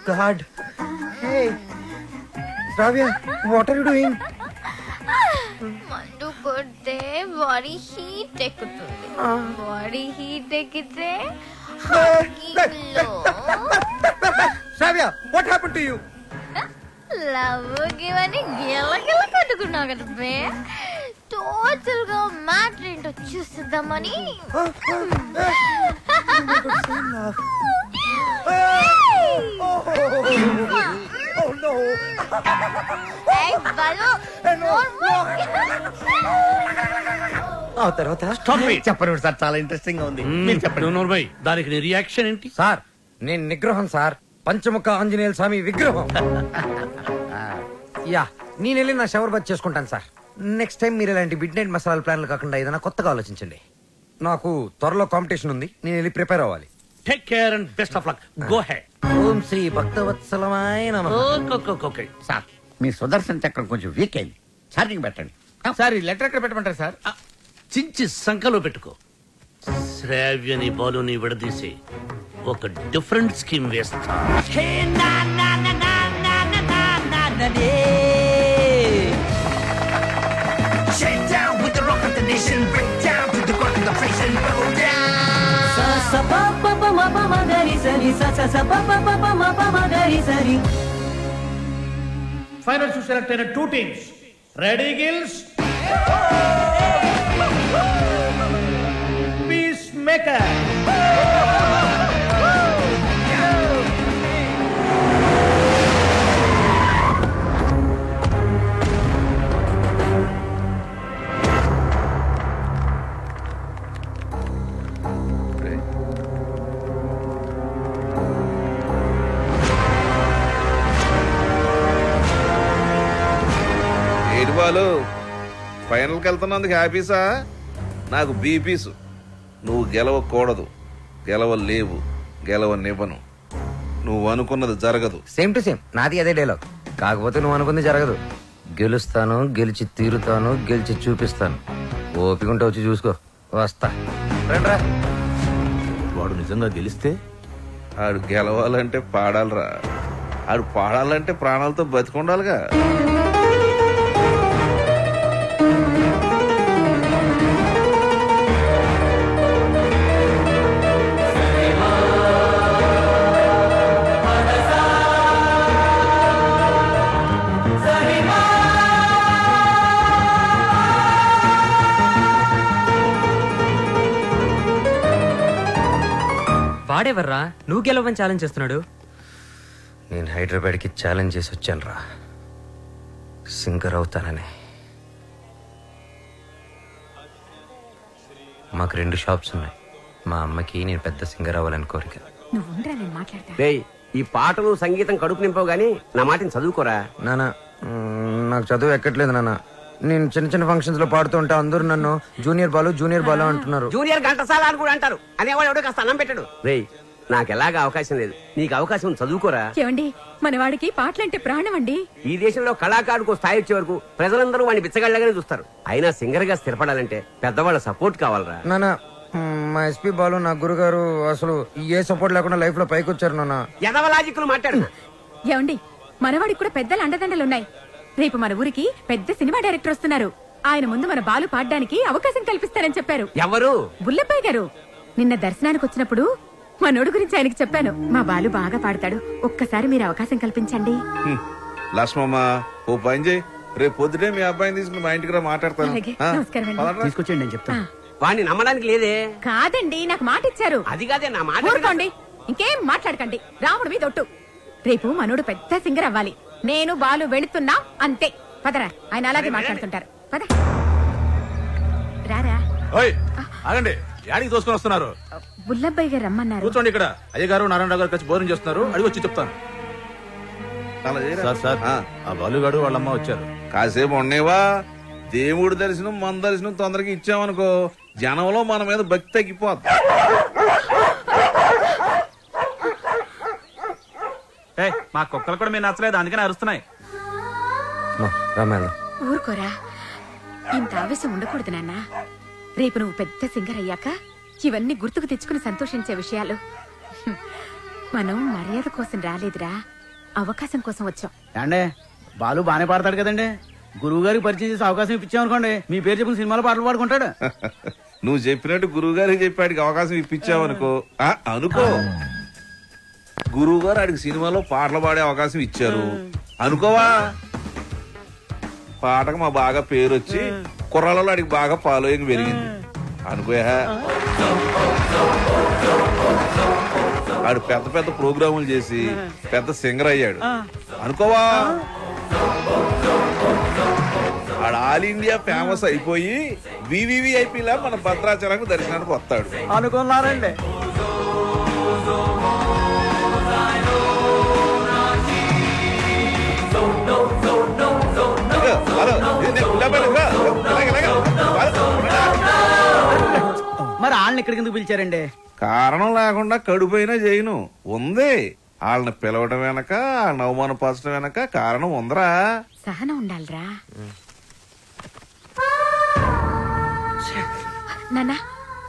God. Hey Sravya, what are you doing? మందు కొడితే బాడీ హీట్ ఎక్కుతుంది. బాడీ హీట్ ఎక్కితే Sravya, what happen to you? Love గివని గిలగిల కట్టుకున్నావు కదా బే. టోటల్ గా మ్యాటర్ ఏంటో చూస్తుందామని. ఆ తర్వాత చెప్పండి సార్, చాలా ఇంట్రెస్టింగ్ గా ఉంది. మీరు చెప్పండి. దానికి నీ రియాక్షన్ ఏంటి? సార్, నేను నిగ్రహం సార్, పంచముఖ ఆంజనేయుల స్వామి విగ్రహం. యా, నేను వెళ్ళి నా షవర్ బాత్ చేసుకుంటాను సార్. నెక్స్ట్ టైం మీరు ఇలాంటి మిడ్ నైట్ మసాలా ప్లాన్లు కాకుండా ఏదైనా కొత్తగా ఆలోచించండి. నాకు త్వరలో కాంపిటీషన్ ఉంది, నేను వెళ్ళి ప్రిపేర్ అవ్వాలి. Take care and best of luck. Go ahead. ఓం శ్రీ భక్తవత్సలమాయ నమః. ఓకే సార్, మీ సుదర్శన్ చక్రం కొంచెం వీక్ అయింది, ఛార్జింగ్ పెట్టండి. సార్, ఈ లెటర్ ఎక్కడ పెట్టమంటారు సార్? చించి సంకలో పెట్టుకో. శ్రావ్యని బాలుని విడదీసి ఒక డిఫరెంట్ స్కీమ్ వేస్తా. Shake down with the rock of the nation, break down to the rock of the place and go down. Sa sa pa pa pa ma pa ma ga ri sa ri, sa sa sa pa pa pa pa ma pa ma ga ri sa ri. Finals to select 2 teams. Ready, Gills? Peacemaker. వాళ్ళు ఫైనల్కి వెళ్తున్నందుకు హ్యాపీసా? నాకు బీపీసు. నువ్వు గెలవకూడదు, గెలవలేవు, గెలవనివ్వను. నువ్వు అనుకున్నది జరగదు. Same to same నాది అదే dialogue. కాకపోతే నువ్వు అనుకుంది జరగదు. గెలుస్తాను, గెలిచి తీరుతాను, గెలిచి చూపిస్తాను. ఓపిక ఉంటే వచ్చి చూసుకో. వస్తా. వాడు నిజంగా గెలిస్తే? ఆడు గెలవాలంటే పాడాలరా. ఆడు పాడాలంటే ప్రాణాలతో బతికుండాలిగా. వాడెవర్రా నువ్వు గెలవని ఛాలెంజ్ చేస్తున్నాడు? నేను హైదరాబాద్కి ఛాలెంజ్ చేసి వచ్చాను రా, సింగర్ అవుతానని. మాకు 2 షాప్స్ ఉన్నాయి. మా అమ్మకి నేను పెద్ద సింగర్ అవ్వాలని కోరిక. ఈ పాటలు సంగీతం కడుపు నింపవు గానీ నా మాటని చదువుకోరా. నానా, నాకు చదువు ఎక్కట్లేదు నాన్న. నేను చిన్న చిన్న ఫంక్షన్స్ లో పాడుతూ ఉంటే అందరూ నన్ను జూనియర్ బాలు అంటున్నారు. జూనియర్ ఘంటసాల అని కూడా అంటారు. అనేవాడు ఎవడో కాస్త అన్నం పెట్టాడు. రేయ్, నాకు ఎలాగా అవకాశం లేదు, నీకు అవకాశం చదువుకోరా. ఏమండి, మనవాడికి పాటలంటే ప్రాణం అండి. ఈ దేశంలో కళాకారుకు స్థాయి వచ్చే వరకు ప్రజలందరూ వాడిని బిచ్చగాళ్ళగానే చూస్తారు. అయినా సింగర్ గా స్థిరపడాలంటే పెద్దవాళ్ళ సపోర్ట్ కావాలరా. నానా, మా ఎస్పీ బాలు నా గురుగారు అసలు ఏ సపోర్ట్ లేకుండా లైఫ్ లో పైకి వచ్చారు నాన్న. ఎదవలాజిక్లు మాట్లాడు. ఏమండి, మనవాడికి కూడా పెద్దల అండదండలున్నాయి. రేపు మన ఊరికి పెద్ద సినిమా డైరెక్టర్ వస్తున్నారు. ఆయన ముందు మన బాలు పాడడానికి అవకాశం కల్పిస్తారని చెప్పారు. ఎవరు? బుల్లబ్బాయి గారు. నిన్న దర్శనానికి వచ్చినప్పుడు మనోడు గురించి ఆయనకి చెప్పాను. మా బాలు బాగా పాడతాడు, ఒక్కసారి మీరు అవకాశం కల్పించండి. లక్ష్మమ్మ, ఓ పని చేయి, రేపు పొద్దుటే మీ అబ్బాయిని తీసుకుని మా ఇంటికి మాట్లాడతాను. తీసుకొచ్చేయండి నేను చెప్తాను. వాడిని నమ్మడానికి లేదే. కాదండి, నాకు మాట ఇచ్చారు. అది కాదే నా మాట. ఊరుకోండి, ఇంకేం మాట్లాడకండి. రాముడు మీద ఒట్టు. రేపు మనోడు పెద్ద సింగర్ అవ్వాలి. నేను బాలు వెళుతున్నా అంతే. పదరా, ఆయన అలాగే మాట్లాడుతుంటారు. పద రారా. ఆగండి, యాడికి తోసుకొని వస్తున్నారు? బుల్లబ్బాయి గారు రమ్మన్నారు. కూర్చోండి ఇక్కడ. అయ్యగారు నారాయణరావు గారు కలిసి భోజనం చేస్తున్నారు, అడిగి వచ్చి చెప్తాను. సార్ ఆ బాలుగాడు వాళ్ళమ్మ వచ్చారు. కాసేపు ఉండేవా? దేవుడి దర్శనం మన దర్శనం తొందరగా ఇచ్చామనుకో, జనంలో మన మీద భక్తి తగ్గిపోద్ది. మా కుక్కలు కూడా మీరు నచ్చలేదు, అందుకని అరుస్తున్నాయి. ఊరుకోరా, ఇంత ఆవేశం ఉండకూడదు నాన్న. రేపు నువ్వు పెద్ద సింగర్ అయ్యాక ఇవన్నీ గుర్తుకు తెచ్చుకుని సంతోషించే విషయాలు. మనం మర్యాద కోసం రాలేదురా, అవకాశం కోసం వచ్చాం. అంటే బాలు బానే పాడతాడు కదండి, గురువు గారికి పరిచయం చేసి అవకాశం ఇప్పించామనుకోండి, మీ పేరు చెప్పిన సినిమాలో పాటలు పాడుకుంటాడు. నువ్వు చెప్పినట్టు గురువు గారికి చెప్పాడికి అవకాశం ఇప్పించావనుకో అనుకో, గురువు గారు ఆడికి సినిమాలో పాటలు పాడే అవకాశం ఇచ్చారు అనుకోవా, పాటకు మా బాగా పేరు వచ్చి కుర్రాలలో ఆడికి బాగా ఫాలోయింగ్ పెరిగింది అనుకోయా, ఆడు పెద్ద పెద్ద ప్రోగ్రాములు చేసి పెద్ద సింగర్ అయ్యాడు అనుకోవా, ఆడు ఆల్ ఇండియా ఫేమస్ అయిపోయి వివివిఐపీలా మన భద్రాచలంకు దర్శనానికి వస్తాడు అనుకున్నారండి. మరి వాళ్ళని ఇక్కడికి ఎందుకు పిలిచారండి? కారణం లేకుండా కడుపైనా చేయను ఉంది, వాళ్ళని పిలవడం వెనక వాళ్ళని అవమానపరచడం వెనక కారణం ఉందరా. సహనం ఉండాలిరా నాన్న.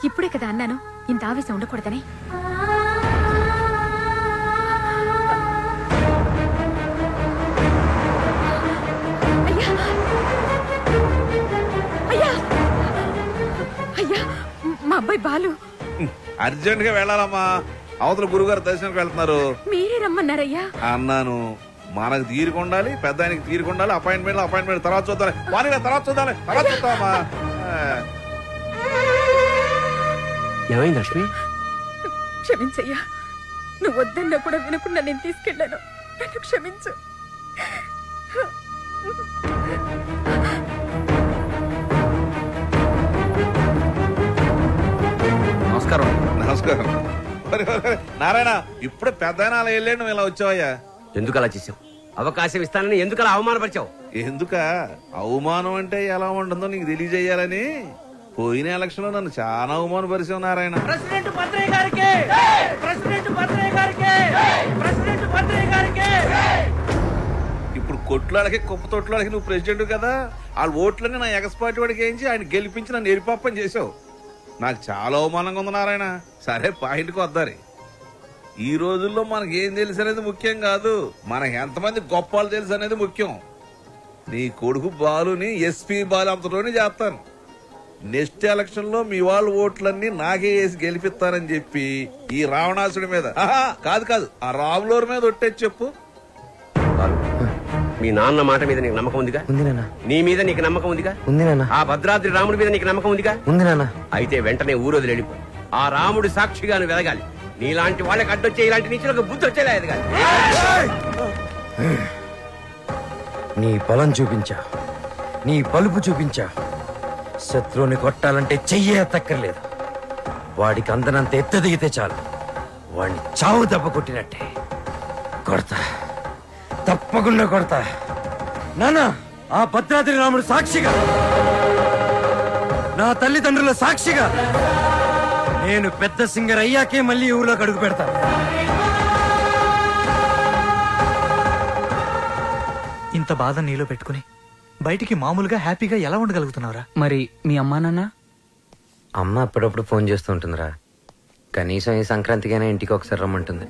ఇప్పుడే కదా అన్నాను ఇంత ఆవేశం ఉండకూడదని. అయ్యా అయ్యా, మా అబ్బాయి బాలు అర్జెంట్ గా వెళ్ళాలమ్మా, అవతల గురుగారు దర్శనానికి వెళ్తున్నారు. మీరే రమ్మన్నారయ్యా. అన్నాను, మనకు తీరుకుండాలి, పెద్ద ఆయనకి తీరుకుండాలి. అపాయింట్మెంట్ తర్వాత చూద్దాం, తర్వాత చూద్దామా. ఏమైంది లక్ష్మి? క్షమించయ్యా, నువ్వు వద్దన్నా కూడా వినకుండా నేను తీసుకెళ్ళాను, నన్ను క్షమించు. నమస్కారం నారాయణ, ఇప్పుడు పెద్ద అలా వెళ్ళాడు, నువ్వు ఇలా వచ్చావయ్యా. ఎందుకు అలా చేసావు? అవకాశం ఇస్తానని ఎందుకు అలా అవమానపరిచావు? ఎందుక అవమానం అంటే ఎలా ఉంటుందో నీకు తెలియజేయాలని. పోయిన ఎలక్షన్ లో నన్ను చాలా అవమానపరిచావు నారాయణ. ప్రెసిడెంట్ భద్రయ్య గారికి, ప్రెసిడెంట్ భద్రయ్య గారికి, ప్రెసిడెంట్ భద్రయ్య గారికి. ఇప్పుడు కొట్లాడకి కుప్ప తొట్లాడకి నువ్వు ప్రెసిడెంట్ కదా, వాళ్ళ ఓట్లన్నీ నా ఎగస్పాటి వాడికి వేయించి ఆయన గెలిపించి నన్ను ఎరిపాపని చేసావు. నాకు చాలా అవమానంగా ఉంది నారాయణ. సరే పాయింట్కి వద్దారి. ఈ రోజుల్లో మనకి ఏం తెలుసు అనేది ముఖ్యం కాదు, మనకి ఎంతమంది గొప్పలు తెలుసు అనేది ముఖ్యం. నీ కొడుకు బాలుని ఎస్పీ బాలు అంతలోనే చేస్తాను. నెక్స్ట్ ఎలక్షన్ లో మీ వాళ్ళ ఓట్లన్నీ నాకే వేసి గెలిపిస్తానని చెప్పి ఈ రావణాసుడి మీద కాదు ఆ రాములూరు మీద ఒట్టేసి చెప్పు. మీ నాన్న మాట మీద నీకు నమ్మకం ఉందిగా? ఉంది నాన్న. నీ మీద నీకు నమ్మకం ఉందిగా? ఉంది నాన్న. ఆ భద్రాద్రి రాముడి మీద నీకు నమ్మకం ఉందిగా? ఉంది నాన్న. అయితే వెంటనే ఊరోజు వెళ్ళిపో. ఆ రాముడి సాక్షిగా నువ్వు వెలగాలి. నీలాంటి వాళ్ళకి అడ్డొచ్చే ఇలాంటి నీచులకు బుద్ధి వచ్చేలా ఎదగాలి. నీ బలం చూపించా, నీ పలుపు చూపించా. శత్రువుని కొట్టాలంటే చెయ్యే తక్కర్లేదు, వాడికి అందనంత ఎత్తు దిగితే చాలు, వాడిని చావు దెబ్బ కొట్టినట్టే కొడతా, తప్పకుండా కొడతా. నాన్న, ఆ భద్రాద్రి రాముడు సాక్షిగా, నా తల్లిదండ్రుల సాక్షిగా, నేను పెద్ద సింగర్ అయ్యాకే మళ్ళీ ఊర్లోకి అడుగు పెడతా. ఇంత బాధ నీలో పెట్టుకుని బయటికి మామూలుగా హ్యాపీగా ఎలా ఉండగలుగుతున్నావురా? మరి మీ అమ్మా నాన్న? అమ్మ అప్పుడప్పుడు ఫోన్ చేస్తూ ఉంటుందిరా. కనీసం ఈ సంక్రాంతికైనా ఇంటికి ఒకసారి రమ్మంటుంది.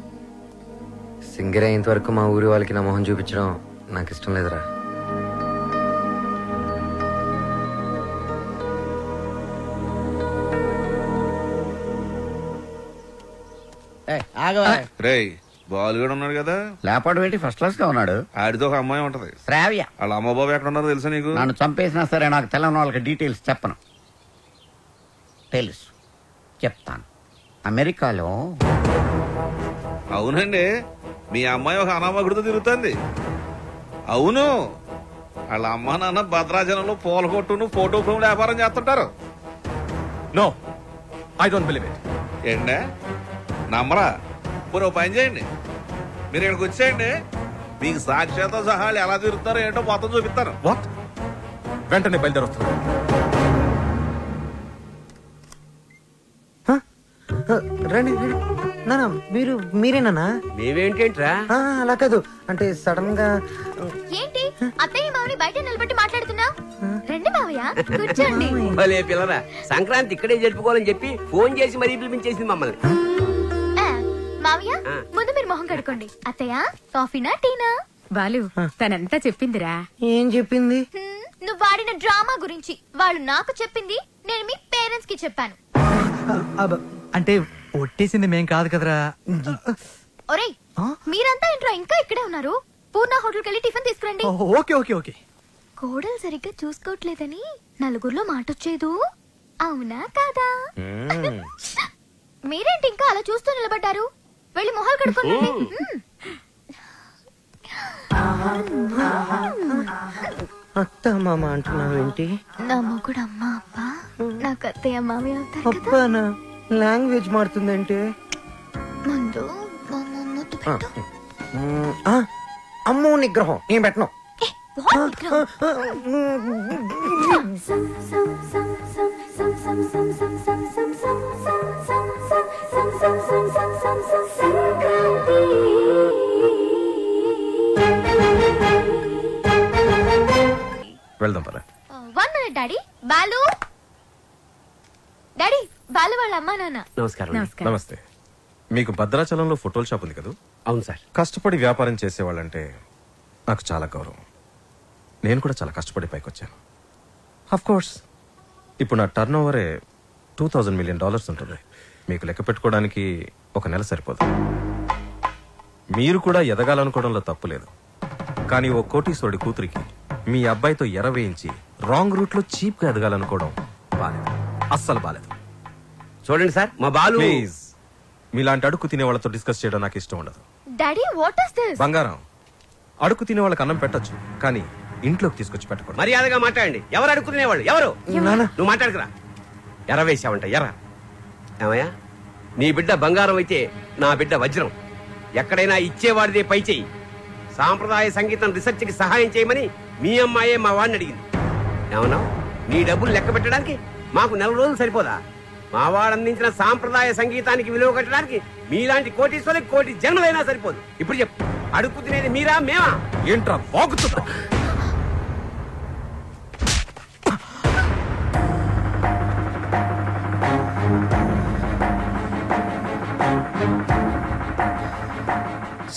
సింగర్ అయ్యేంత వరకు మా ఊరి వాళ్ళకి నా మొహం చూపించడం నాకు ఇష్టం లేదురా. రేయ్, బాలు కూడా ఉన్నాడు కదా, లేపాడు ఏంటి ఫస్ట్ క్లాస్ గా ఉన్నాడు. ఆడితో ఒక అమ్మాయి ఉంటది శ్రావ్య. వాళ్ళ అమ్మ బాబు ఎక్కడ ఉన్నారో తెలుసా నీకు? నన్ను చంపేసినా సరే నాకు తెల్లని వాళ్ళకి డీటెయిల్స్ చెప్పను. తెలుసు, చెప్తాను. అమెరికాలో. అవునండి, మీ అమ్మాయి ఒక అనామకుడితో తిరుగుతుంది. అవును, వాళ్ళ అమ్మ నాన్న భద్రాచలంలో పూల కొట్టును ఫోటో ఫ్రేమ్ వ్యాపారం చేస్తుంటారు. No, I don't believe it. ఏంటే నమ్మరా? పోనీ ఓ పని చేయండి, మీరు ఇక్కడికి వచ్చేయండి, మీకు సాక్ష్యాలతో సహా ఎలా తిరుగుతారో ఏంటో మొత్తం చూపిస్తాను. వాట్? వెంటనే బయలుదేరొస్తాను. రండి నాన్న. మీరేనా? మేమేంటేంట్రా? అలా కాదు, అంటే సడన్ గా. ఏంటి అత్తయ్య మామని బయట నిలబెట్టి మాట్లాడుతున్నావు? రండి మావయ్య, కూర్చోండి. భలే పిల్లరా, సంక్రాంతి ఇక్కడే జరుపుకోవాలని చెప్పి ఫోన్ చేసి మరీ పిలిపించేసింది మమ్మల్ని. మావయ్య, ముందు మీరు కడుకోండి. అత్తయ్య కాఫీనా టీనా? బాలు తనంతా చెప్పిందిరా. ఏం చెప్పింది? నువ్వు వాడిన డ్రామా గురించి. వాళ్ళు నాకు చెప్పింది, నేను మీ పేరెంట్స్ కి చెప్పాను. అంటే ఒట్టేసింది మేం కాదు కదరా. ఒరేయ్ మీరంతా ఏంట్రా ఇంకా ఇక్కడే ఉన్నారు? పూర్ణ హోటల్కి వెళ్ళి టిఫిన్ తీసుకురండి. Okay okay okay. కోడలు సరిగ్గా చూసుకోవట్లేదని నలుగురిలో మాటొచ్చేదు, అవునా కాదా? మీరేంటి ఇంకా అలా చూస్తూ నిలబడ్డారు? వెళ్ళి మొహాలు కడుక్కోండి. అత్త మామ అంటున్నావేంటి? నా మొగుడు అమ్మ అప్ప, నాకు అత్తయ్య మామయ్య అవుతారు కదా. అప్పానా లాంగ్వేజ్ మారుతుందంటే ముందు మా ముద్దు పెట్టు. అమ్మో నిగ్రహం నేను పెట్టను. వెళ్దాం పరా. 1 minute daddy. Balu daddy, Balu వాళ్ళ అమ్మా నాన్న. నమస్కారం. నమస్తే. మీకు భద్రాచలంలో ఫోటోల షాప్ ఉంది కదా? అవును సార్. కష్టపడి వ్యాపారం చేసేవాళ్ళంటే నాకు చాలా గౌరవం. నేను కూడా చాలా కష్టపడి పైకి వచ్చాను. అఫ్ కోర్స్ ఇప్పుడు నా టర్న్ ఓవరే $2000 million ఉంటుంది. మీకు లెక్క పెట్టుకోవడానికి ఒక నెల సరిపోదు. మీరు కూడా ఎదగాలనుకోవడంలో తప్పు లేదు. కానీ ఓ కోటీశ్వరుడి కూతురికి మీ అబ్బాయితో ఎరవేయించి రాంగ్ రూట్ లో చీప్ గా ఎదగాలనుకోవడం బాలేదు, అస్సలు బాలేదు. చూడండి సార్, మా బాలు ప్లీజ్ మీలాంటి అడుగు తినే వాళ్ళతో డిస్కస్ చేయడం నాకు ఇష్టం ఉండదు. Daddy what is this? బంగారం, అడుగు తినే వాళ్ళకి అన్నం పెట్టొచ్చు, కానీ ఇంట్లోకి తీసుకొచ్చి పెట్టకూడదు. మర్యాదగా మాట్లాడండి. ఎవరు అడుగుతునేవాళ్ళు? ఎవరు? నువ్వు మాట్లాడుకురా. ఎర్ర వేసావంట ఎర్ర. ఏమయ్యా, నీ బిడ్డ బంగారం అయితే నా బిడ్డ వజ్రం. ఎక్కడైనా ఇచ్చేవాడిదే పై చెయ్యి. సాంప్రదాయ సంగీతం రీసెర్చ్ కి సహాయం చేయమని మీ అమ్మాయే మా వాడిని అడిగింది. ఏమన్నా నీ డబ్బులు లెక్క పెట్టడానికి మాకు 4 రోజులు సరిపోదా? మా వాడు అందించిన సాంప్రదాయ సంగీతానికి విలువ కట్టడానికి మీలాంటి కోటీశ్వరులకు కోటి జన్మలైనా సరిపోదు. ఇప్పుడు చెప్పు, అడుగు తినేది మీరా మేమా? ఏంట్రా బాగుతుందా?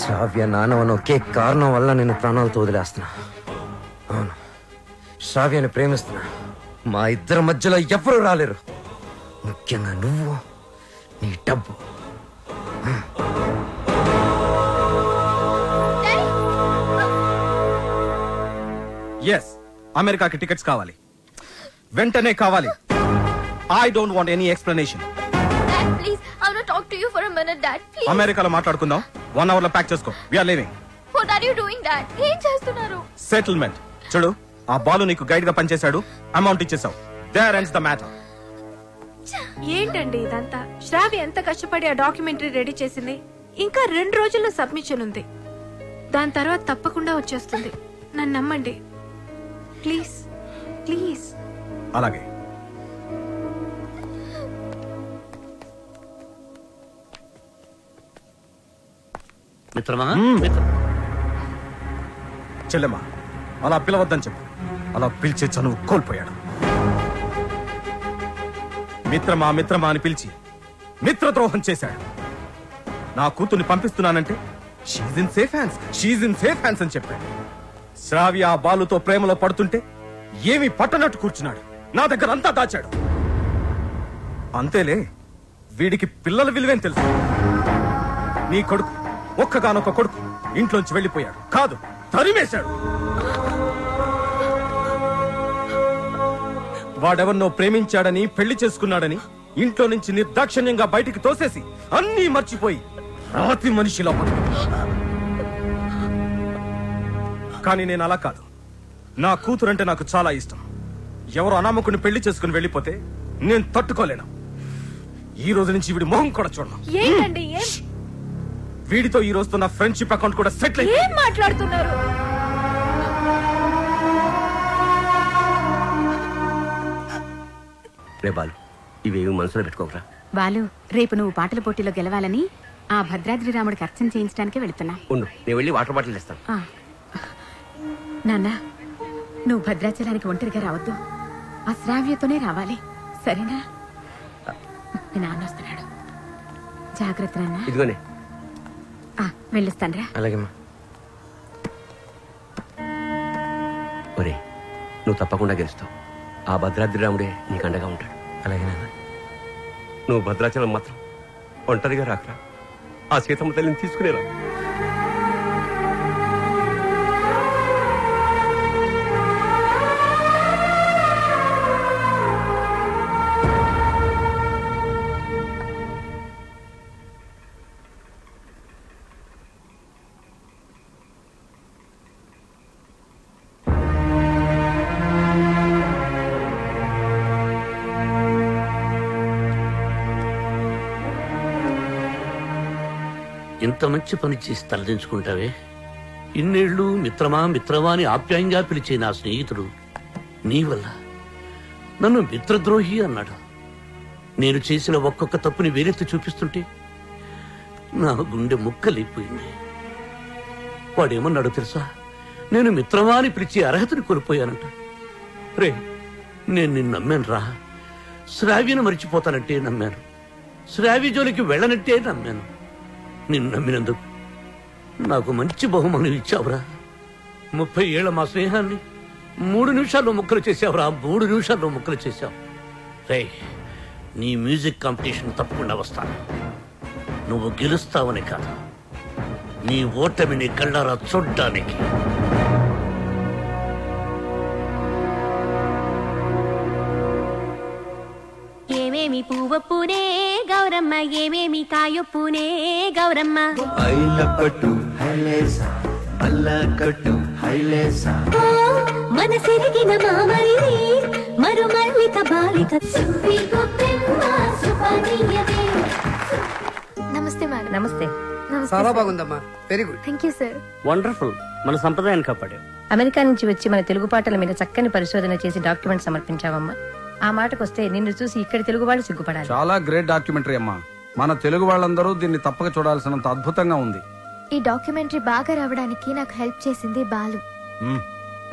శ్రావ్య నానవన ఒకే కారణం వల్ల నేను ప్రాణాలతో వదిలేస్తున్నా. అవును, శ్రావ్యని ప్రేమిస్తున్నా. మా ఇద్దరి మధ్యలో ఎవరు రాలేరు, ముఖ్యంగా నువ్వు, నీ డబ్బు. ఎస్, అమెరికాకి టికెట్స్ కావాలి, వెంటనే కావాలి. I don't want any explanation. Dad, please, I want to talk to you for a minute, Dad. Please. అమెరికాలో మాట్లాడుకుందాం. 1 hour లో ప్యాక్ చేసుకో. We are leaving. What are you doing, Dad? ఏం చేస్తున్నారు? సెటిల్మెంట్. చూడు, ఆ బాలు నీకు గైడ్ గా పనిచేశాడు, అమౌంట్ ఇచ్చేసావు. There ends the matter. ఏంటండి ఇదంతా? శ్రావ్య ఎంత కష్టపడి ఆ డాక్యుమెంటరీ రెడీ చేసింది. ఇంకా 2 రోజుల్లో సబ్మిషన్ ఉంది. దాని తర్వాత తప్పకుండా వచ్చేస్తుంది. నన్ను నమ్మండి ప్లీజ్, ప్లీజ్. అలాగే. మిత్రమా, చెల్లెమ్మా, అలా పిలవద్దని చెప్పు. అలా పిలిచే చనువు కోల్పోయాడు. మిత్రమా మిత్రమా అని పిలిచి మిత్రద్రోహం చేశాడు. నా కూతుర్ని పంపిస్తున్నానంటే she's in safe hands, she's in safe hands అని చెప్పాడు. శ్రావ్య ఆ బాలుతో ప్రేమలో పడుతుంటే ఏమీ పట్టనట్టు కూర్చున్నాడు. నా దగ్గర అంతా దాచాడు. అంతేలే, వీడికి పిల్లల విలువేం తెలుసు. నీ కొడుకు, ఒక్కగానొక్క కొడుకు ఇంట్లోంచి వెళ్ళిపోయాడు. కాదు, తరిమేశాడు. వాడెవరినో ప్రేమించాడని, పెళ్లి చేసుకున్నాడని ఇంట్లో నుంచి నిర్దాక్షిణ్యంగా బయటికి తోసేసి అన్నీ మర్చిపోయి రాతి మనిషిలో కానీ నేను అలా కాదు. నా కూతురంటే నాకు చాలా ఇష్టం. ఎవరో అనామకుని పెళ్లి చేసుకుని వెళ్ళిపోతే నేను తట్టుకోలేను. ఈ రోజు నుంచి వీడి మొహం కూడా చూడను. ఏంటండి ఏం వీడితో ఈ రోజుతో నా ఫ్రెండ్షిప్ అకౌంట్ కూడా సెటిల్ ఏం మాట్లాడుతున్నారు? రే బాలు, ఇవేవి మనసులో పెట్టుకోకరా. బాలు, రేపు నువ్వు పాటల పోటీలో గెలవాలని ఆ భద్రాద్రి రాముడికి అర్చన చేయించడానికి వెళుతున్నా. ఉండు, నేను వెళ్ళి వాటర్ బాటిల్ ఇస్తాను. నాన్న, నువ్వు భద్రాచలానికి ఒంటరిగా రావద్దు. ఆ శ్రావ్యతోనే రావాలి, సరేనా? మీ నాన్న వస్తున్నాడు, జాగ్రత్త నాన్న. ఇదిగోనే. వెళ్ళొస్తానరా. అలాగేమ్మా. ఒరే, నువ్వు తప్పకుండా గెలుస్తావు. ఆ భద్రాద్రి రాముడే నీకు అండగా ఉంటాడు. అలాగే నాన్న. నువ్వు భద్రాచలం మాత్రం ఒంటరిగా రాకరా. ఆ సీతమ్మ తల్లిని తీసుకునేరా. ఇంత మంచి పని చేసి తలదించుకుంటావే. ఇన్నేళ్లు మిత్రమా మిత్రమా అని ఆప్యాయంగా పిలిచే నా స్నేహితుడు నీ వల్ల నన్ను మిత్రద్రోహి అన్నాడు. నేను చేసిన ఒక్కొక్క తప్పుని వేలెత్తి చూపిస్తుంటే నా గుండె ముక్కలైపోయింది. వాడేమన్నాడు తెలుసా? నేను మిత్రమా అని పిలిచే అర్హతని కోల్పోయానంట. రే, నేను నిన్ను నమ్మాను రా. శ్రావ్యను మరిచిపోతానంటే నమ్మాను. శ్రావ్య జోలికి వెళ్ళనంటే నమ్మాను. నిన్ను నమ్మినందుకు నాకు మంచి బహుమానం ఇచ్చావురా. 30 ఏళ్ల మా స్నేహాన్ని 3 నిమిషాల్లో ముక్కలు చేసావురా. 3 నిమిషాల్లో ముక్కలు చేశావు. రే, నీ మ్యూజిక్ కాంపిటీషన్ తప్పకుండా వస్తాను. నువ్వు గెలుస్తావని కాదు, నీ ఓటమిని కళ్ళారా చూడ్డానికి. ఏమేమి పువ్వొప్పునే గౌరమ్మ, ఏమేమి కాయొప్పునే గౌరమ్మ. మనసిరిగిన మామరిది మరుమల్లిక బాలిక. నమస్తే మేడం. నమస్తే. చాలా బాగుందమ్మా. Very good. Thank you sir. Wonderful. మన సంప్రదాయాన్ని కాపాడావు. అమెరికా నుంచి వచ్చి మన తెలుగు పాటల మీద చక్కని పరిశోధన చేసి డాక్యుమెంట్ సమర్పించావమ్మా. ఆ మాటకొస్తే నిన్ను చూసి ఇక్కడ తెలుగు వాళ్ళు సిగ్గుపడాలి. చాలా గ్రేట్ డాక్యుమెంటరీ అమ్మా. మన తెలుగు వాళ్ళందరూ దీన్ని తప్పక చూడాల్సినంత అద్భుతంగా ఉంది. ఈ డాక్యుమెంటరీ బాగా రావడానికి నాకు హెల్ప్ చేసింది బాలు.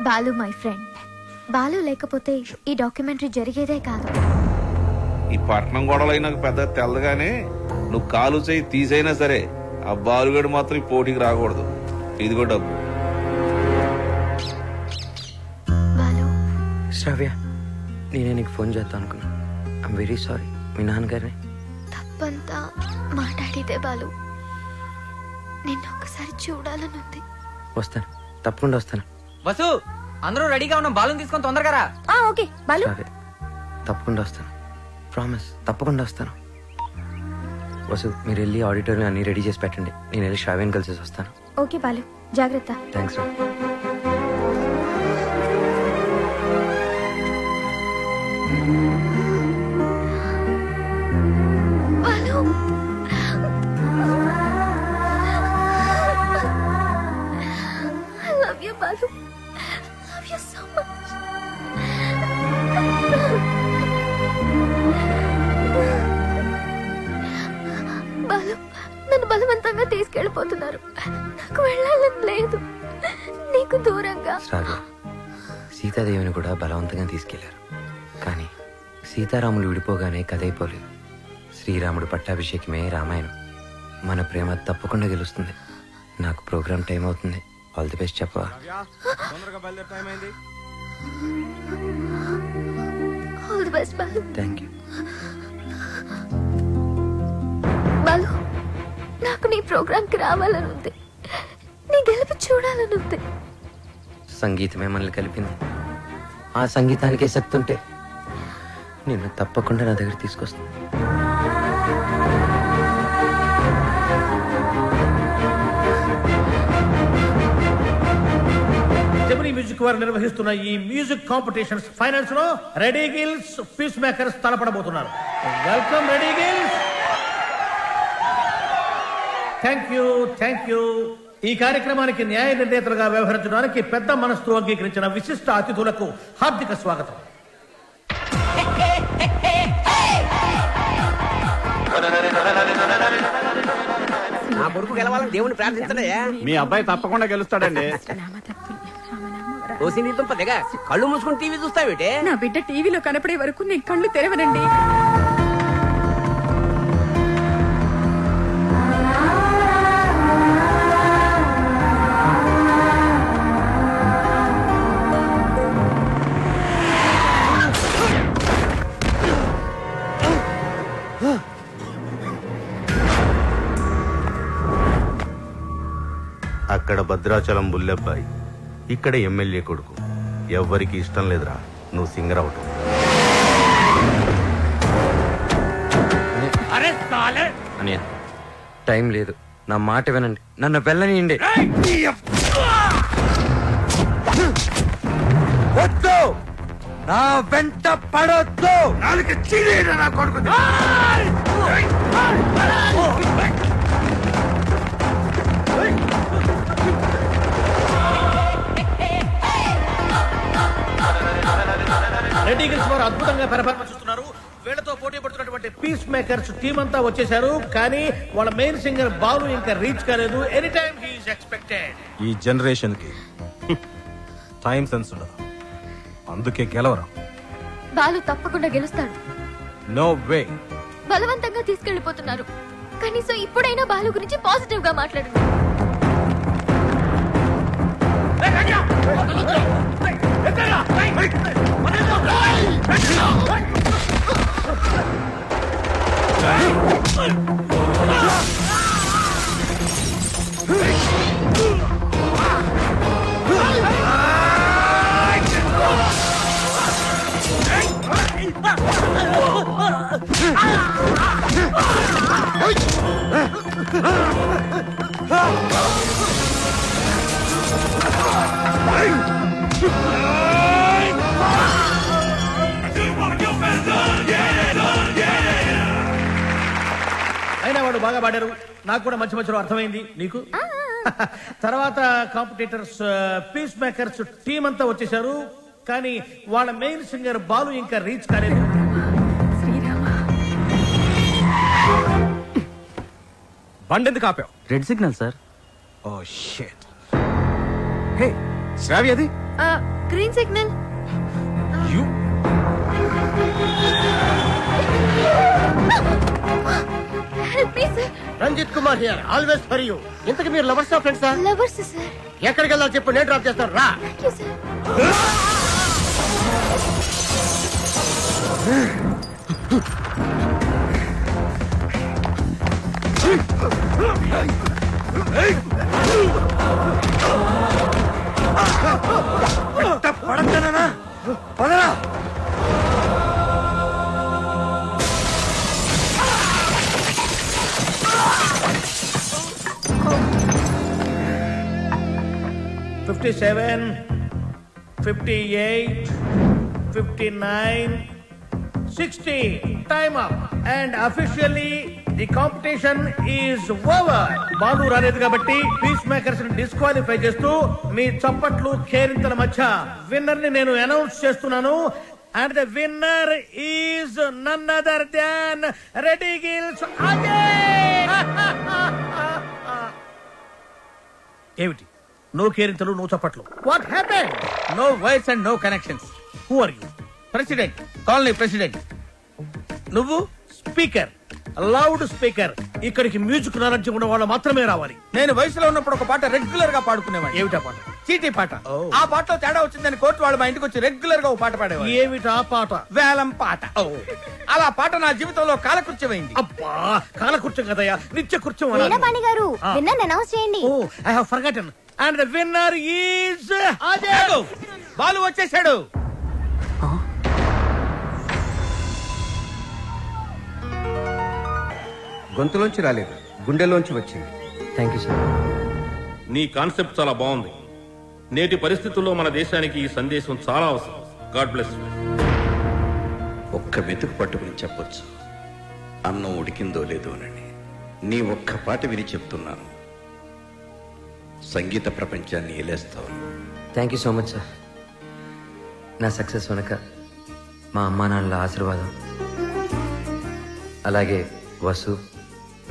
Balu my friend. బాలు లేకపోతే ఈ డాక్యుమెంటరీ జరిగేదే కాదు. ఈ పట్నం గొడవలు నాకు పెద్ద తెల్లగానే నువ్వు కాలు చేయి తీసైనా సరే ఆ బాలుగడు మాత్రం ఈ పోటీకి రాకూడదు. ఇదిగో డబ్బు. శ్రావ్య, నేనే నీకు ఫోన్ చేద్దాం అనుకున్నా. I'm very sorry. మీ నాన్నగారిని తప్పంతా మాట్లాడితే బాలు. నిన్ను ఒక్కసారి చూడాలనుంది. వస్తాను, తప్పకుండా వస్తాను. వసు, అందరూ రెడీగా ఉన్నాం. బాలుని తీసుకొని తొందరగా రా. ఓకే బాలు. తప్పకుండా వస్తాను. ప్రామిస్, తప్పకుండా వస్తాను. వసు, మీరు వెళ్ళి ఆడిటోరియం అన్ని రెడీ చేసి పెట్టండి. నేను వెళ్ళి శ్రావ్యని కలిసి వస్తాను. ఓకే బాలు, జాగ్రత్త. థ్యాంక్స్ రా. Balu, I love you, Balu. Love you so much. Balu, నన్ను బలవంతంగా తీసుకెళ్ళిపోతున్నారు. నాకు వెళ్ళాలని లేదు. నీకు దూరంగా. శ్రావ్య, సీతాదేవిని కూడా బలవంతంగా తీసుకెళ్లారు. కానీ సీతారాములు విడిపోగానే కథైపోలేదు. శ్రీరాముడు పట్టాభిషేకమే రామాయణం. మన ప్రేమ తప్పకుండా గెలుస్తుంది. నాకు ప్రోగ్రామ్ టైం అవుతుంది. ఆల్ ది బెస్ట్ చెప్పవా? All the best Balu. Thank you. Balu, నాకు నీ ప్రోగ్రామ్ కి రావాలని ఉంది. నీ గెలుపు చూడాలని ఉంది. సంగీతమే మనల్ని కలిపింది. ఆ సంగీతానికే శక్తి ఉంటే నిన్ను తప్పకుండా నా దగ్గర తీసుకొస్తాను. జెమినీ మ్యూజిక్ వారు నిర్వహిస్తున్న ఈ మ్యూజిక్ కాంపిటీషన్స్ ఫైనల్స్ లో రెడీ గిల్స్ పీస్ మేకర్స్ తలపడబోతున్నారు. Welcome ready girls. Thank you. ఈ కార్యక్రమానికి న్యాయ నిర్ణేతలుగా వ్యవహరించడానికి పెద్ద మనస్సు అంగీకరించిన విశిష్ట అతిథులకు హార్దిక స్వాగతం. నా కొడుకు గెలవాలని దేవుని ప్రార్థించడయ్యా. మీ అబ్బాయి తప్పకుండా గెలుస్తాడండి. ఓసి నీ దుంప దిగా కళ్ళు మూసుకుని టీవీ చూస్తావేటే? నా బిడ్డ టీవీలో కనపడే వరకు నేను కళ్ళు తెరవనండి. అక్కడ భద్రాచలం బుల్లెబ్బాయి, ఇక్కడ ఎమ్మెల్యే కొడుకు. ఎవ్వరికి ఇష్టం లేదురా నువ్వు సింగర్ అవటం. అన్నయ్య టైం లేదు, నా మాట వినండి, నన్ను వెళ్ళనియండి. వద్దు, నా వెంట పడొద్దు. నాలుగు చీరేరా నా కొడుకు. రెడ్డి గిల్స్ వారు అద్భుతంగా పెర్ఫార్మెన్స్ ఇస్తున్నారు. వీళ్ళతో పోటీ పడుతున్నటువంటి పీస్ మేకర్స్ టీం అంతా వచ్చేసారు, కానీ వాళ్ళ మెయిన్ సింగర్ బాలు ఇంకా రీచ్ కాలేదు. Any time he is expected. ఈ జనరేషన్ కి టైం సెన్స్ ఉండదు, అందుకే గెలవరా. బాలు తప్పకుండా గెలుస్తాడు. No way. బలవంతంగా తీసుకెళ్లిపోతున్నారు. కనీసం ఇప్పుడైనా బాలు గురించి పాజిటివ్ గా మాట్లాడండి. అయినా వాడు బాగా పాడారు, నాకు కూడా మధ్య మధ్యలో అర్థమైంది. నీకు తర్వాత కాంపిటీటర్స్ పీస్ మేకర్స్ టీం అంతా వచ్చేసారు, కానీ వాళ్ళ మెయిన్ సింగర్ బాలు ఇంకా రీచ్ కాలేదు. బండి ఎందుకు ఆపావు? Red signal sir. Oh shit. Hey Sravya, అది green signal. Ranjith Kumar here, always for you. ఇంతకు మీరు లవర్స్ ఆ ఫ్రెండ్సా? Lovers sir. ఎక్కడికి వెళ్ళాలి చెప్పు, నేను డ్రాప్ చేస్తాను రా. Thank you sir. పడతానా? పదరా. $57, $58, $59, $60. Time up. And officially the competition is over. Balu రాలేదు కాబట్టి పీస్ మేకర్స్ ని డిస్క్వాలిఫై చేస్తూ మీ చప్పట్లు కేరింతల మధ్య విన్నర్ ని నేను అనౌన్స్ చేస్తున్నాను. And the winner is none other than Reddy Gills Ajay. ఏమిటి నో కేరింతలు, నో చప్పట్లు? What happened? No voice and no connections. Who are you? President, colony president. నువ్వు స్పీకర్, లౌడ్ స్పీకర్. ఇక్కడికి మ్యూజిక్ నాలెడ్జ్ ఉన్న వాళ్ళు మాత్రమే రావాలి. నేను వయసులో ఉన్నప్పుడు ఒక పాట రెగ్యులర్ గా పాడుకునేవాడు. ఏమిటా పాట? చీటీ పాట. ఆ పాటలో తేడా వచ్చిందని కోర్టు వాళ్ళు మా ఇంటికి వచ్చి రెగ్యులర్ గా ఒక పాట పాడేవాడు. ఏమిటా పాట? వేలం పాట. అలా పాట నా జీవితంలో కాలకృత్యమైంది. అబ్బా, కాలకృత్యం కదయ్యా, నిత్య కృత్యం. వీణపాణి గారు విన్నర్ అనౌన్స్ చేయండి. Oh I have forgotten. And the winner is Ajay. Balu వచ్చేసాడు. గొంతులోంచి రాలేదు, గుండెలోంచి వచ్చింది. Thank you sir. నీ కాన్సెప్ట్ చాలా బాగుంది. నేటి పరిస్థితుల్లో మన దేశానికి ఈ సందేశం చాలా అవసరం. God bless you. ఒక్క వెతుకు పట్టుకుని చెప్పొచ్చు, అన్నం ఉడికిందో లేదో అని. నీ ఒక్క పాట విని చెప్తున్నాను, సంగీత ప్రపంచాన్ని ఏలేస్తావు. Thank you so much sir. నా సక్సెస్ వెనక మా అమ్మా నాన్నల ఆశీర్వాదం, అలాగే వసు,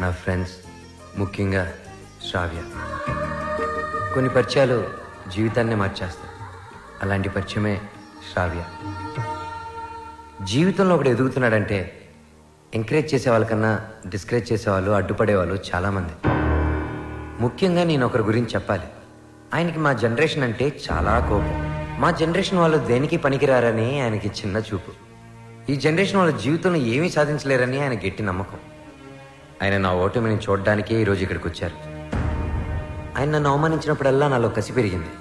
నా ఫ్రెండ్స్, ముఖ్యంగా శ్రావ్య. కొన్ని పరిచయాలు జీవితాన్నే మార్చేస్తాయి. అలాంటి పరిచయమే శ్రావ్య. జీవితంలో ఒకడు ఎదుగుతున్నాడంటే ఎంకరేజ్ చేసే వాళ్ళకన్నా డిస్కరేజ్ చేసేవాళ్ళు, అడ్డుపడేవాళ్ళు చాలామంది. ముఖ్యంగా నేను ఒకరి గురించి చెప్పాలి. ఆయనకి మా జనరేషన్ అంటే చాలా కోపం. మా జనరేషన్ వాళ్ళు దేనికి పనికిరారని ఆయనకి చిన్న చూపు. ఈ జనరేషన్ వాళ్ళ జీవితంలో ఏమీ సాధించలేరని ఆయన గట్టి నమ్మకం. ఆయన నా ఓటమిని చూడడానికే ఈరోజు ఇక్కడికి వచ్చారు. ఆయన నన్ను అవమానించినప్పుడల్లా నాలో కసి పెరిగింది.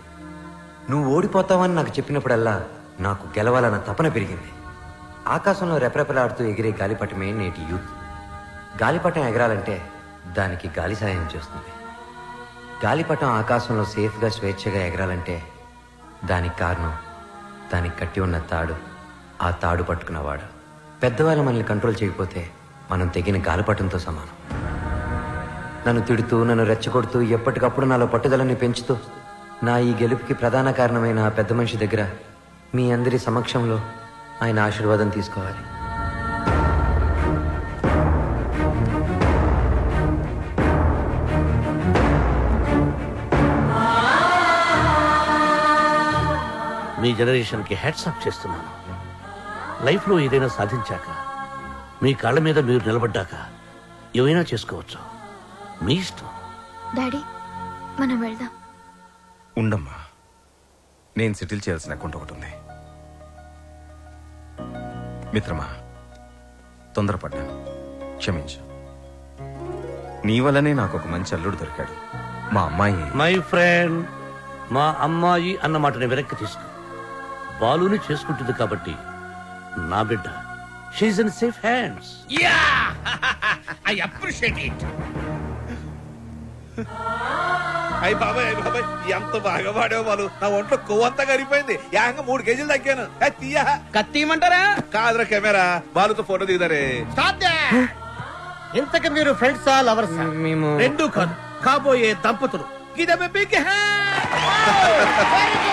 నువ్వు ఓడిపోతావని నాకు చెప్పినప్పుడల్లా నాకు గెలవాలన్న తపన పెరిగింది. ఆకాశంలో రెపరెపలాడుతూ ఎగిరే గాలిపటమే నేటి యూత్. గాలిపటం ఎగరాలంటే దానికి గాలి సాయం చేస్తుంది. గాలిపటం ఆకాశంలో సేఫ్గా స్వేచ్ఛగా ఎగరాలంటే దానికి కారణం దానికి కట్టి ఉన్న తాడు, ఆ తాడు పట్టుకున్నవాడు. పెద్దవాళ్ళు మనల్ని కంట్రోల్ చేయకపోతే మనం తెగిన గాలిపటంతో సమానం. నన్ను తిడుతూ నన్ను రెచ్చగొడుతూ ఎప్పటికప్పుడు నాలో పట్టుదలని పెంచుతూ నా ఈ గెలుపుకి ప్రధాన కారణమైన ఆ పెద్ద మనిషి దగ్గర మీ అందరి సమక్షంలో ఆయన ఆశీర్వాదం తీసుకోవాలి. మీ జనరేషన్కి హ్యాట్స్ ఆఫ్ చేస్తున్నాను. లైఫ్లో ఏదైనా సాధించాక, మీ కాళ్ళ మీద మీరు నిలబడ్డాక ఏమైనా చేసుకోవచ్చు. మీ ఇష్టం. డాడీ మనం వెళ్దాం. ఉండమ్మా, నేను సెటిల్ చేయాల్సిన అకౌంట్ ఒకటి ఉంది. మిత్రమా, తొందరపడ్డాను, క్షమించు. నీ వల్లనే నాకు ఒక మంచి అల్లుడు దొరికాడు. మా అమ్మాయి. మై ఫ్రెండ్, మా అమ్మాయి అన్న మాటని వెనక్కి తీసుకో. బాలుని చేసుకుంటుంది కాబట్టి నా బిడ్డ. She's in safe hands. I appreciate it. అయ్యి బాబాయ్ ఎంత బాగా పాడావు బాలు. నా ఒంట్లో కొవ్వంతా కరిగిపోయింది. ఏకంగా 3 కేజీలు తగ్గాను. తీయా కత్తిమంటారా? కాదురా కెమెరా, బాలుతో ఫోటో దిగుతారే. ఇంతకు మీరు ఫ్రెండ్సా లవర్సా? మేము రెండు కాదు, కాబోయే దంపతులు. Give them a big hand.